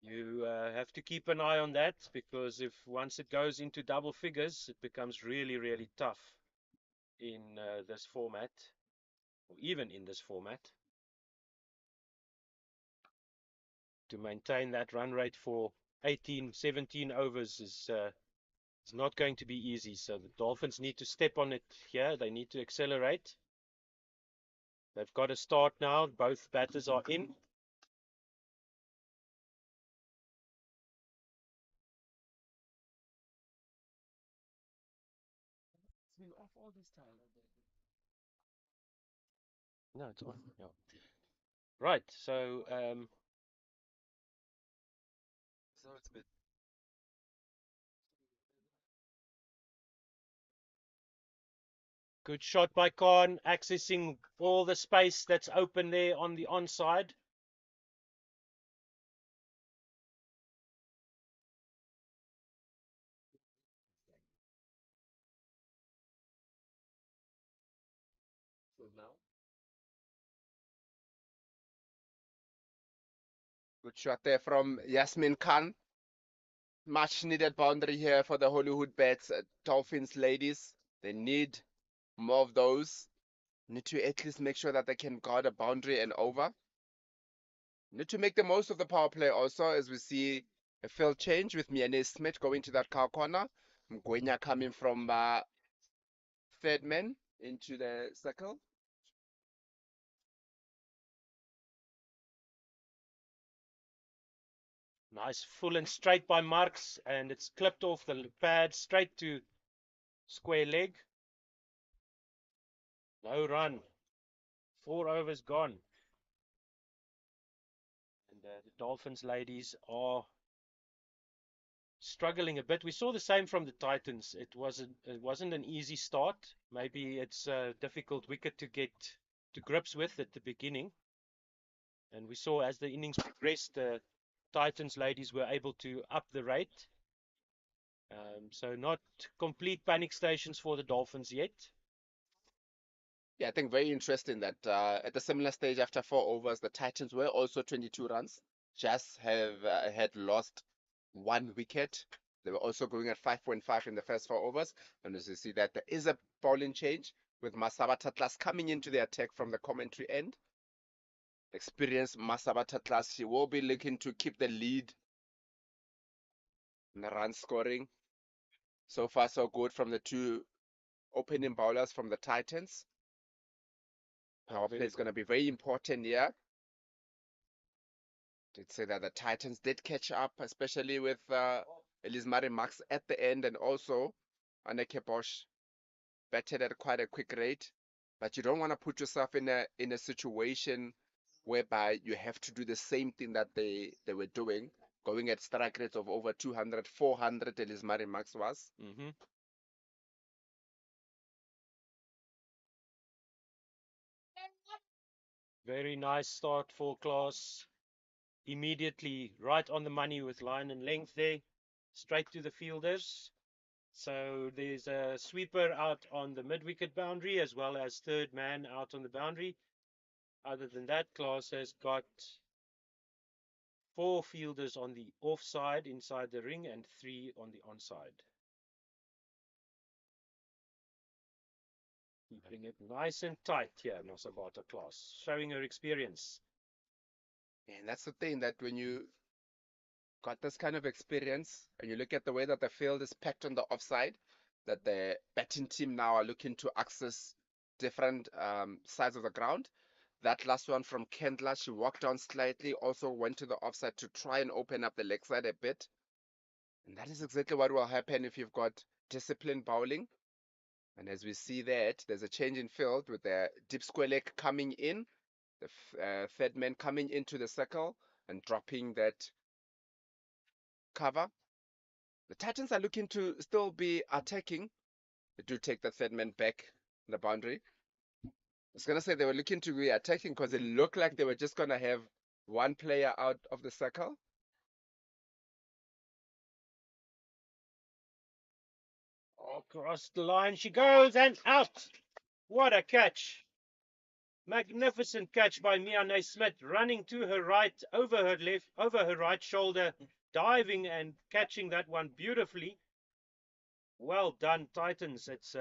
you have to keep an eye on that, because if once it goes into double figures, it becomes really, really tough in this format, or even in this format, to maintain that run rate for 18, 17 overs is not going to be easy. So the Dolphins need to step on it here. They need to accelerate. They've got to start now. Both batters are in. No, it's on. Yeah. Right. So good shot by Khan, accessing all the space that's open there on the onside. Good shot there from Yasmin Khan. Much needed boundary here for the Hollywoodbets Dolphins ladies. They need more of those. Need to at least make sure that they can guard a boundary and over. Need to make the most of the power play also, as we see a field change with Miane Smith going to that car corner. Mgwenya coming from third man into the circle. Nice full and straight by Marks, and it's clipped off the pad straight to square leg. No run. 4 overs gone. And the Dolphins ladies are struggling a bit. We saw the same from the Titans. It wasn't an easy start. Maybe it's a difficult wicket to get to grips with at the beginning. And we saw as the innings progressed, the Titans ladies were able to up the rate. So not complete panic stations for the Dolphins yet. Yeah, I think very interesting that at a similar stage after 4 overs, the Titans were also 22 runs. Just had lost 1 wicket. They were also going at 5.5 in the first 4 overs. And as you see that there is a bowling change with Masaba Tatlas coming into the attack from the commentary end. Experienced Masaba Tatlas, she will be looking to keep the lead in the run scoring. So far, so good from the two opening bowlers from the Titans. Power play is going to be very important here. Did say that the Titans did catch up, especially with Elizmari Max at the end, and also Anneke Bosch batted at quite a quick rate. But you don't want to put yourself in a situation whereby you have to do the same thing that they were doing, going at strike rates of over 200, 400, Elizmari Max was. Very nice start for Klaas. Immediately right on the money with line and length there, straight to the fielders. So there's a sweeper out on the mid-wicket boundary as well as third man out on the boundary. Other than that, Klaas has got 4 fielders on the offside inside the ring and 3 on the onside. Keeping it nice and tight here, Nosabata Klaas, showing her experience. And that's the thing, that when you got this kind of experience and you look at the way that the field is packed on the offside, that the batting team now are looking to access different sides of the ground. That last one from Kendler, she walked down slightly, also went to the offside to try and open up the leg side a bit. And that is exactly what will happen if you've got disciplined bowling. And as we see that, there's a change in field with the deep square leg coming in, the third man coming into the circle and dropping that cover. The Titans are looking to still be attacking. They do take the third man back in the boundary. I was going to say they were looking to be attacking because it looked like they were just going to have one player out of the circle. Across the line she goes and out. What a catch. Magnificent catch by Miane Smith, running to her right, over her right shoulder, diving and catching that one beautifully. Well done, Titans. It's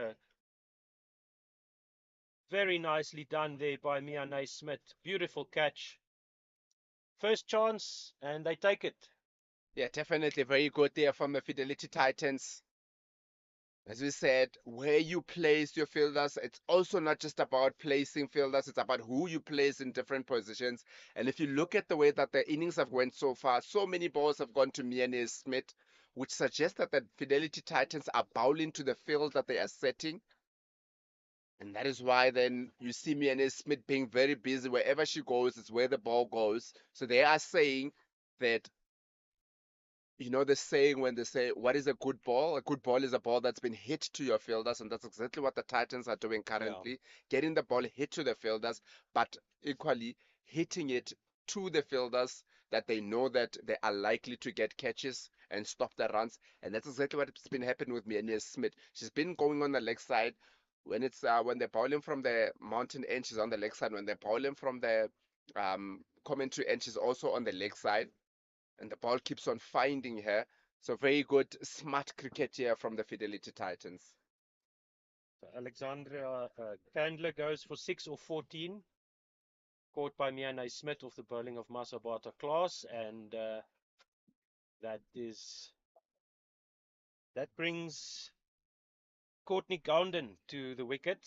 very nicely done there by Miane Smith. Beautiful catch. First chance, and they take it. Yeah, definitely very good there from the Fidelity Titans. As we said, where you place your fielders, it's also not just about placing fielders, it's about who you place in different positions. And if you look at the way that the innings have went so far, so many balls have gone to Miane Smith, which suggests that the Fidelity Titans are bowling to the field that they are setting. And that is why then you see me and Smith being very busy. Wherever she goes, is where the ball goes. So they are saying that, you know, the saying when they say, what is a good ball? A good ball is a ball that's been hit to your fielders. And that's exactly what the Titans are doing currently. Getting the ball hit to the fielders, but equally hitting it to the fielders that they know that they are likely to get catches and stop the runs. And that's exactly what's been happening with Mia Smith. She's been going on the leg side. When they're bowling from the mountain end, she's on the leg side. When they're bowling from the commentary end, she's also on the leg side. And the ball keeps on finding her. So very good, smart cricket here from the Fidelity Titans. So Alexandra Candler goes for 6 or 14. Caught by Mia Smith off the bowling of Masabata Class. And that brings Courtney Gounden to the wicket.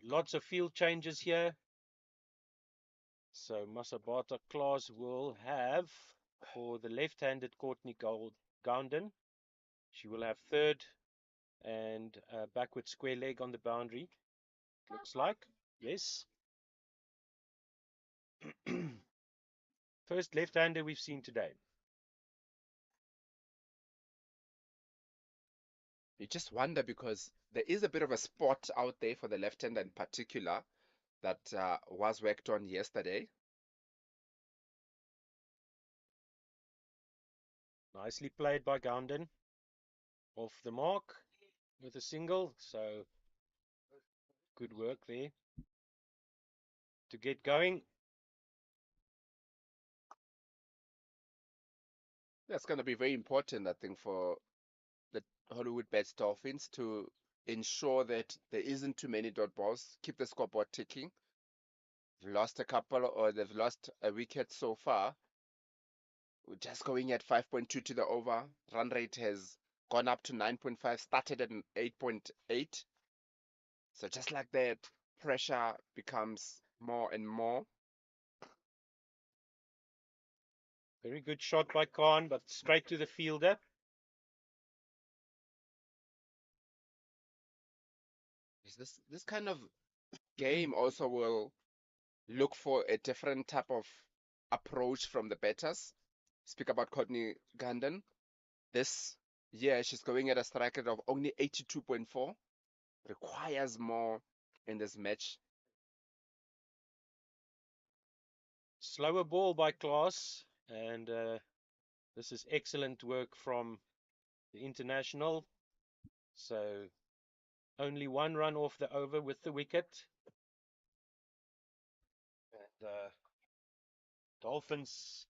Lots of field changes here. So Masabata Claus will have, for the left-handed Courtney Gounden, she will have third and backward square leg on the boundary. Looks like, yes. First left-hander we've seen today. You just wonder because there is a bit of a spot out there for the left-hander in particular that was worked on yesterday. Nicely played by Gounden. Off the mark with a single, so good work there to get going. That's going to be very important, I think, for the Hollywoodbets Dolphins to ensure that there isn't too many dot balls, keep the scoreboard ticking. They've lost a couple, or they've lost a wicket so far. We're just going at 5.2 to the over. Run rate has gone up to 9.5, started at 8.8. So just like that, pressure becomes more and more. Very good shot by Khan, but straight to the fielder. This kind of game also will look for a different type of approach from the batters. Speak about Courtney Gounden. This year, she's going at a strike rate of only 82.4. Requires more in this match. Slower ball by Klaas, and this is excellent work from the international. So only one run off the over with the wicket. And Dolphins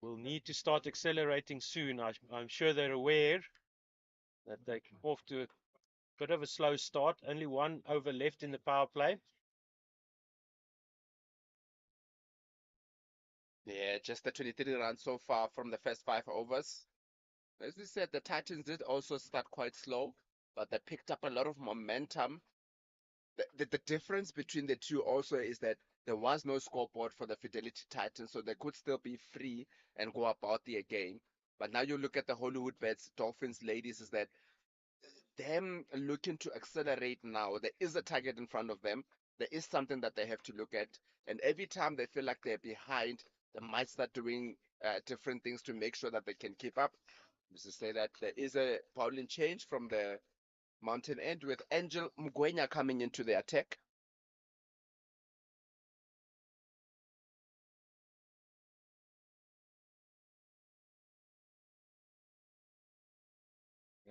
will need to start accelerating soon. I'm sure they're aware that they're off to a bit of a slow start. Only one over left in the power play. Yeah, just the 23 runs so far from the first 5 overs. As we said, the Titans did also start quite slow, but they picked up a lot of momentum. The difference between the two also is that there was no scoreboard for the Fidelity Titans, so they could still be free and go about their game. But now you look at the Hollywoodbets Dolphins ladies, is that them looking to accelerate now. There is a target in front of them. There is something that they have to look at. And every time they feel like they're behind, they might start doing different things to make sure that they can keep up. Just to say that there is a bowling change from the mountain end with Angel Mgwenya coming into the attack.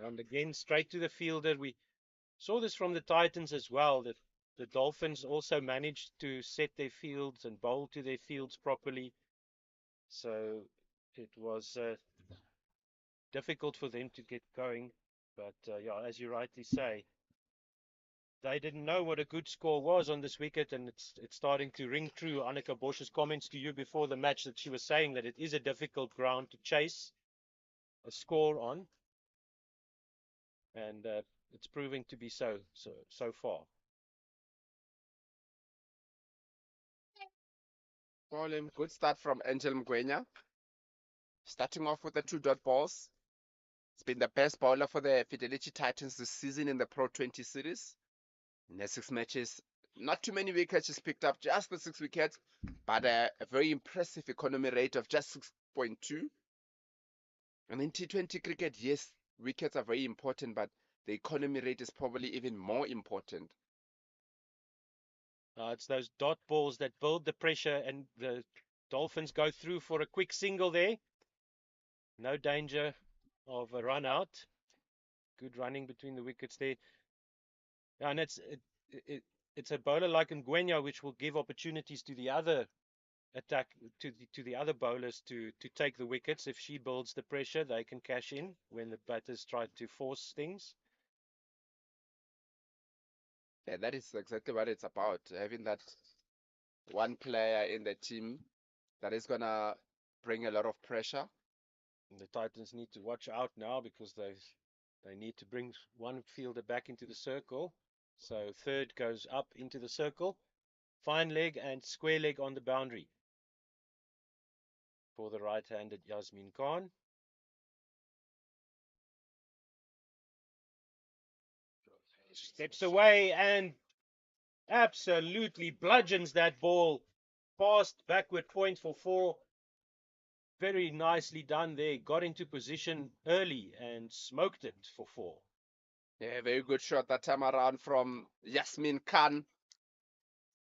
And again, straight to the fielder. We saw this from the Titans as well, that the Dolphins also managed to set their fields and bowl to their fields properly. So it was difficult for them to get going. But yeah, as you rightly say, they didn't know what a good score was on this wicket, and it's starting to ring true. Annika Bosch's comments to you before the match, that she was saying that it is a difficult ground to chase a score on, and it's proving to be so far. Bowling, good start from Angel Mgwenya. Starting off with the 2 dot balls. He's been the best bowler for the Fidelity Titans this season in the Pro20 series. In the 6 matches, not too many wickets. He's picked up just the 6 wickets, but a very impressive economy rate of just 6.2. And in T20 cricket, yes, wickets are very important, but the economy rate is probably even more important. It's those dot balls that build the pressure, and the Dolphins go through for a quick single there. No danger of a run out. Good running between the wickets there. And it's a bowler like Ngwenya which will give opportunities to the other attack, to the other bowlers to take the wickets. If she builds the pressure, they can cash in when the batters try to force things. Yeah, that is exactly what it's about. Having that one player in the team that is gonna bring a lot of pressure. And the Titans need to watch out now because they need to bring one fielder back into the circle. So third goes up into the circle. Fine leg and square leg on the boundary for the right-handed Yasmin Khan. Steps away and absolutely bludgeons that ball past backward point for 4. Very nicely done there. Got into position early and smoked it for 4. Yeah, very good shot that time around from Yasmin Khan.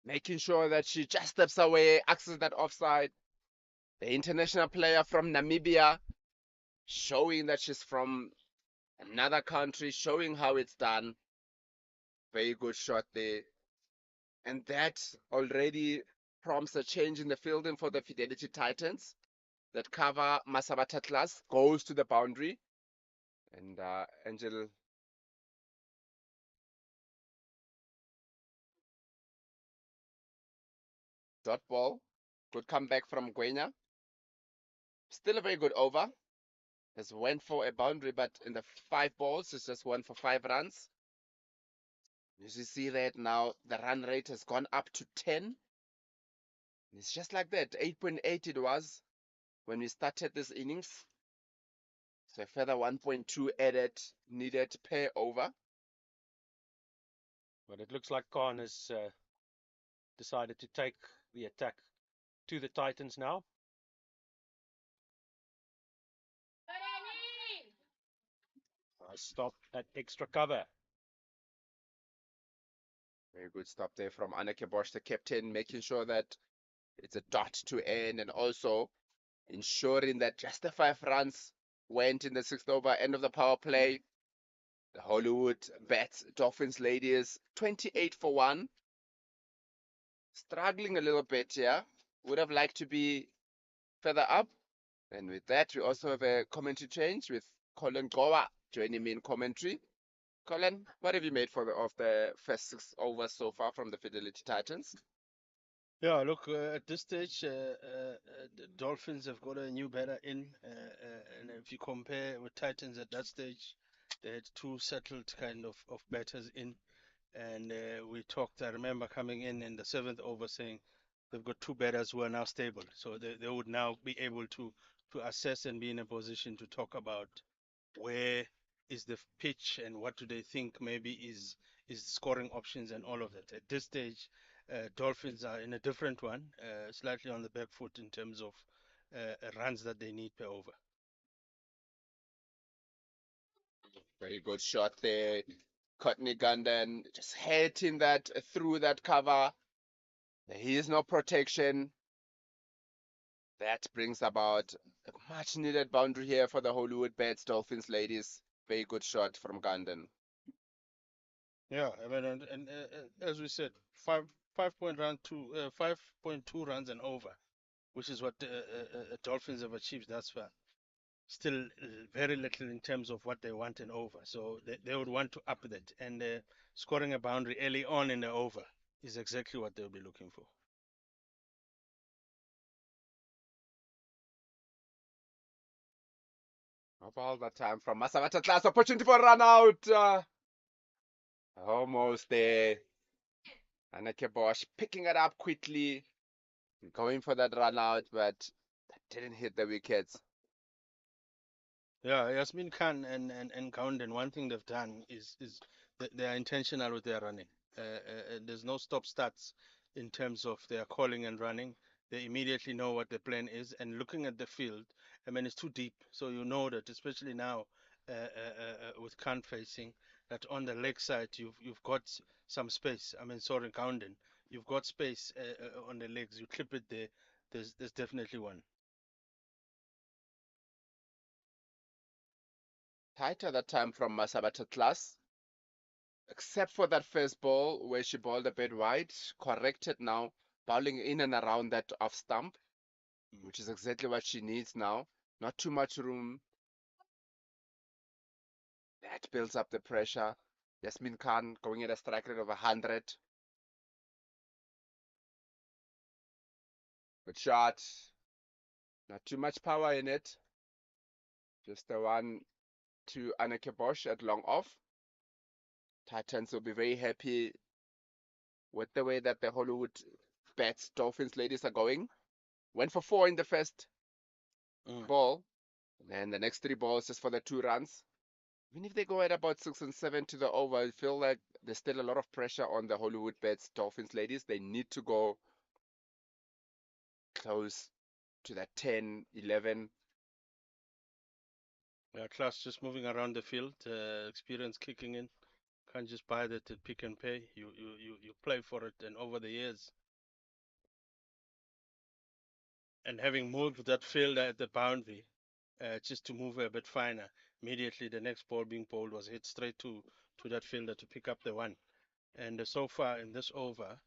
Making sure that she just steps away, accesses that offside. The international player from Namibia, showing that she's from another country, showing how it's done. Very good shot there. And that already prompts a change in the fielding for the Fidelity Titans. That cover Masabata class goes to the boundary. And Angel dot ball. Good comeback from Gwenya. Still a very good over. Has went for a boundary, but in the 5 balls, it's just went for 5 runs. As you see that now, the run rate has gone up to 10. It's just like that. 8.8 it was when we started this innings. So a further 1.2 added, needed per over. But it looks like Khan has decided to take the attack to the Titans now. Nice stop at extra cover. Very good stop there from Anneke Bosch, the captain, making sure that it's a dot to end and also ensuring that just the 5 runs went in the 6th over, end of the power play. The Hollywoodbets Dolphins ladies 28 for 1. Struggling a little bit here. Would have liked to be further up. And with that, we also have a commentary change with Colin Goa joining me in commentary. Colin, what have you made of the first 6 overs so far from the Fidelity Titans? Yeah, look, at this stage, the Dolphins have got a new batter in. And if you compare with Titans at that stage, they had 2 settled kind of batters in. And we talked, I remember coming in the 7th over saying they've got 2 batters who are now stable. So they would now be able to assess and be in a position to talk about where is the pitch and what do they think maybe is scoring options and all of that. At this stage, Dolphins are in a different one, slightly on the back foot in terms of runs that they need per over. Very good shot there. Courtney Gundan just hitting that through that cover. There is no protection. That brings about a much needed boundary here for the Hollywoodbets Dolphins ladies. Very good shot from Gundan. Yeah, I mean, and as we said, 5.2 runs and over, which is what Dolphins have achieved thus far. Still very little in terms of what they want and over. So they would want to up that. And scoring a boundary early on in the over is exactly what they'll be looking for. Up all the time from Masabata class. Opportunity for a run out. Almost there. Anneke Bosch picking it up quickly. Going for that run out, but that didn't hit the wickets. Yeah, Yasmin Khan and Gounden, one thing they've done is they are intentional with their running. There's no stop starts in terms of their calling and running. They immediately know what the plan is, and looking at the field, I mean, it's too deep. So you know that, especially now with Khan facing, that on the leg side you've got some space. I mean, sorry, Gounden, you've got space on the legs. You clip it there. There's definitely one. Tighter that time from Masabata Class, except for that first ball where she bowled a bit wide, corrected now, bowling in and around that off stump, which is exactly what she needs now. Not too much room. That builds up the pressure. Yasmin Khan going at a strike rate of 100. Good shot. Not too much power in it. Just the one to Anneke Bosch at long off. Titans will be very happy with the way that the Hollywood Bets Dolphins ladies are going. Went for 4 in the first ball. And the next 3 balls just for the 2 runs. Even if they go at about 6 and 7 to the over, I feel like there's still a lot of pressure on the Hollywood Bets Dolphins ladies. They need to go close to that 10, 11. Yeah, Class just moving around the field, experience kicking in. Can't just buy that at Pick and Pay. You play for it, and over the years, and having moved that fielder at the boundary, just to move a bit finer. Immediately, the next ball being bowled was hit straight to that fielder to pick up the one. And so far in this over,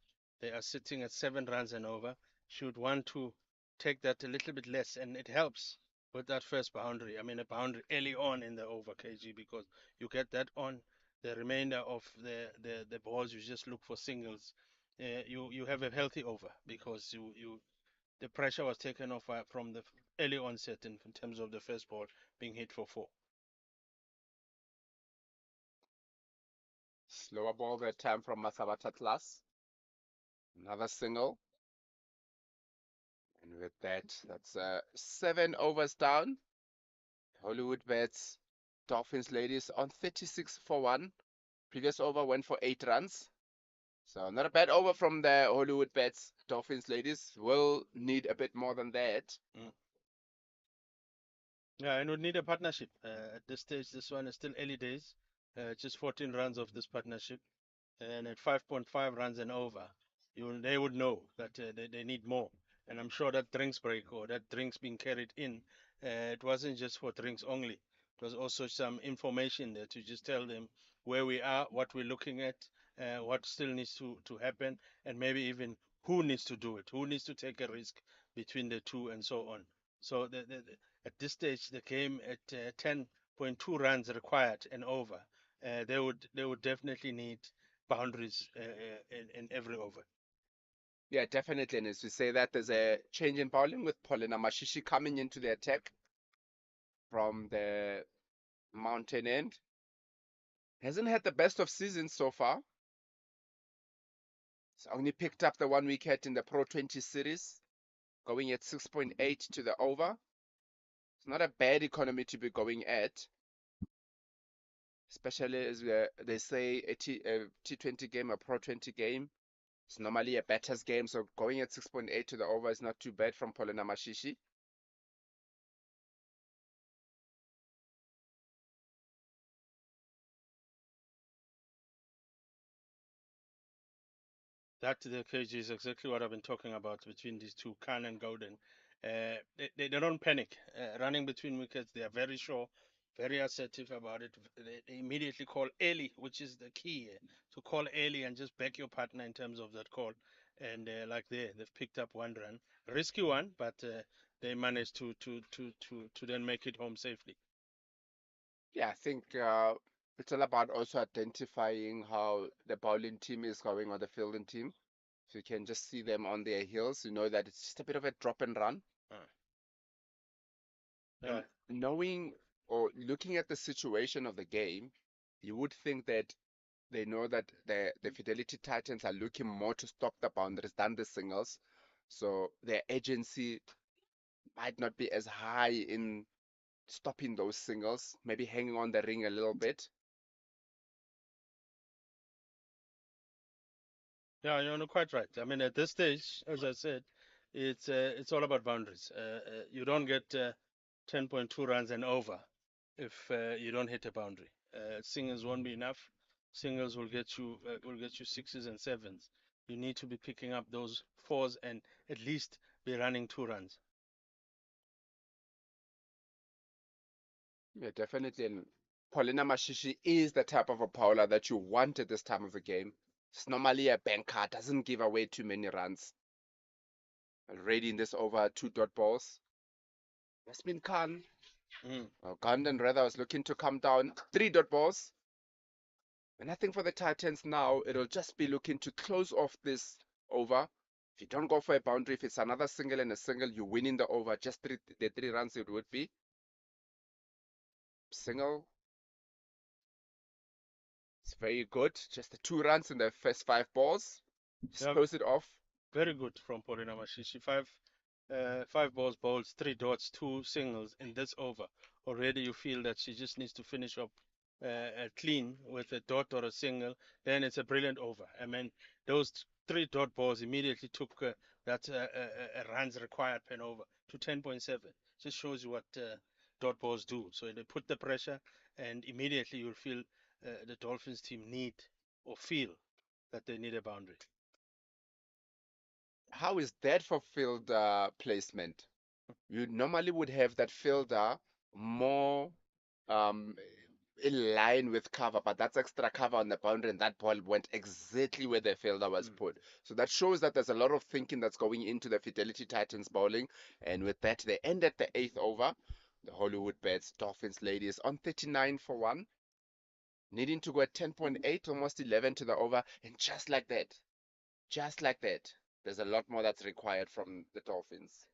they are sitting at 7 runs and over. Should want to take that a little bit less, and it helps with that first boundary. I mean, a boundary early on in the over, KG, because you get that on the remainder of the balls. You just look for singles. You have a healthy over because the pressure was taken off from the early onset in terms of the first ball being hit for 4. Slower ball that time from Masabata Class. Another single. And with that, that's 7 overs down. Hollywood Bets Dolphins ladies on 36 for 1. Previous over went for 8 runs. So not a bad over from the Hollywood Bets Dolphins ladies. Will need a bit more than that. Yeah, and would need a partnership. At this stage, this one is still early days. Just 14 runs of this partnership. And at 5.5 runs and over, they would know that they need more. And I'm sure that drinks break or that drinks being carried in, it wasn't just for drinks only. It was also some information there to just tell them where we are, what we're looking at, what still needs to happen, and maybe even who needs to do it, who needs to take a risk between the two, and so on. So at this stage, the game at 10.2 runs required and over, they would definitely need boundaries in every over. Yeah, definitely. And as we say that, there's a change in bowling with Paulina Mashishi coming into the attack from the mountain end. Hasn't had the best of seasons so far. It's only picked up the 1 wicket in the Pro20 series, going at 6.8 to the over. It's not a bad economy to be going at, especially as they say a T20 game, a Pro20 game. It's normally a batter's game, so going at 6.8 to the over is not too bad from Paulina Mashishi. That the KG is exactly what I've been talking about between these two, Khan and Gowden. They don't panic. Running between wickets, they are very sure, very assertive about it. They immediately call early, which is the key here, to call early and just back your partner in terms of that call. And like they've picked up 1 run, risky one, but they managed to then make it home safely. Yeah, I think it's all about also identifying how the bowling team is going or the fielding team. So you can just see them on their heels. You know that it's just a bit of a drop and run. Yeah. And knowing or looking at the situation of the game, you would think that they know that the Fidelity Titans are looking more to stop the boundaries than the singles. So their agency might not be as high in stopping those singles, maybe hanging on the ring a little bit. Yeah, you're quite right. I mean, at this stage, as I said, it's all about boundaries. You don't get 10.2 runs and over if you don't hit a boundary. Singles won't be enough. Singles will get you sixes and sevens. You need to be picking up those fours and at least be running 2 runs. Yeah, definitely. And Paulina Mashishi is the type of a bowler that you want at this time of the game. It's normally a banker, doesn't give away too many runs. Already in this over, 2 dot balls. Yasmin Khan, Gandon rather, was looking to come down, 3 dot balls. And I think for the Titans now, it'll just be looking to close off this over. If you don't go for a boundary, if it's another single and a single, you win in the over. Just the 3 runs it would be. Single. It's very good. Just the 2 runs in the first 5 balls. Just close it off. Very good from Paulina Mashishi. 5 balls bowled, 3 dots, 2 singles in this over. Already you feel that she just needs to finish up clean with a dot or a single. Then it's a brilliant over. I mean, those 3 dot balls immediately took that runs required pen over to 10.7. Just shows you what dot balls do. So they put the pressure, and immediately you'll feel the Dolphins team need or feel that they need a boundary. How is that for field placement? You normally would have that fielder more um, in line with cover, but that's extra cover on the boundary, and that ball went exactly where the fielder was put. So that shows that there's a lot of thinking that's going into the Fidelity Titans bowling, and with that, they end at the 8th over. The Hollywoodbets Dolphins ladies on 39 for 1, needing to go at 10.8, almost 11 to the over, and just like that, there's a lot more that's required from the Dolphins.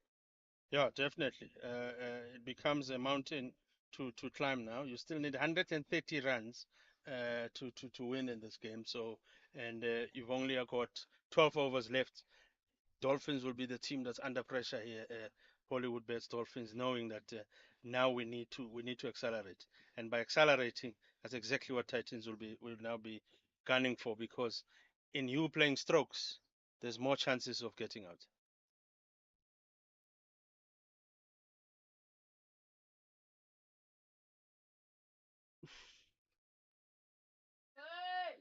Yeah, definitely. It becomes a mountain to climb now. You still need 130 runs to win in this game. So, and you've only got 12 overs left. Dolphins will be the team that's under pressure here. Hollywoodbets Dolphins, knowing that now we need to accelerate, and by accelerating, that's exactly what Titans will now be gunning for, because in you playing strokes, there's more chances of getting out.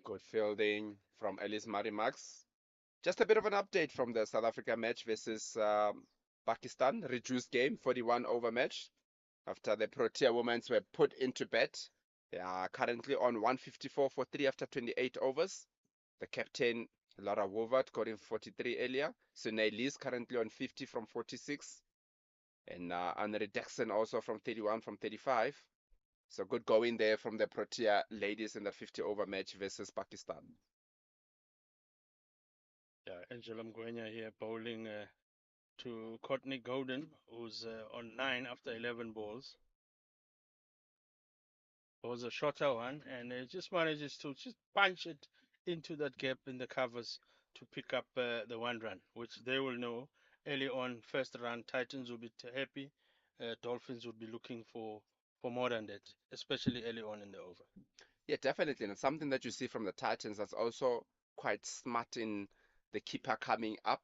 Good fielding from Ellis Marimax. Just a bit of an update from the South Africa match versus Pakistan. Reduced game, 41 over match. After the Protea women were put into bed. They are currently on 154 for 3 after 28 overs. The captain, Laura Wovert, got in 43 earlier. Sunay Lee's currently on 50 from 46. And Andre Jackson also from 31 from 35. So good going there from the Protea ladies in that 50 over match versus Pakistan. Yeah, Angela Mgwenya here bowling to Courtney Golden, who's on 9 after 11 balls. Was a shorter one, and it just manages to just punch it into that gap in the covers to pick up the 1 run, which they will know early on. First run, Titans will be happy. Dolphins would be looking for more than that, especially early on in the over. Yeah, definitely. And something that you see from the Titans that's also quite smart in the keeper coming up.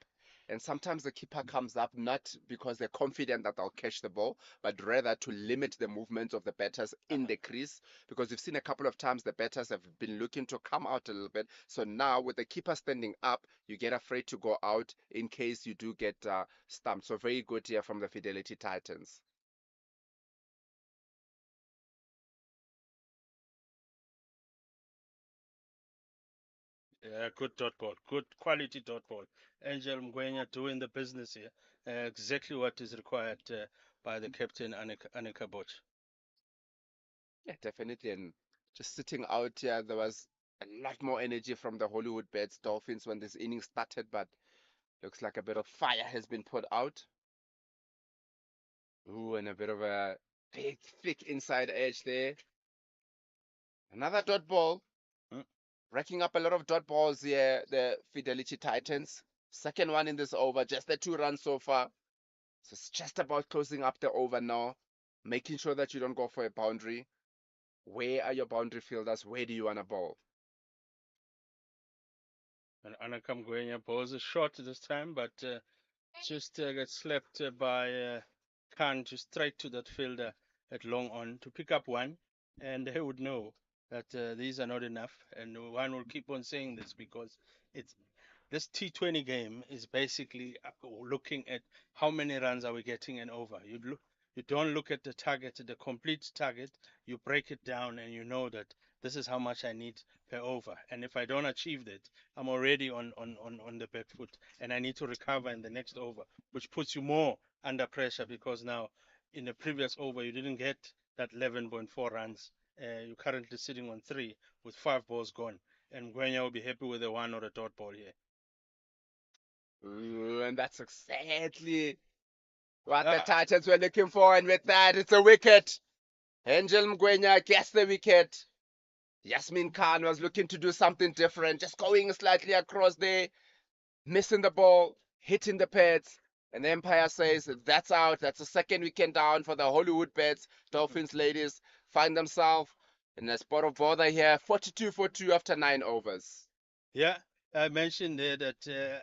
And sometimes the keeper comes up not because they're confident that they'll catch the ball, but rather to limit the movements of the batters in the crease. Because we've seen a couple of times the batters have been looking to come out a little bit. So now with the keeper standing up, you get afraid to go out in case you do get stumped. So very good here from the Fidelity Titans. Yeah, good dot ball, good quality dot ball. Angel Mgwenya doing the business here, exactly what is required by the captain, Annika Boch. Yeah, definitely. And just sitting out here, there was a lot more energy from the Hollywoodbets Dolphins when this inning started, but looks like a bit of fire has been put out. Ooh, and a bit of a big, thick inside edge there. Another dot ball. Racking up a lot of dot balls here, the Fidelity Titans. Second one in this over, just the 2 runs so far. So it's just about closing up the over now. making sure that you don't go for a boundary. Where are your boundary fielders? Where do you want to bowl? And Anakam Gwenya bowls is short this time, but just got slapped by Khan to straight to that fielder at long on to pick up one, and they would know that these are not enough, and one will keep on saying this because it's this T20 game is basically looking at how many runs are we getting and over. You don't look at the target, the complete target. You break it down, and you know that this is how much I need per over. And if I don't achieve that, I'm already on the back foot, and I need to recover in the next over, which puts you more under pressure because now in the previous over you didn't get that 11.4 runs. You're currently sitting on 3 with 5 balls gone, and Gwenya will be happy with a 1 or a dot ball here. Ooh, and that's exactly what the Titans were looking for. And with that, it's a wicket. Angel Mgwenya gets the wicket. Yasmin Khan was looking to do something different, just going slightly across there, missing the ball, hitting the pads. And the umpire says that's out. That's the second wicket down for the Hollywoodbets. Dolphins ladies find themselves in a spot of bother here. 42 for 2 after 9 overs. Yeah, I mentioned there that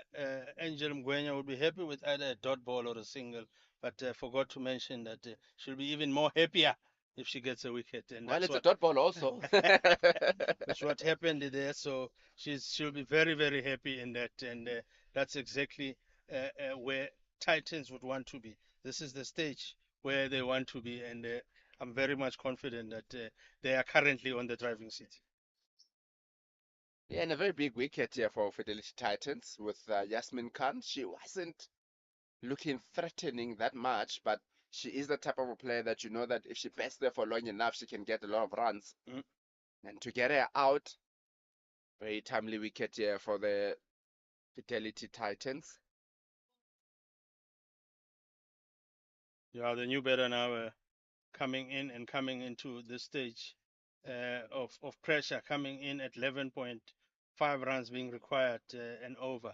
Angel Mgwenya would be happy with either a dot ball or a single, but forgot to mention that she'll be even more happier if she gets a wicket. And Well, that's it's what, a dot ball also. that's what happened there. So she'll be very, very happy in that, and that's exactly where Titans would want to be. This is the stage where they want to be, and I'm very much confident that they are currently on the driving seat. Yeah, and a very big wicket here for Fidelity Titans with Yasmin Khan. She wasn't looking threatening that much, but she is the type of a player that you know that if she bats there for long enough, she can get a lot of runs. Mm. And to get her out, very timely wicket here for the Fidelity Titans. Yeah, the new batter now coming in and coming into this stage of pressure, coming in at 11.5 runs being required and over.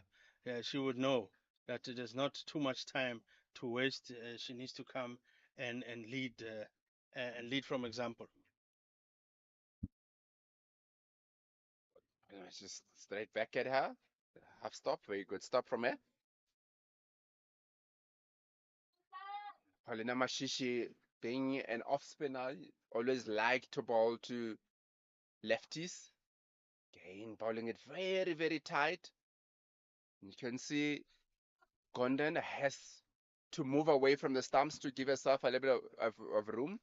She would know that there's not too much time to waste. She needs to come and lead from example. Just straight back at her. Half stop, very good stop from her. Paulina Mashishi, being an off spinner, always like to bowl to lefties. Again, bowling it very, very tight. You can see Gondon has to move away from the stumps to give herself a little bit of room.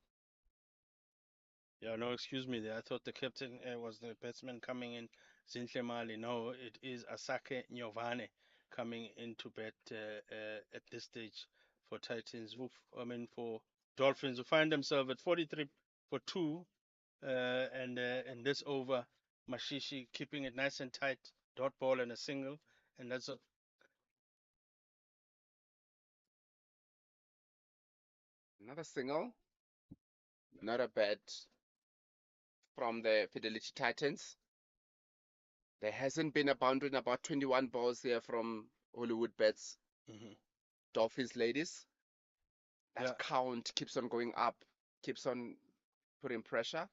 Yeah, no, excuse me there. I thought the captain was the batsman coming in, Zinhle Mali. No, it is Asake Nyovane coming into bat at this stage for Titans. For Dolphins who find themselves at 43 for 2, and in this over, Mashishi keeping it nice and tight, dot ball and a single, and that's a Another single. Not a bad from the Fidelity Titans. There hasn't been a boundary in about 21 balls here from Hollywoodbets. Dolphins ladies. That count keeps on going up, keeps on putting pressure.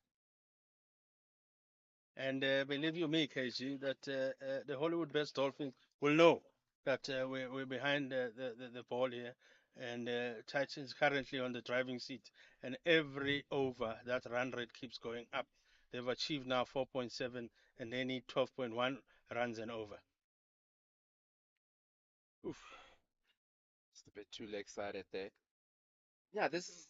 And believe you me, KG, that the Hollywoodbets Dolphins will know that we're behind the ball here. And Titans currently on the driving seat. And every over, that run rate keeps going up. They've achieved now 4.7, and they need 12.1 runs and over. Oof. Just a bit too leg-sided there. Yeah, this is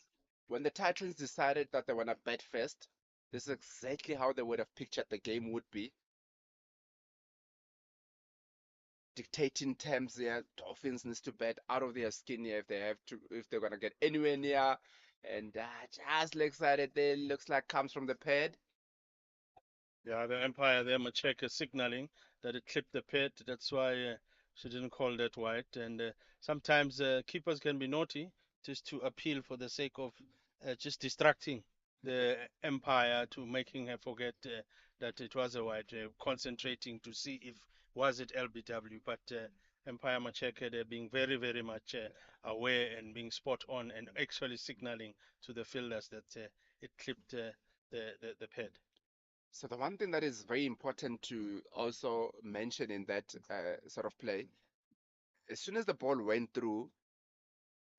when the Titans decided that they want to bat first. This is exactly how they would have pictured the game would be. Dictating terms here. Dolphins needs to bat out of their skin here if they're gonna get anywhere near. And just leg-sided there, looks like comes from the pad. Yeah, the umpire there, Macheka, signaling that it clipped the pad. That's why she didn't call that white. And sometimes keepers can be naughty just to appeal for the sake of just distracting the umpire to making her forget that it was a white, concentrating to see if was it LBW. But Empire Macheke there being very, very much aware and being spot on and actually signaling to the fielders that it clipped the pad. So the one thing that is very important to also mention in that sort of play, as soon as the ball went through,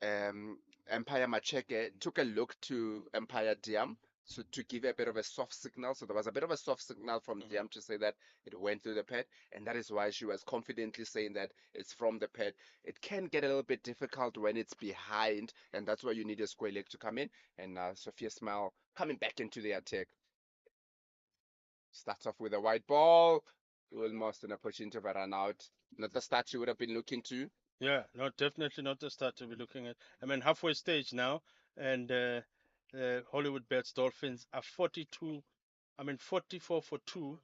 Empire Macheke took a look to Empire Diam, so to give a bit of a soft signal. So there was a bit of a soft signal from Diam to say that it went through the pad, and that is why she was confidently saying that it's from the pad. It can get a little bit difficult when it's behind, and that's why you need a square leg to come in. And Sophia Smile coming back into the attack. Starts off with a white ball. Almost an opportunity of a run out. Not the start you would have been looking to. Yeah, definitely not the start to be looking at. I mean, halfway stage now, and Hollywoodbets Dolphins are 44 for 2,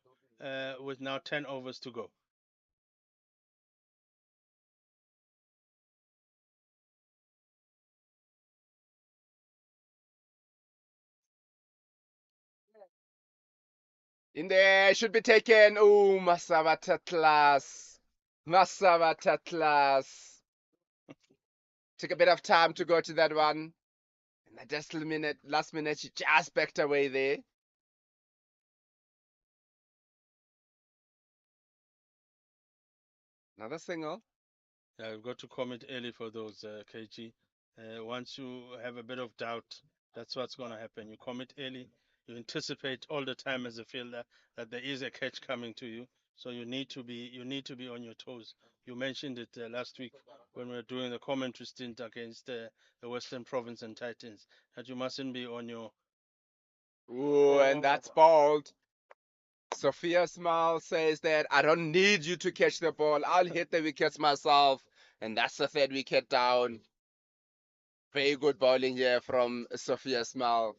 with now 10 overs to go. In there, should be taken. Oh, Masavata class. Masavata class. Took a bit of time to go to that one. And the last minute, she just backed away there. Another single. Yeah, you've got to commit early for those, KG. Once you have a bit of doubt, that's what's going to happen. You commit early. You anticipate all the time as a fielder that there is a catch coming to you. So you need to be on your toes. You mentioned it last week when we were doing the commentary stint against the Western Province and Titans, that you mustn't be on your. Ooh, and that's balled. Sophia Smile says that I don't need you to catch the ball. I'll hit the wickets myself. And that's the third wicket down. Very good bowling here from Sophia Smile.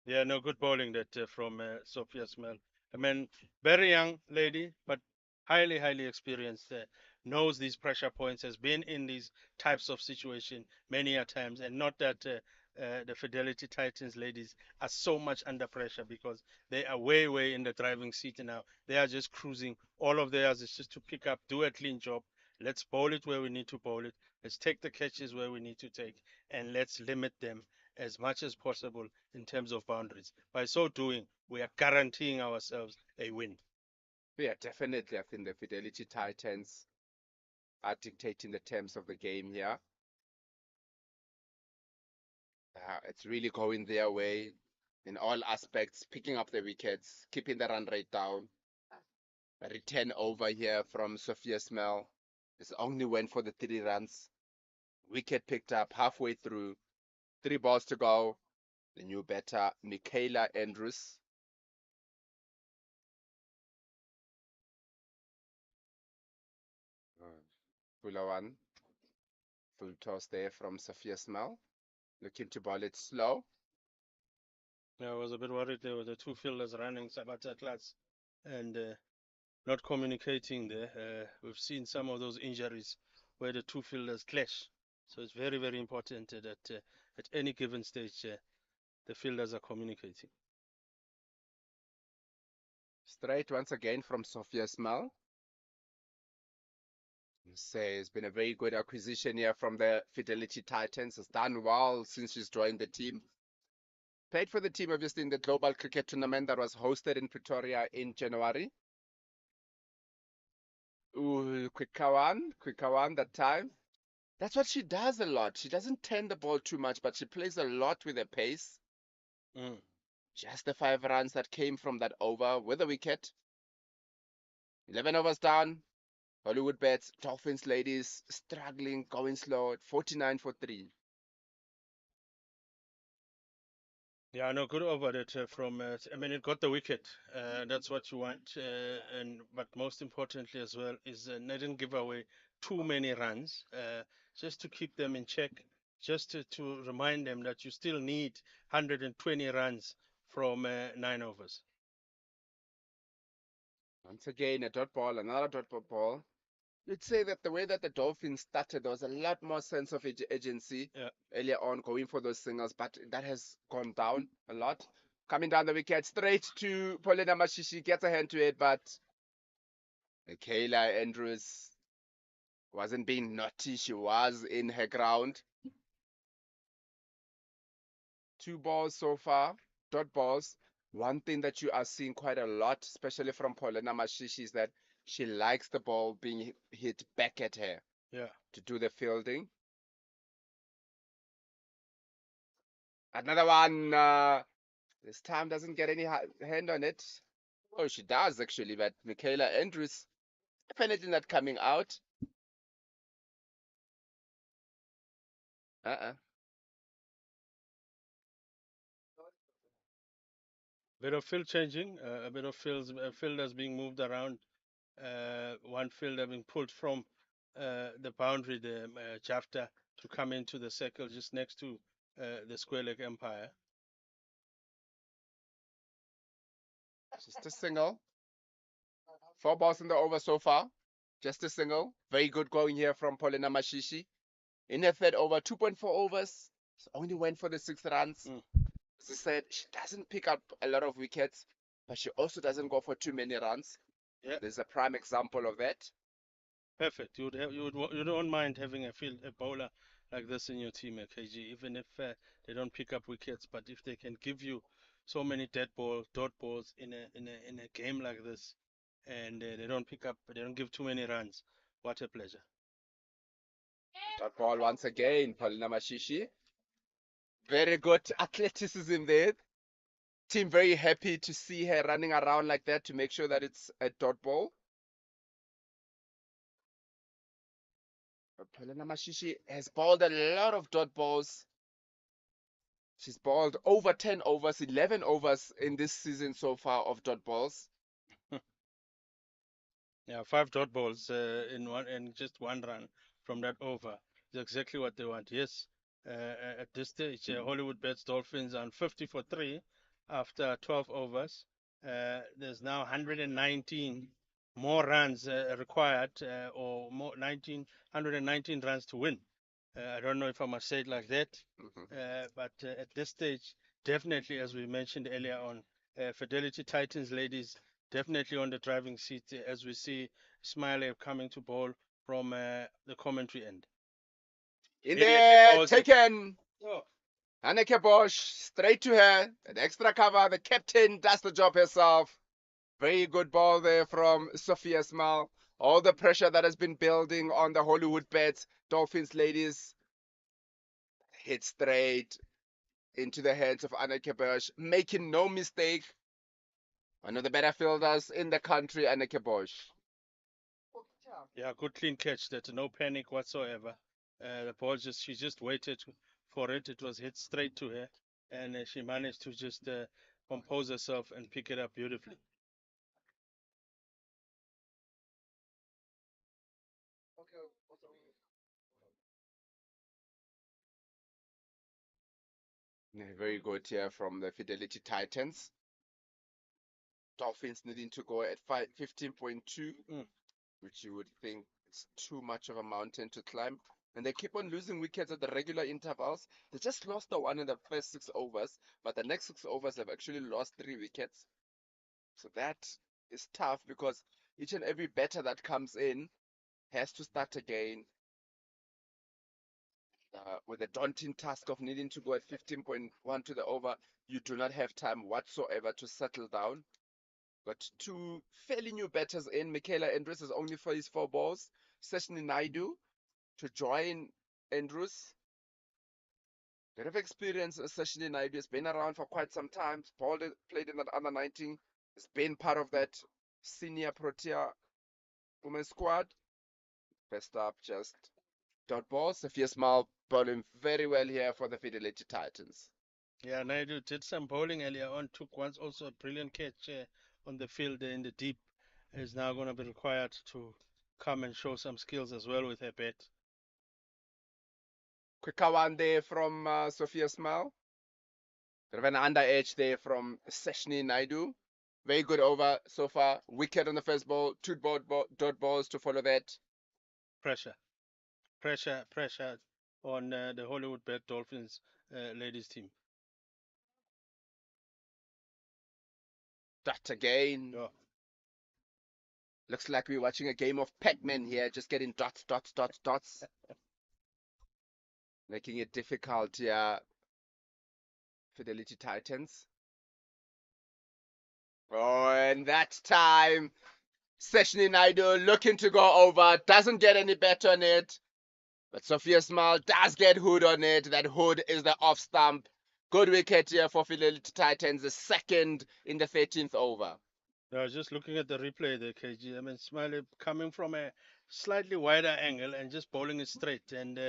Yeah, no, good bowling that from Sophia Smell. I mean, very young lady, but highly, highly experienced. Knows these pressure points, has been in these types of situation many a times, and not that the Fidelity Titans ladies are so much under pressure because they are way, way in the driving seat now. They are just cruising. All of theirs is just to pick up, do a clean job. Let's bowl it where we need to bowl it. Let's take the catches where we need to take, and let's limit them as much as possible in terms of boundaries. By so doing, we are guaranteeing ourselves a win. Yeah, definitely. I think the Fidelity Titans are dictating the terms of the game here. It's really going their way in all aspects, picking up the wickets, keeping the run rate down. A return over here from Sophia Smell. It's only went for the 3 runs. Wicket picked up halfway through. 3 balls to go. The new batter, Michaela Andrews. Fuller one. Full toss there from Sophia Smell. Looking to bowl it slow. Yeah, I was a bit worried there with the two fielders running Sabata class and not communicating there. We've seen some of those injuries where the two fielders clash. So it's very, very important that at any given stage the fielders are communicating. Straight once again from Sophia Smell. Say it's been a very good acquisition here from the Fidelity Titans. Has done well since she's joined the team. Played for the team, obviously, in the Global Cricket Tournament that was hosted in Pretoria in January. Ooh, quicker one that time. That's what she does a lot. She doesn't turn the ball too much, but she plays a lot with the pace. Just the 5 runs that came from that over with a wicket. 11 overs down. Hollywoodbets, Dolphins ladies struggling, going slow. 49 for 3. Yeah, no, good over it from. I mean, it got the wicket. That's what you want. But most importantly as well is they didn't give away too many runs, just to keep them in check, just to remind them that you still need 120 runs from 9 overs. Once again, a dot ball, another dot ball. You'd say that the way that the Dolphins started, there was a lot more sense of agency earlier on, going for those singles, but that has gone down a lot. Coming down the wicket, straight to Paulina Mashishi, gets a hand to it, but Michaela Andrews wasn't being naughty. She was in her ground. 2 balls so far, dot balls. One thing that you are seeing quite a lot, especially from Paulina Mashishi, is that she likes the ball being hit back at her Yeah. to do the fielding. Another one. This time doesn't get any hand on it. Oh, she does actually, but Michaela Andrews definitely not coming out. Bit of field changing, a bit of fielders being moved around. One fielder being pulled from the boundary, the chapter, to come into the circle just next to the square leg umpire. Just a single. 4 balls in the over so far. Just a single. Very good going here from Paulina Mashishi. In her third over, 2.4 overs. She only went for the 6 runs. As I said, she doesn't pick up a lot of wickets, but she also doesn't go for too many runs. Yeah. There's a prime example of that. Perfect. You don't mind having a bowler like this in your team, KG, even if they don't pick up wickets, but if they can give you so many dot balls in a game like this, and they don't give too many runs, what a pleasure. Dot ball once again, Paulina Mashishi. Very good athleticism there. Team very happy to see her running around like that to make sure that it's a dot ball. Paulina Mashishi has bowled a lot of dot balls. She's bowled over 10 overs, 11 overs in this season so far of dot balls. Yeah, 5 dot balls in just 1 run from that over is exactly what they want. Yes, at this stage, Hollywoodbets Dolphins on 50 for 3 after 12 overs. There's now 119 more runs required, or more 119 runs to win. I don't know if I must say it like that, but at this stage, definitely, as we mentioned earlier on, Fidelity Titans ladies definitely on the driving seat as we see Smiley coming to bowl from the commentary end. In there, taken. Oh. Anneke Bosch, straight to her. An extra cover. The captain does the job herself. Very good ball there from Sophia Smile. All the pressure that has been building on the Hollywoodbets Dolphins ladies hit straight into the hands of Anneke Bosch, making no mistake. One of the better fielders in the country, Anneke Bosch. Yeah, good clean catch. That no panic whatsoever. The ball she just waited for it. It was hit straight to her, and she managed to just compose herself and pick it up beautifully. Very good here from the Fidelity Titans. Dolphins needing to go at 15.2, which you would think is too much of a mountain to climb. And they keep on losing wickets at the regular intervals. They just lost the one in the first 6 overs, but the next 6 overs have actually lost 3 wickets. So that is tough because each and every batter that comes in has to start again. With the daunting task of needing to go at 15.1 to the over, you do not have time whatsoever to settle down. Got 2 fairly new batters in. Michaela Andrews has only faced 4 balls. Seshni Naidu to join Andrews. Bit of experience. Seshni Naidu has been around for quite some time. Played in that under 19. Has been part of that senior Protea women's squad. First up, just dot balls. Sophia Smile bowling very well here for the Fidelity Titans. Yeah, Naidu did some bowling earlier on. Took once also a brilliant catch on the field in the deep. Is now going to be required to come and show some skills as well with her bat. Quicker one there from Sophia Smile. Bit of an under edge there from Seshni Naidu. Very good over so far. Wicket on the first ball. 2 dot balls to follow that. Pressure on the Hollywoodbets Dolphins ladies team. That again. Yeah. Looks like we're watching a game of Pac-Man here, just getting dots, dots, dots, dots. Making it difficult here. Fidelity Titans. Oh, and that time, Seshni Naidu looking to go over. Doesn't get any bet on it. But Sophia Small does get hood on it. That hood is the off stump. Good wicket here for Fidelity Titans, the second in the 13th over. I was just looking at the replay there, KG. I mean, Smiley coming from a slightly wider angle and just bowling it straight. And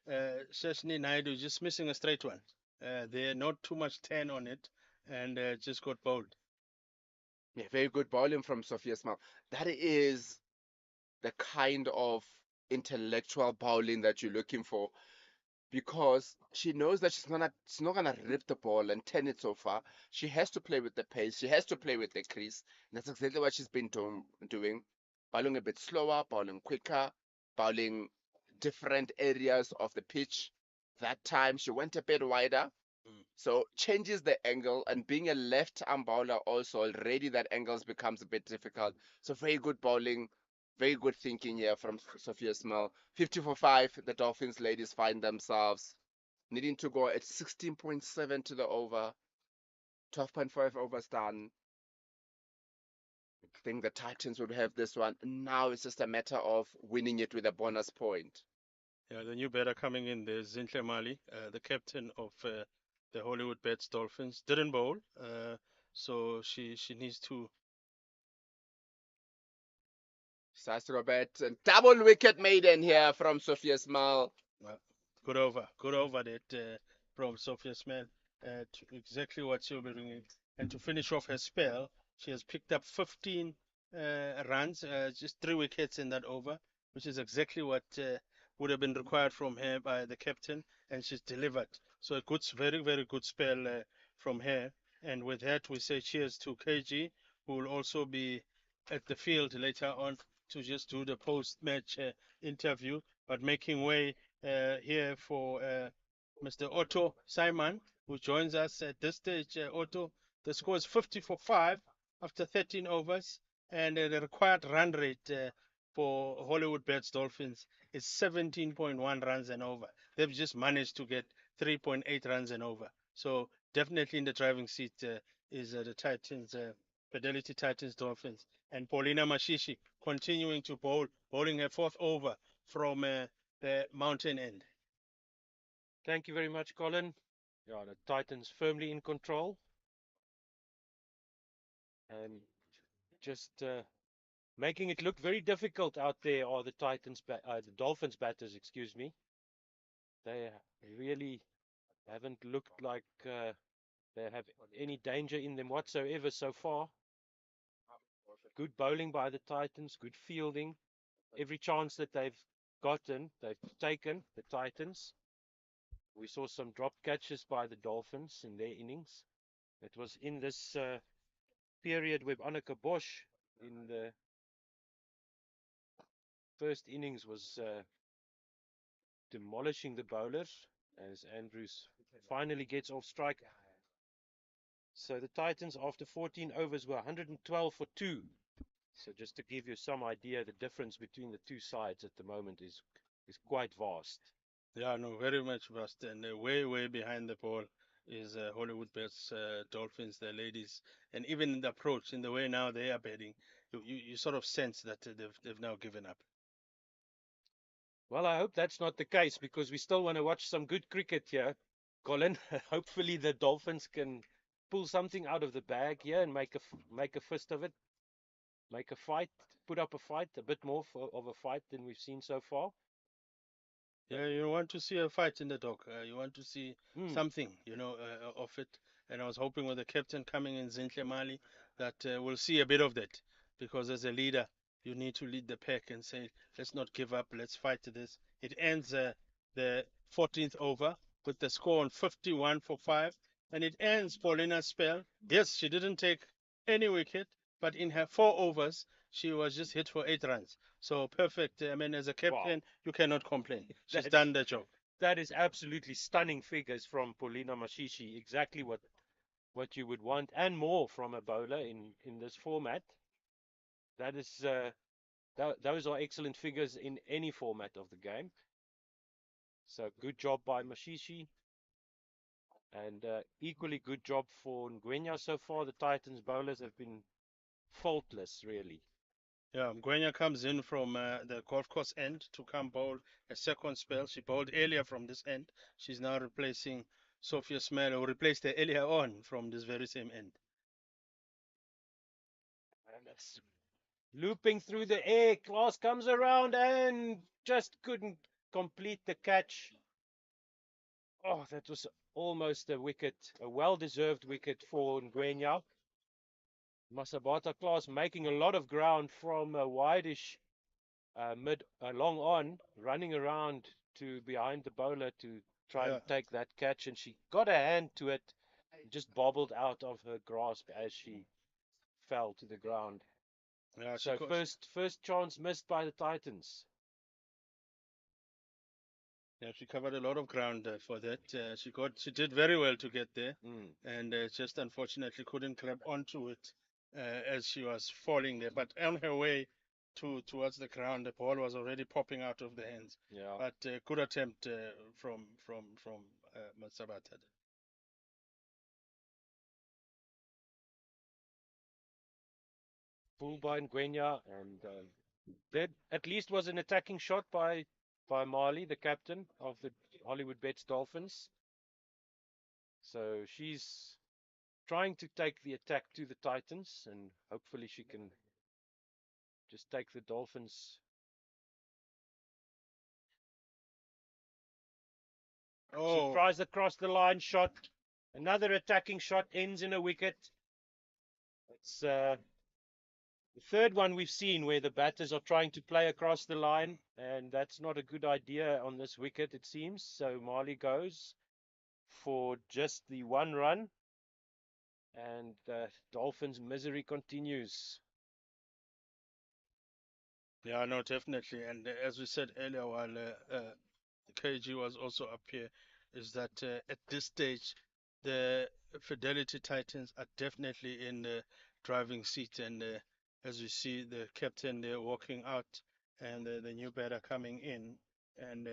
Seshni Naidu just missing a straight one. There, not too much 10 on it, and just got bowled. Yeah, very good bowling from Sophia Small. That is the kind of intellectual bowling that you're looking for, because she knows that she's not gonna rip the ball and turn it so far. She has to play with the pace. She has to play with the crease. And that's exactly what she's been doing. Bowling a bit slower, bowling quicker, bowling different areas of the pitch. That time she went a bit wider. So changes the angle, and being a left arm bowler also already that angles becomes a bit difficult. So very good bowling, very good thinking here from Sophia Small. 50 for 5, the Dolphins ladies find themselves needing to go at 16.7 to the over. 12.5 overs done. I think the Titans would have this one. Now it's just a matter of winning it with a bonus point. Yeah, the new batter coming in there, Zinhle Mali, the captain of the Hollywoodbets Dolphins, didn't bowl, so she needs to. Sas Robert, and double wicket maiden here from Sophia Small. Good over that from Sophia Small. Exactly what she'll be doing. And to finish off her spell, she has picked up 15 runs, just 3 wickets in that over, which is exactly what would have been required from her by the captain, and she's delivered. So a good, very, very good spell from her. And with that, we say cheers to KG, who will also be at the field later on to just do the post-match interview, but making way here for Mr. Otto Simon, who joins us at this stage. Otto, the score is 50 for 5 after 13 overs, and the required run rate for Hollywoodbets Dolphins is 17.1 runs and over. They've just managed to get 3.8 runs and over. So definitely in the driving seat is the Titans, Fidelity Titans Dolphins. And Paulina Mashishi continuing to bowling her 4th over from the mountain end. Thank you very much, Colin. Yeah, the Titans firmly in control. And just making it look very difficult out there are the the Dolphins batters, excuse me. They really haven't looked like they have any danger in them whatsoever so far. Good bowling by the Titans, good fielding. Every chance that they've gotten, they've taken, the Titans. We saw some drop catches by the Dolphins in their innings. It was in this period where Anneke Bosch in the first innings was demolishing the bowlers as Andrews finally gets off strike. So the Titans, after 14 overs, were 112 for 2. So just to give you some idea, the difference between the two sides at the moment is quite vast. Yeah, no, very much vast, and way behind the ball is Hollywoodbets Dolphins, the ladies, and even in the approach, in the way now they are betting, you sort of sense that they've now given up. Well, I hope that's not the case, because we still want to watch some good cricket here, Colin. Hopefully the Dolphins can pull something out of the bag here and make a fist of it, make a fight, put up a fight, a bit more of a fight than we've seen so far. Yeah, you want to see a fight in the dog. You want to see something, of it. And I was hoping with the captain coming in, Zinhle Mali, that we'll see a bit of that. Because as a leader, you need to lead the pack and say, let's not give up, let's fight to this. It ends the 14th over with the score on 51 for 5. And it ends Paulina's spell. Yes, she didn't take any wicket, but in her 4 overs, she was just hit for 8 runs. So perfect. I mean, as a captain, you cannot complain. She's done the job. That is absolutely stunning figures from Paulina Mashishi. Exactly what you would want and more from a bowler in this format. That is those are excellent figures in any format of the game. So good job by Mashishi, and equally good job for Ngwenya so far. The Titans bowlers have been faultless, really. Yeah, Ngwenya comes in from the golf course end to come bowl a second spell. She bowled earlier from this end. She's now replacing Sophia Smell, who replaced her earlier on from this very same end. And that's looping through the air. Klaas comes around and just couldn't complete the catch. Oh, that was almost a wicket, a well-deserved wicket for Ngwenya. Masabata Klaas making a lot of ground from a wideish long on, running around to behind the bowler to try and take that catch, and she got a hand to it, just bobbled out of her grasp as she fell to the ground. Yeah, So first chance missed by the Titans. Yeah, she covered a lot of ground for that. She did very well to get there, and just unfortunately couldn't grab onto it as she was falling there. But on her way towards the ground, the ball was already popping out of the hands. Yeah. But good attempt from Matsabata. Full by Ngwenya, and that at least was an attacking shot by Marley, the captain of the Hollywoodbets Dolphins. So she's trying to take the attack to the Titans, and hopefully she can just take the Dolphins. Surprise across the line shot. Another attacking shot ends in a wicket. It's the third one we've seen where the batters are trying to play across the line, and that's not a good idea on this wicket, it seems. So Marley goes for just the one run, and the Dolphins' misery continues. Yeah, no, definitely. And as we said earlier, while KG was also up here, is that at this stage, the Fidelity Titans are definitely in the driving seat. And as we see the captain there walking out and the new batter coming in. And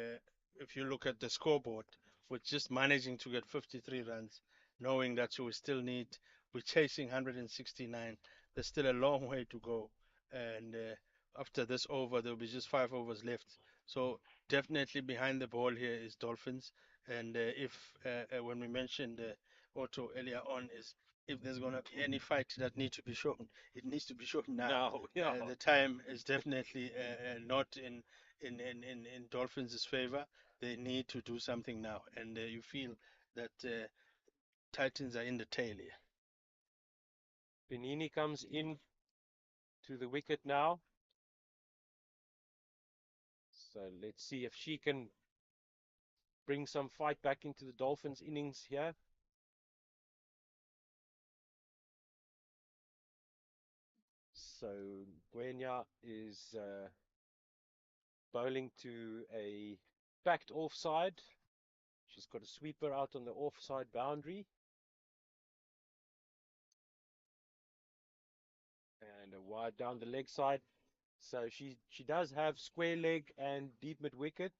if you look at the scoreboard, we're just managing to get 53 runs, knowing that we're chasing 169. There's still a long way to go. And after this over, there'll be just 5 overs left. So definitely behind the ball here is Dolphins. And when we mentioned Otto earlier on, is if there's going to be any fight that needs to be shown, it needs to be shown now. Yeah. The time is definitely not in Dolphins' favor. They need to do something now. And you feel that Titans are in the tail here. Benini comes in to the wicket now. So let's see if she can bring some fight back into the Dolphins innings here. So Ngwenya is bowling to a backed offside. She's got a sweeper out on the offside boundary. And a wide down the leg side. So she does have square leg and deep mid wicket,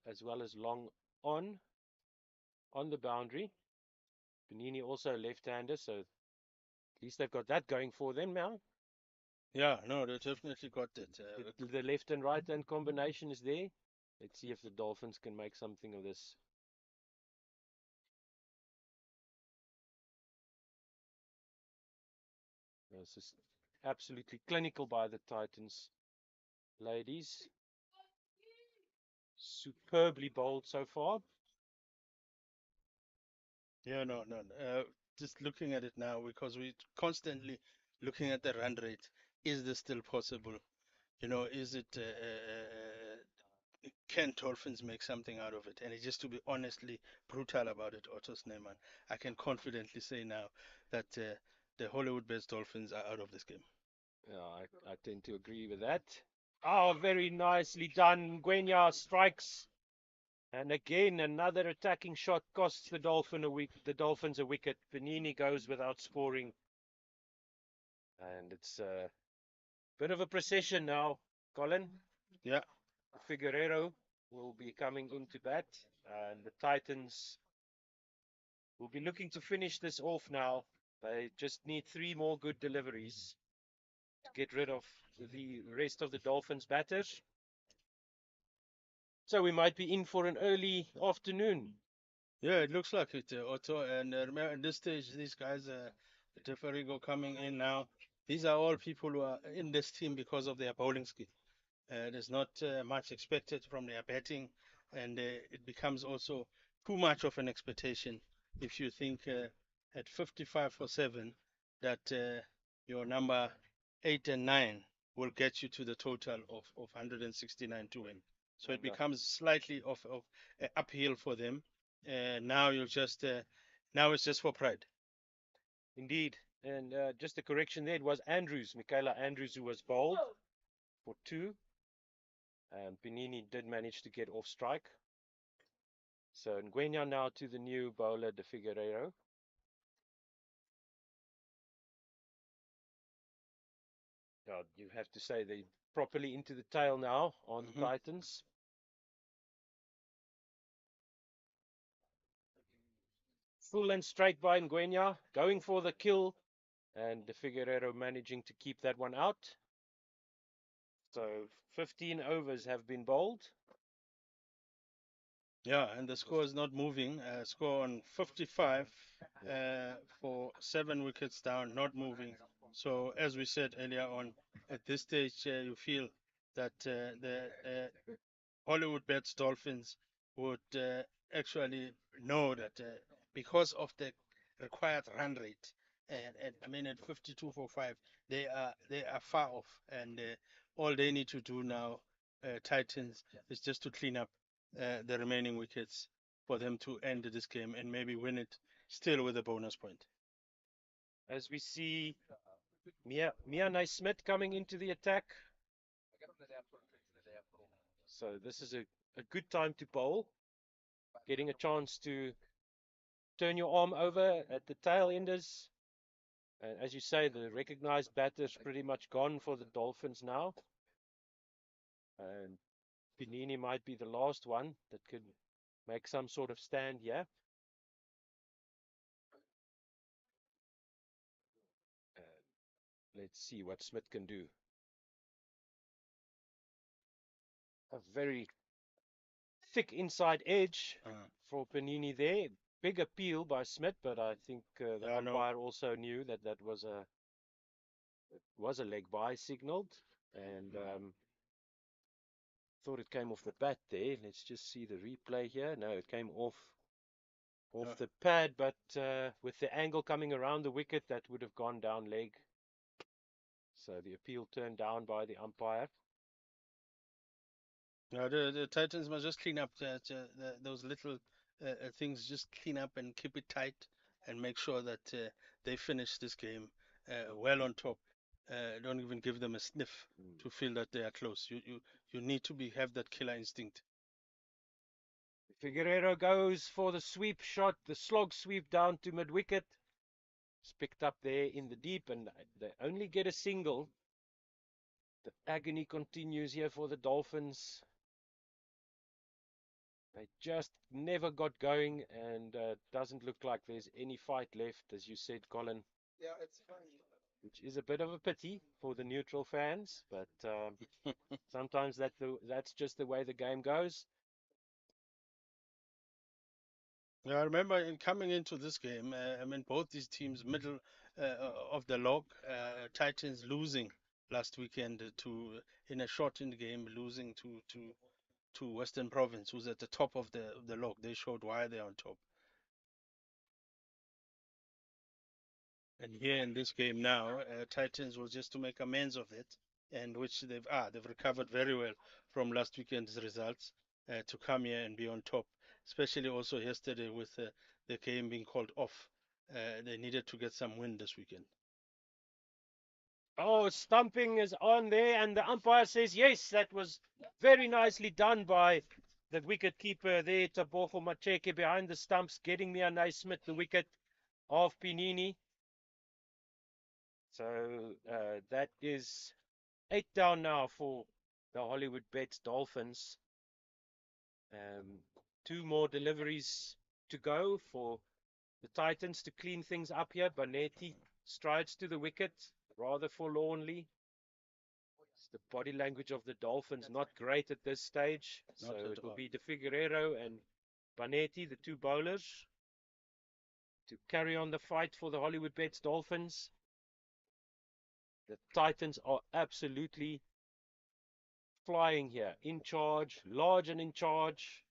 as well as long on the boundary. Benini also left-hander, so at least they've got that going for them now. Yeah, no, they definitely got that. The left and right hand combination is there. Let's see if the Dolphins can make something of this. This is absolutely clinical by the Titans ladies. Superbly bowled so far. Yeah, no. Just looking at it now, because we're constantly looking at the run rate. Is this still possible? Is it can Dolphins make something out of it? And just to be honestly brutal about it, Otto Sneeman, I can confidently say now that the Hollywoodbets Dolphins are out of this game. Yeah, I tend to agree with that. Oh, very nicely done. Ngwenya strikes. And again, another attacking shot costs the Dolphins a wicket. Benini goes without scoring. And it's Bit of a procession now, Colin. Yeah. Figueroa will be coming into bat, and the Titans will be looking to finish this off now. They just need 3 more good deliveries to get rid of the rest of the Dolphins batters. So we might be in for an early afternoon. Yeah, it looks like it, Otto. And remember, at this stage, these guys, Teferigo coming in now, these are all people who are in this team because of their bowling skill. There's not much expected from their batting, and it becomes also too much of an expectation if you think at 55 for 7 that your number 8 and 9 will get you to the total of 169 to win. So it becomes slightly of uphill for them. Now you just now it's just for pride. Indeed. And just a correction there, it was Andrews, Michaela Andrews, who was bowled for 2. And Panini did manage to get off strike. So Ngwenya now to the new bowler, De Figueiredo. You have to say they're properly into the tail now on the Titans. Full and straight by Ngwenya, going for the kill, and De Figueiredo managing to keep that one out. So 15 overs have been bowled. Yeah, and the score is not moving. Score on 55 for 7 wickets down, not moving. So as we said earlier on, at this stage you feel that the Hollywoodbets Dolphins would actually know that because of the required run rate, and I mean at 52 for 5, they are far off, and all they need to do now, Titans, is just to clean up the remaining wickets for them to end this game and maybe win it still with a bonus point. As we see Mia Naismith coming into the attack. So this is a good time to bowl. Getting a chance to turn your arm over at the tail enders. And as you say, the recognized batter's pretty much gone for the Dolphins now. And Panini might be the last one that could make some sort of stand here. Let's see what Smith can do. A very thick inside edge for Panini there. Big appeal by Smith, but I think the umpire also knew that that was a leg by signaled, and thought it came off the bat there. Let's just see the replay here. No, it came off the pad, but with the angle coming around the wicket, that would have gone down leg. So the appeal turned down by the umpire. Yeah, the Titans must just clean up those little things. Just clean up and keep it tight, and make sure that they finish this game well on top. Don't even give them a sniff to feel that they are close. You need to have that killer instinct. Figueroa goes for the sweep shot, the slog sweep down to mid-wicket. It's picked up there in the deep, and they only get a single. The agony continues here for the Dolphins. They just never got going, and doesn't look like there's any fight left, as you said, Colin. Yeah, it's funny. Which is a bit of a pity for the neutral fans, but sometimes that's just the way the game goes. Yeah, I remember coming into this game, I mean, both these teams middle of the log, Titans losing last weekend in a shortened game, losing to Western Province, who's at the top of the log. They showed why they're on top. And here in this game now, Titans was just to make amends of it, and which they've recovered very well from last weekend's results to come here and be on top. Especially also yesterday with the game being called off, they needed to get some win this weekend. Oh, stumping is on there, and the umpire says yes. That was very nicely done by the wicket keeper there, Tabogo Macheke, behind the stumps, getting Mia Naismith the wicket of Panini. So that is 8 down now for the Hollywoodbets Dolphins. 2 more deliveries to go for the Titans to clean things up here. Banetti strides to the wicket rather forlornly. The body language of the Dolphins not great at this stage. So it will be De Figueiredo and Banetti, the 2 bowlers, to carry on the fight for the Hollywoodbets Dolphins. The Titans are absolutely flying here, in charge, large and in charge,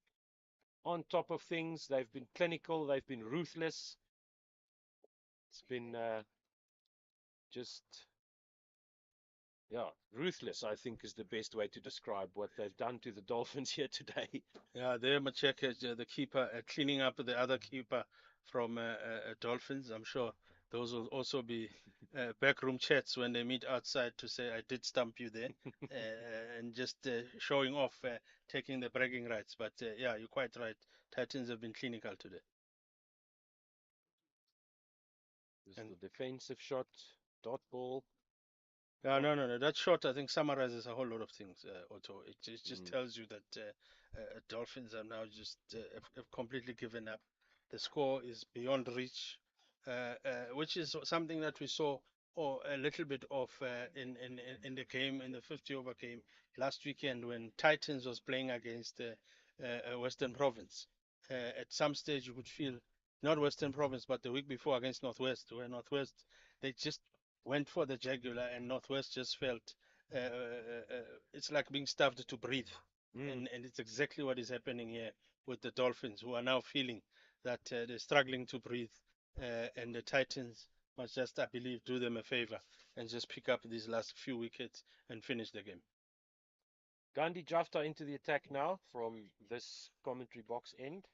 on top of things. They've been clinical, they've been ruthless. It's been just, yeah, ruthless, I think, is the best way to describe what they've done to the Dolphins here today. Yeah, there Macheka, the keeper, cleaning up the other keeper from Dolphins. I'm sure those will also be backroom chats when they meet outside to say, I did stump you there, and just showing off, taking the bragging rights. But yeah, you're quite right. Titans have been clinical today. Just the defensive shot, dot ball. No. That shot, I think, summarizes a whole lot of things, Otto. It just tells you that Dolphins are now just have completely given up. The score is beyond reach, which is something that we saw a little bit of in the game, in the 50-over game last weekend when Titans was playing against Western Province. At some stage, you could feel, not Western Province, but the week before against Northwest, where Northwest, they just went for the jugular, and Northwest just felt it's like being stuffed to breathe. And it's exactly what is happening here with the Dolphins, who are now feeling that they're struggling to breathe, and the Titans must just, I believe, do them a favor and just pick up these last few wickets and finish the game. Gandhi Jafta into the attack now from this commentary box end.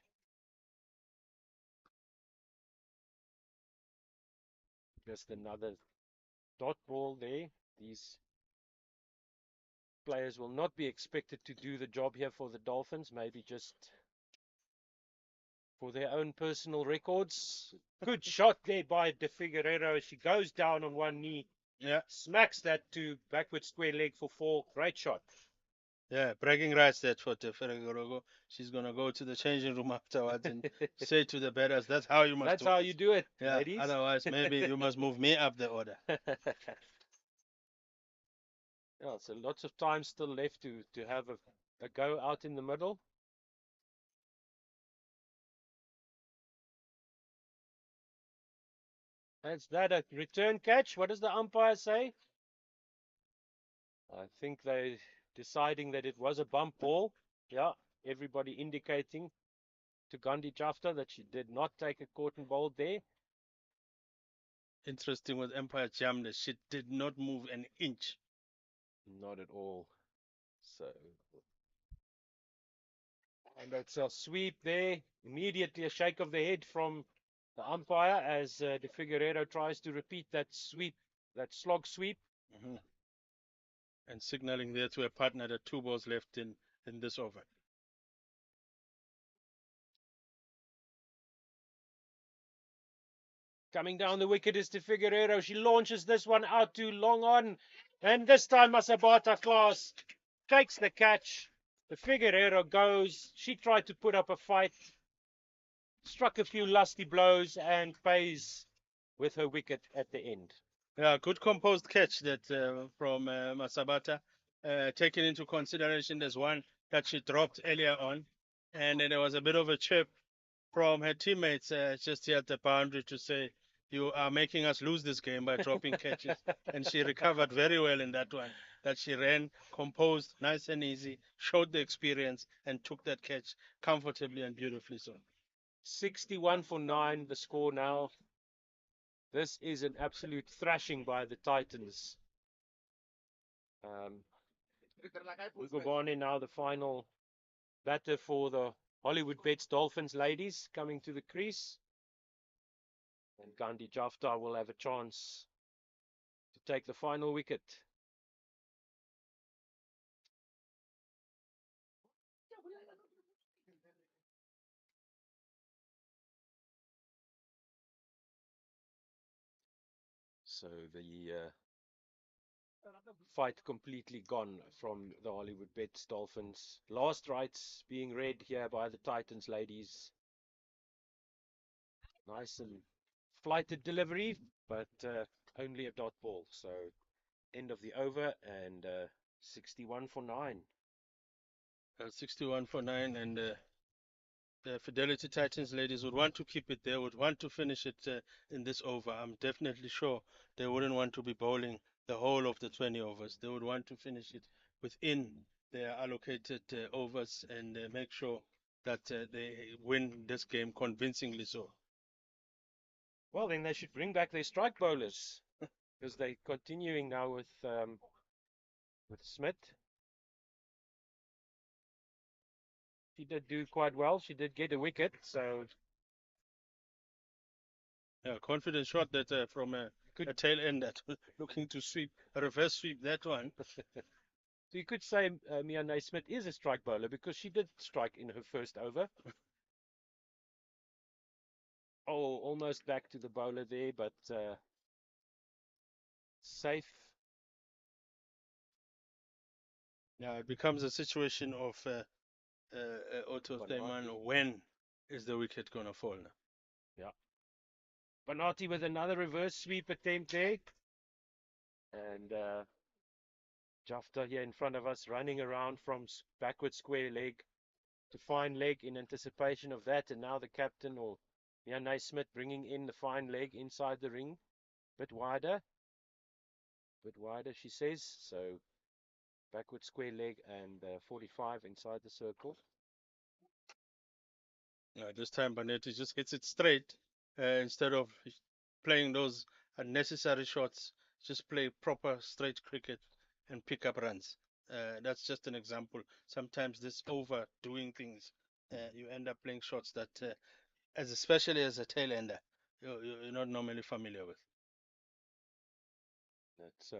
Just another dot ball there. These players will not be expected to do the job here for the Dolphins, maybe just for their own personal records. Good shot there by De Figueiredo. She goes down on one knee. Yeah. Smacks that to backward square leg for 4. Great shot. Yeah, bragging rights that for De Figueiredo. She's going to go to the changing room afterwards and say to the batters, that's how you must That's do how it. you do it, Yeah, ladies. otherwise maybe you must move me up the order. Yeah, so lots of time still left to have a go out in the middle. Is that a return catch? What does the umpire say? I think they're deciding that it was a bump ball. Yeah, everybody indicating to Gandhi Jafta that she did not take a caught and bowled there. Interesting with Empire Jamna. She did not move an inch. Not at all. So, and that's a sweep there. Immediately a shake of the head from the umpire as De Figueiredo tries to repeat that sweep, that slog sweep. And signaling there to a partner that 2 balls left in this over. Coming down the wicket is De Figueiredo. She launches this one out too long on. And this time Masabata class takes the catch. De Figueiredo goes. She tried to put up a fight. Struck a few lusty blows and pays with her wicket at the end. Yeah, good composed catch that from Masabata. Taken into consideration, there's one that she dropped earlier on. And then there was a bit of a chirp from her teammates just here at the boundary to say, you are making us lose this game by dropping catches. And she recovered very well in that one. That she ran, composed, nice and easy, showed the experience, and took that catch comfortably and beautifully so. 61 for 9, the score now. This is an absolute thrashing by the Titans. Ugobane now the final batter for the Hollywoodbets Dolphins ladies coming to the crease. And Gandhi Jafta will have a chance to take the final wicket. So the fight completely gone from the Hollywoodbets Dolphins. Last rights being read here by the Titans ladies. Nice and flighted delivery, but only a dot ball. So end of the over and 61 for 9. 61 for 9, and the Fidelity Titans ladies would want to keep it there, would want to finish it in this over. I'm definitely sure they wouldn't want to be bowling the whole of the 20 overs. They would want to finish it within their allocated overs and make sure that they win this game convincingly so. Well, then they should bring back their strike bowlers because they're continuing now with Smith. She did do quite well. She did get a wicket, so yeah, confident shot that from a tail end that looking to sweep, a reverse sweep that one. So you could say Mia Naismith is a strike bowler because she did strike in her first over. Oh, almost back to the bowler there, but safe. Yeah, it becomes a situation of Otto Steyman, when is the wicket going to fall now? Yeah. Banati with another reverse sweep attempt there. And Jafta here in front of us running around from backward square leg to fine leg in anticipation of that. And now the captain, or Mia Naismith, bringing in the fine leg inside the ring. Bit wider, she says. So backward square leg and 45 inside the circle. This time Banetti just hits it straight instead of playing those unnecessary shots. Just play proper straight cricket and pick up runs. That's just an example. Sometimes this overdoing things, you end up playing shots that, especially as a tail ender, you're not normally familiar with. That's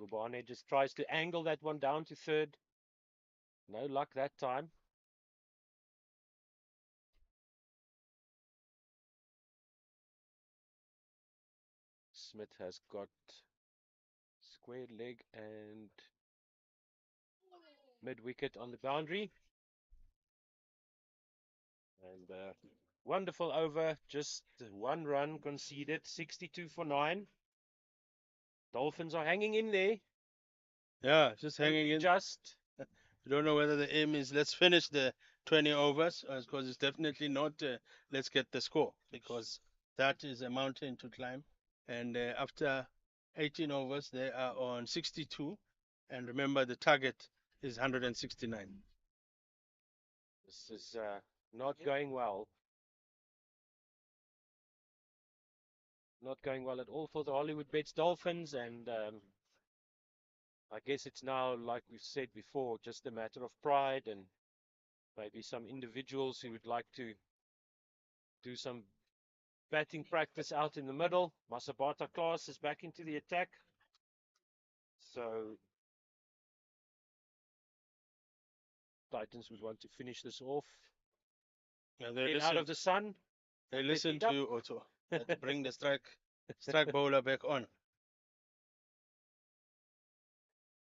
Gubane just tries to angle that one down to third. No luck that time. Smith has got square leg and mid wicket on the boundary. And wonderful over, just one run conceded, 62 for 9. Dolphins are hanging in there. Yeah, just hanging in. Just. You don't know whether the aim is let's finish the 20 overs, because it's definitely not let's get the score, because that is a mountain to climb. And after 18 overs, they are on 62. And remember, the target is 169. This is not going well. Not going well at all for the Hollywoodbets Dolphins. And I guess it's now, like we've said before, just a matter of pride and maybe some individuals who would like to do some batting practice out in the middle. Masabata class is back into the attack. So Titans would want to finish this off. Yeah, Get out of the sun. They listen to you, Otto. Bring the strike bowler back on.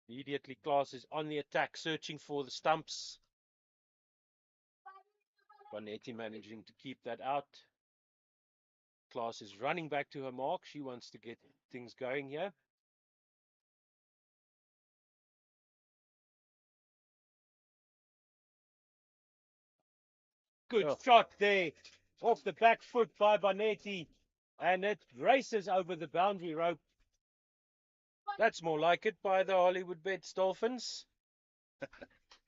Immediately Klaas is on the attack, searching for the stumps. Banetti managing to keep that out. Klaas is running back to her mark. She wants to get things going here. Good shot there, off the back foot by Banetti. And it races over the boundary rope. That's more like it by the Hollywoodbets Dolphins.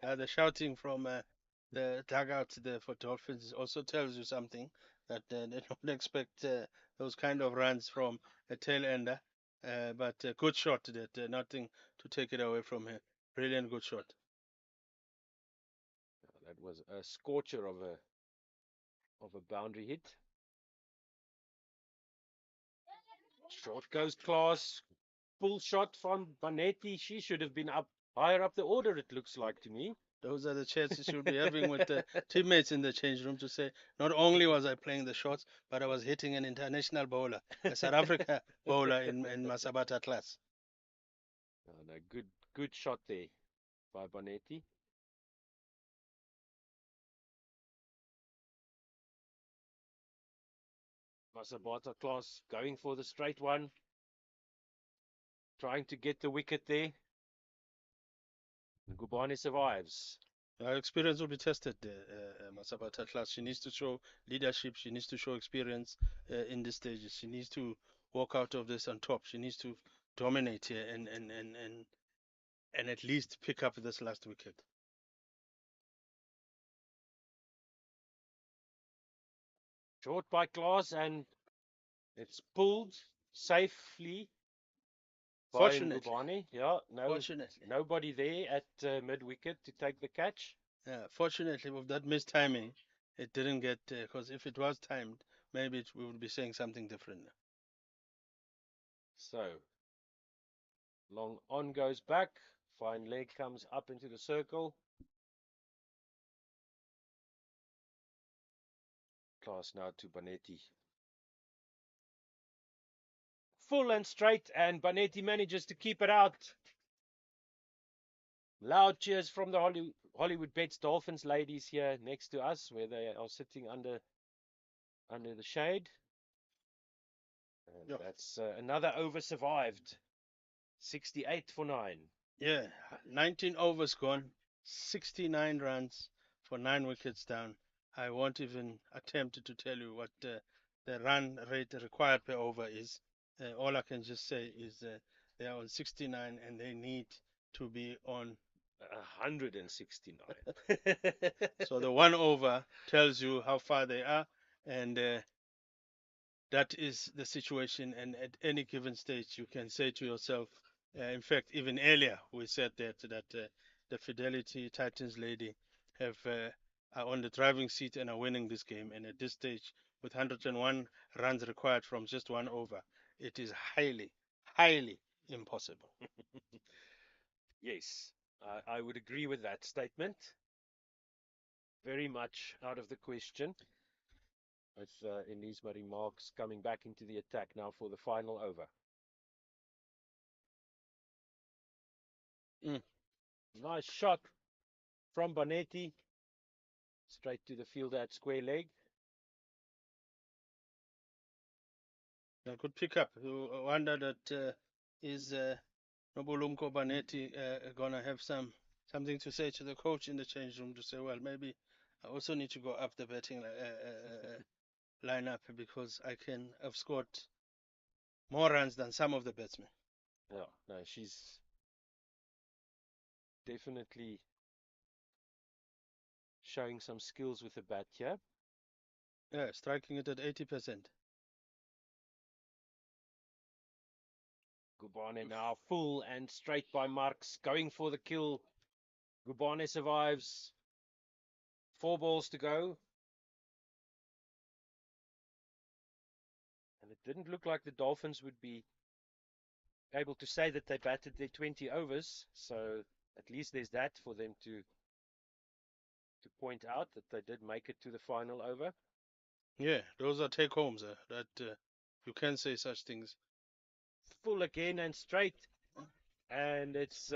The shouting from the dugout there for Dolphins also tells you something, that they don't expect those kind of runs from a tail ender. But a good shot, that nothing to take it away from her. Brilliant, good shot. That was a scorcher of a boundary hit. Short goes Klaas. Full shot from Banetti. She should have been up higher up the order, it looks like to me. Those are the chats you should be having with the teammates in the change room, to say, not only was I playing the shots, but I was hitting an international bowler, a South Africa bowler in Masabata class. And a good shot there by Bonetti. Masabata class going for the straight one. Trying to get the wicket there. Gubane survives. Her experience will be tested, Masabata class. She needs to show leadership. She needs to show experience in this stages. She needs to walk out of this on top. She needs to dominate here and at least pick up this last wicket. Short by Klaas, and it's pulled safely by Fortunately. Gubane. Yeah, Fortunately. nobody there at mid-wicket to take the catch. Yeah, fortunately, with that missed timing, it didn't get, because if it was timed, maybe we would be saying something different. So, long on goes back. Fine leg comes up into the circle. Klaas now to Bonetti. Full and straight, and Bonetti manages to keep it out. Loud cheers from the Hollywoodbets Dolphins ladies here next to us, where they are sitting under the shade. And Yep. that's another over survived. 68 for 9. Yeah, 19 overs gone, 69 runs for 9 wickets down. I won't even attempt to tell you what the run rate required per over is. All I can just say is they are on 69 and they need to be on 169. So the 1 over tells you how far they are, and that is the situation. And at any given stage, you can say to yourself, in fact, even earlier, we said that the Fidelity Titans lady are on the driving seat and are winning this game. And at this stage, with 101 runs required from just 1 over, it is highly, highly impossible. Yes, I would agree with that statement. Very much out of the question. With Elise Marie Marks coming back into the attack now for the final over. Nice shot from Bonetti. Straight to the fielder at square leg. A good pickup. You wonder that is Nobulumko Bonetti gonna have something to say to the coach in the change room to say, well, maybe I also need to go up the batting lineup because I can have scored more runs than some of the batsmen. Yeah, no, she's definitely showing some skills with the bat here. Yeah, striking it at 80%. Gubane now full and straight by Marks, going for the kill. Gubane survives. 4 balls to go. And it didn't look like the Dolphins would be able to say that they batted their 20 overs. So at least there's that for them to point out that they did make it to the final over. Yeah, those are take homes that you can say such things. Full again and straight. And it's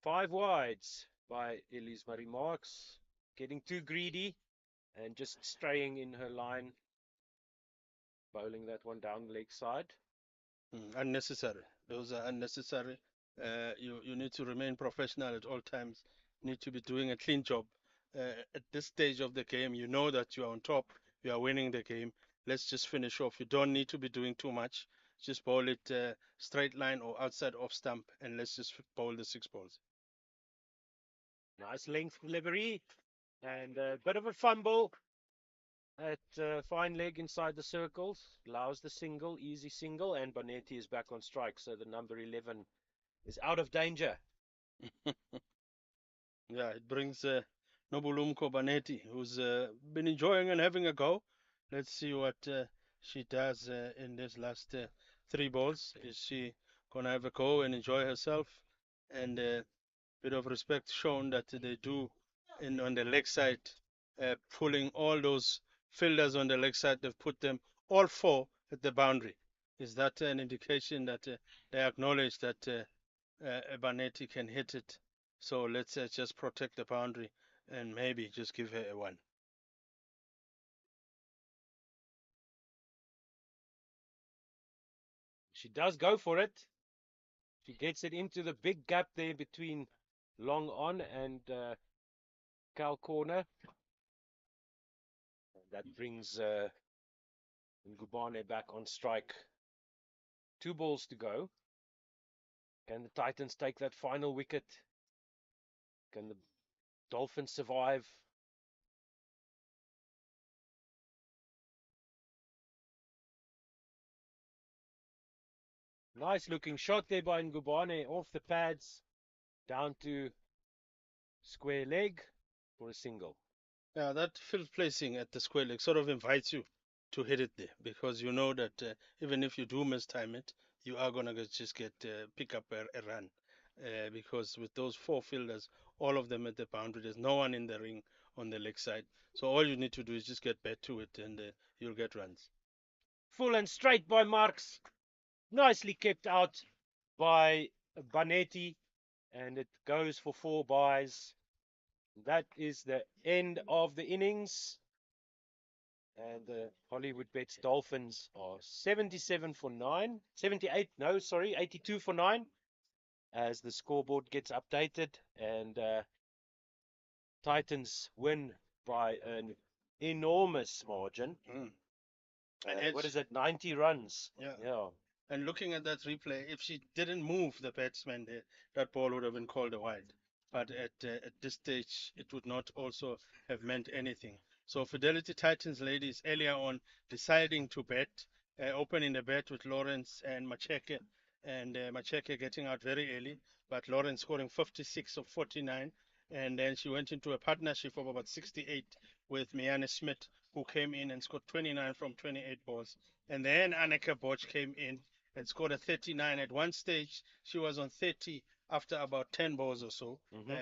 5 wides by Elise Marie Marks. Getting too greedy and just straying in her line. Bowling that one down the leg side. Unnecessary. Those are unnecessary. You need to remain professional at all times. You need to be doing a clean job. At this stage of the game, you know that you are on top. You are winning the game. Let's just finish off. You don't need to be doing too much. Just bowl it straight line or outside off stump, and let's just bowl the 6 balls. Nice length delivery and a bit of a fumble at fine leg inside the circles. Allows the single, easy single, and Bonetti is back on strike. So the number 11 is out of danger. Yeah, it brings Nobulumko Bonetti, who's been enjoying and having a go. Let's see what she does in this last 3 balls. Is she gonna have a go and enjoy herself? And a bit of respect shown that they do on the leg side, pulling all those fielders on the leg side. They've put them all 4 at the boundary. Is that an indication that they acknowledge that Banetti can hit it? So let's just protect the boundary and maybe just give her a 1. She does go for it. She gets it into the big gap there between long on and cow corner. That brings Ngubane back on strike. 2 balls to go. Can the Titans take that final wicket? Can the Dolphins survive? Nice looking shot there by Ngubane off the pads down to square leg for a single. Yeah, that field placing at the square leg sort of invites you to hit it there, because you know that even if you do mistime it, you are gonna just get pick up a run, because with those 4 fielders, all of them at the boundary, there's no one in the ring on the leg side. So all you need to do is just get back to it, and you'll get runs. Full and straight by Marks. Nicely kept out by Banetti, and it goes for 4 byes. That is the end of the innings. And the Hollywoodbets Dolphins are 77 for 9. 78, no, sorry, 82 for 9. As the scoreboard gets updated. And Titans win by an enormous margin. What is it, 90 runs? Yeah. And looking at that replay, if she didn't move the batsman there, that ball would have been called a wide. But at this stage, it would not also have meant anything. So Fidelity Titans ladies earlier on deciding to bet, opening the bet with Lawrence and Macheke, and Macheke getting out very early, but Lawrence scoring 56 of 49. And then she went into a partnership of about 68 with Miane Smith, who came in and scored 29 from 28 balls. And then Anneke Boch came in and scored a 39. At one stage, she was on 30 after about 10 balls or so,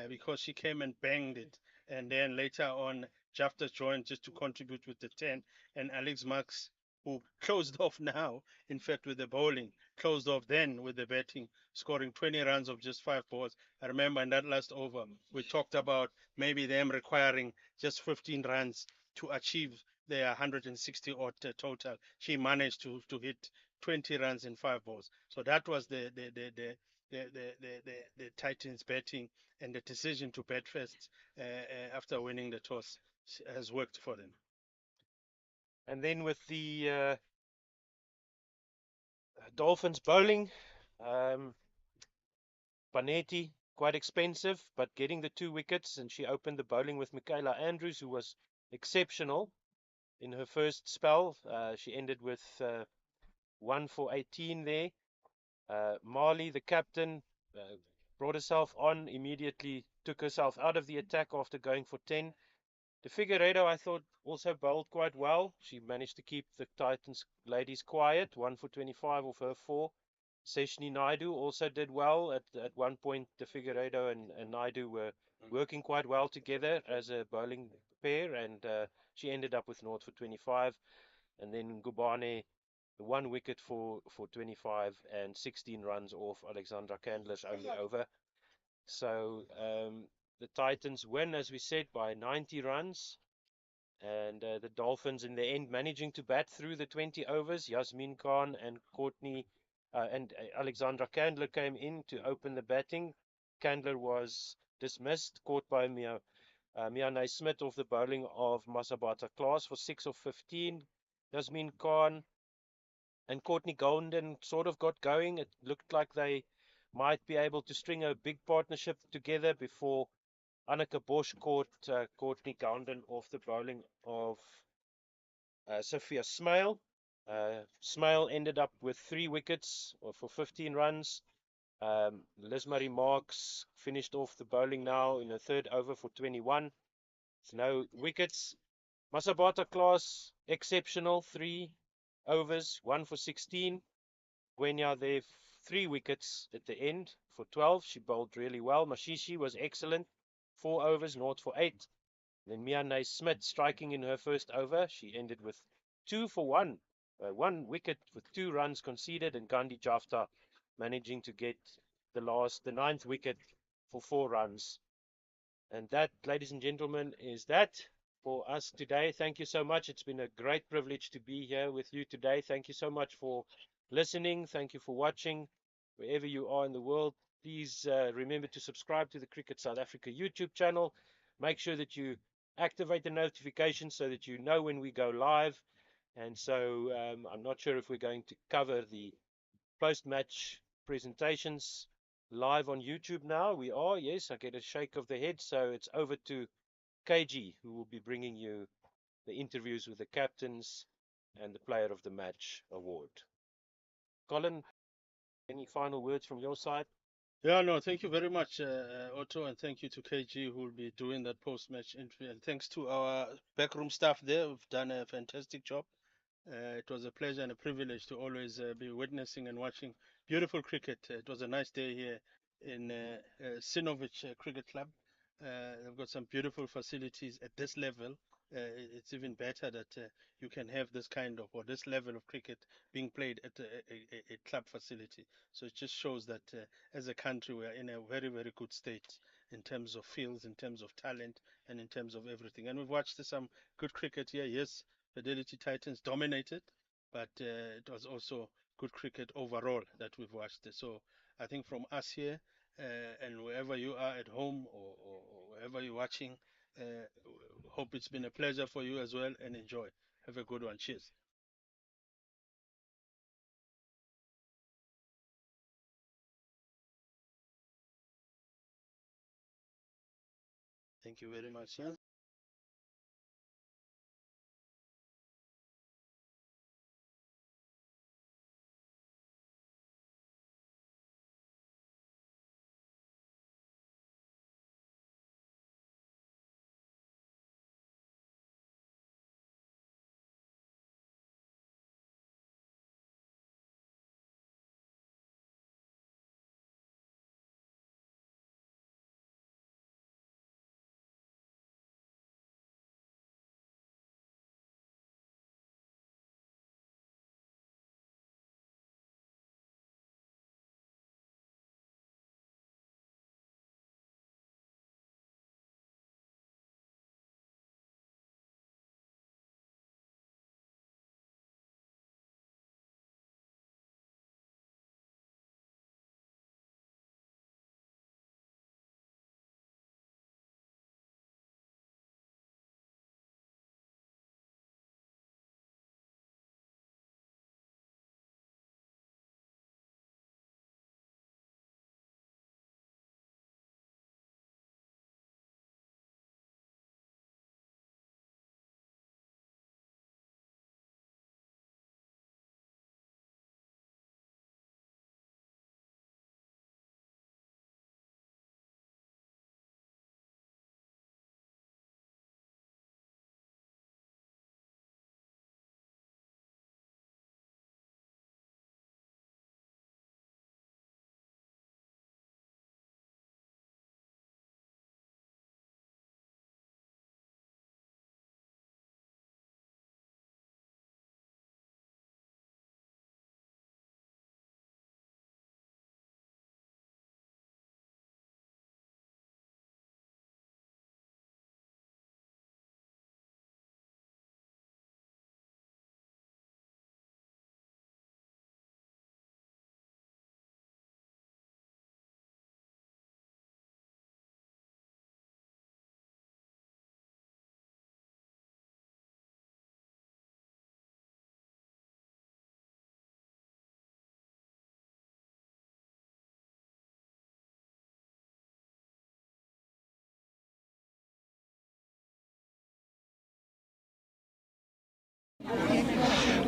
because she came and banged it. And then later on, Jafta joined just to contribute with the 10. And Alex Marks, who closed off now, in fact, with the bowling, closed off then with the batting, scoring 20 runs of just 5 balls. I remember in that last over, we talked about maybe them requiring just 15 runs to achieve their 160 odd total. She managed to hit 20 runs in 5 balls. So that was the Titans betting, and the decision to bet first after winning the toss has worked for them. And then with the Dolphins bowling, Banetti, quite expensive, but getting the 2 wickets, and she opened the bowling with Michaela Andrews, who was exceptional in her first spell. She ended with 1 for 18 there. Marley, the captain, brought herself on, immediately took herself out of the attack after going for 10. De Figueiredo, I thought, also bowled quite well. She managed to keep the Titans ladies quiet, 1 for 25 of her 4. Seshni Naidu also did well. At one point, De Figueiredo and Naidu were working quite well together as a bowling pair, and she ended up with 0 for 25. And then Ngubane, the 1 wicket for 25 and 16 runs off Alexandra Candler's only over. So the Titans win, as we said, by 90 runs. And the Dolphins in the end managing to bat through the 20 overs. Yasmin Khan and Courtney and Alexandra Candler came in to open the batting. Candler was dismissed, caught by Miane Smith off the bowling of Masabata Klaas for 6 of 15. Yasmin Khan and Courtney Golden sort of got going. It looked like they might be able to string a big partnership together before Anneke Bosch caught Courtney Golden off the bowling of Sophia Smale. Smale ended up with 3 wickets for 15 runs. Liz Marie Marks finished off the bowling now in the 3rd over for 21. So no wickets. Masabata Klaas, exceptional, 3 overs, 1 for 16. Gwenya there, 3 wickets at the end for 12. She bowled really well. Mashishi was excellent, 4 overs, 0 for 8. Then Miane Smith striking in her first over. She ended with 2 for 1 1 wicket with 2 runs conceded, and Gandhi Jafta managing to get the 9th wicket for 4 runs. And that, ladies and gentlemen, is that for us today. Thank you so much. It's been a great privilege to be here with you today. Thank you so much for listening. Thank you for watching. Wherever you are in the world, please remember to subscribe to the Cricket South Africa YouTube channel. Make sure that you activate the notifications so that you know when we go live. And so I'm not sure if we're going to cover the post-match presentations live on YouTube now. We are, yes, I get a shake of the head. So it's over to KG, who will be bringing you the interviews with the captains and the Player of the Match award. Colin, any final words from your side? Yeah, no, thank you very much, Otto, and thank you to KG, who will be doing that post-match interview. And thanks to our backroom staff there, who've done a fantastic job. It was a pleasure and a privilege to always be witnessing and watching beautiful cricket. It was a nice day here in Sinoville Cricket Club. They've got some beautiful facilities at this level. It's even better that you can have this kind of, or this level of cricket being played at a club facility. So it just shows that as a country, we are in a very, very good state in terms of fields, in terms of talent, and in terms of everything. And we've watched some good cricket here. Yes, Fidelity Titans dominated, but it was also good cricket overall that we've watched. So I think from us here, and wherever you are at home or wherever you're watching, hope it's been a pleasure for you as well, and enjoy. Have a good one. Cheers. Thank you very much. Yeah?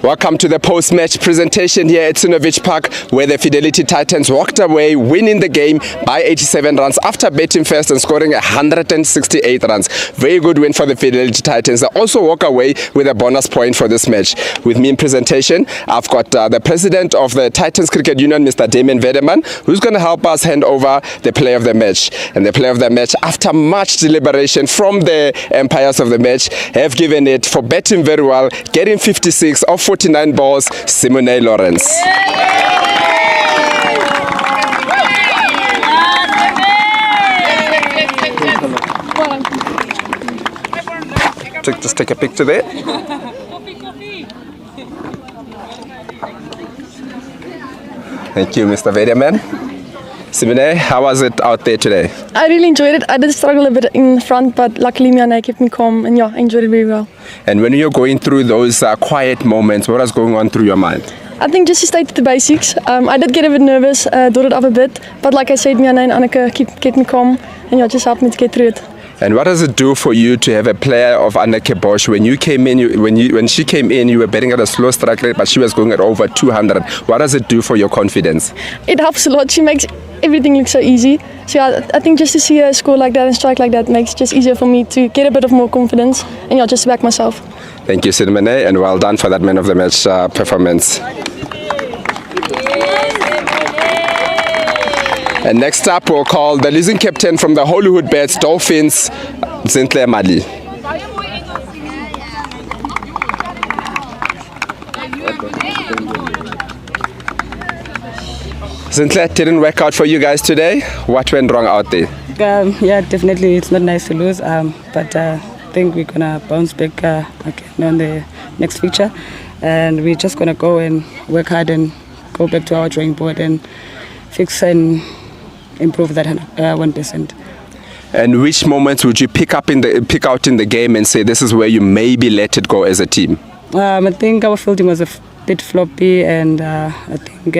Welcome to the post-match presentation here at Sinoville Park, where the Fidelity Titans walked away winning the game by 87 runs after batting first and scoring 168 runs. Very good win for the Fidelity Titans. They also walk away with a bonus point for this match. With me in presentation, I've got the president of the Titans Cricket Union, Mr. Damien Vedeman, who's going to help us hand over the player of the match. And the player of the match, after much deliberation from the umpires of the match, have given it for batting very well, getting 56 of 49 balls, Simone Lawrence. Just take a picture there. Thank you, Mr. Vediaman. Simone, how was it out there today? I really enjoyed it. I did struggle a bit in front, but luckily Miane kept me calm, and yeah, I enjoyed it very well. And when you're going through those quiet moments, what was going on through your mind? I think just to stay to the basics. I did get a bit nervous, dotted up a bit, but like I said, Miane and Anneke kept me calm, and yeah, just helped me to get through it. And what does it do for you to have a player of Anneke Bosch? When you came in, when she came in, you were betting at a slow strike rate, but she was going at over 200. What does it do for your confidence? It helps a lot. She makes everything look so easy. So yeah, I think just to see her score like that and strike like that makes it just easier for me to get a bit of more confidence and yeah, just to back myself. Thank you, Simone, and well done for that man of the match performance. And next up, we'll call the losing captain from the Hollywoodbets Dolphins, Zintle Mali. Zintle, didn't work out for you guys today. What went wrong out there? Yeah, definitely. It's not nice to lose, but I think we're gonna bounce back again on the next feature, and we're just gonna go and work hard and go back to our drawing board and fix and improve that 1%. And which moments would you pick out in the game and say this is where you maybe let it go as a team? I think our fielding was a bit floppy, and I think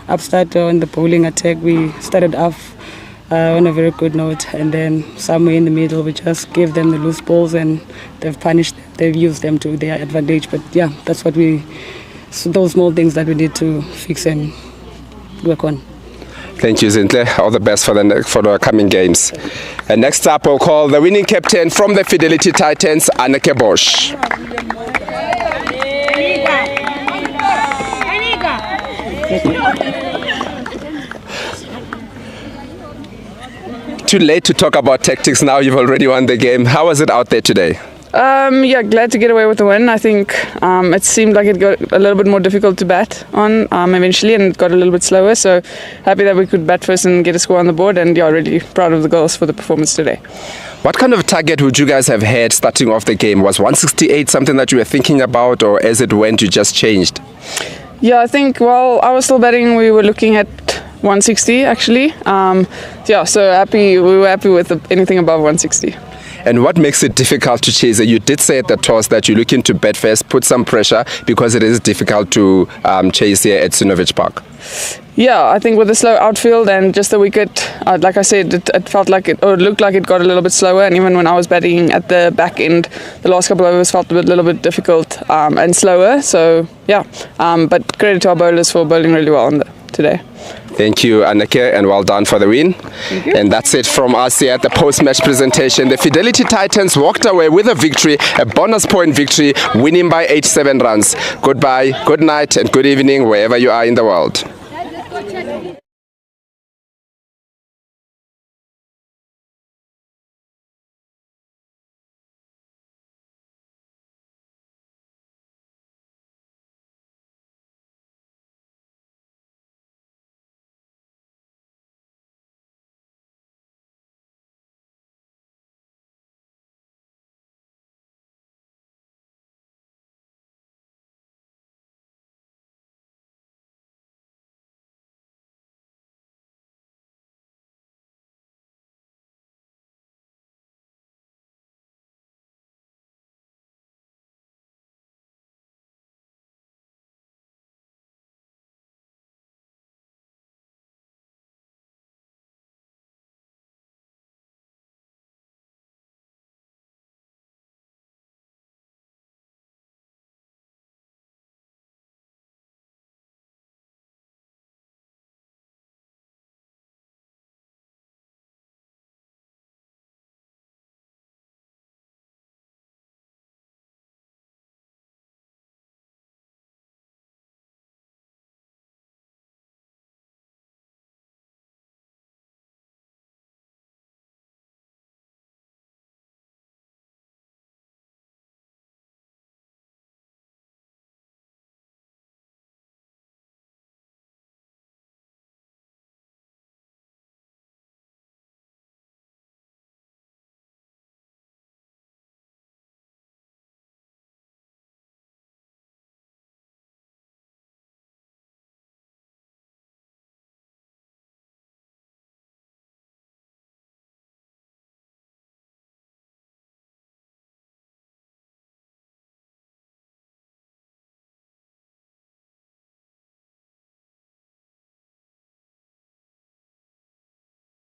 upstart on the bowling attack we started off on a very good note, and then somewhere in the middle we just gave them the loose balls and they've punished them. They've used them to their advantage. But yeah, that's what those small things that we need to fix and work on. Thank you, Zintle. All the best for the coming games. And next up, we'll call the winning captain from the Fidelity Titans, Anneke Bosch. Too late to talk about tactics now. You've already won the game. How was it out there today? Yeah, glad to get away with the win. I think it seemed like it got a little bit more difficult to bat on eventually, and it got a little bit slower. So happy that we could bat first and get a score on the board, and yeah, really proud of the girls for the performance today. What kind of target would you guys have had starting off the game? Was 168 something that you were thinking about, or as it went, you just changed? Yeah, I think while I was still batting, we were looking at 160 actually. Yeah, so we were happy with anything above 160. And what makes it difficult to chase? You did say at the toss that you're looking to bat first, put some pressure, because it is difficult to chase here at Sinoville Park. Yeah, I think with the slow outfield and just the wicket, like I said, it felt like it looked like it got a little bit slower. And even when I was batting at the back end, the last couple of overs felt a little bit difficult and slower. So yeah, but credit to our bowlers for bowling really well today. Thank you, Anneke, and well done for the win. And that's it from us here at the post-match presentation. The Fidelity Titans walked away with a victory, a bonus point victory, winning by 87 runs. Goodbye, good night, and good evening wherever you are in the world.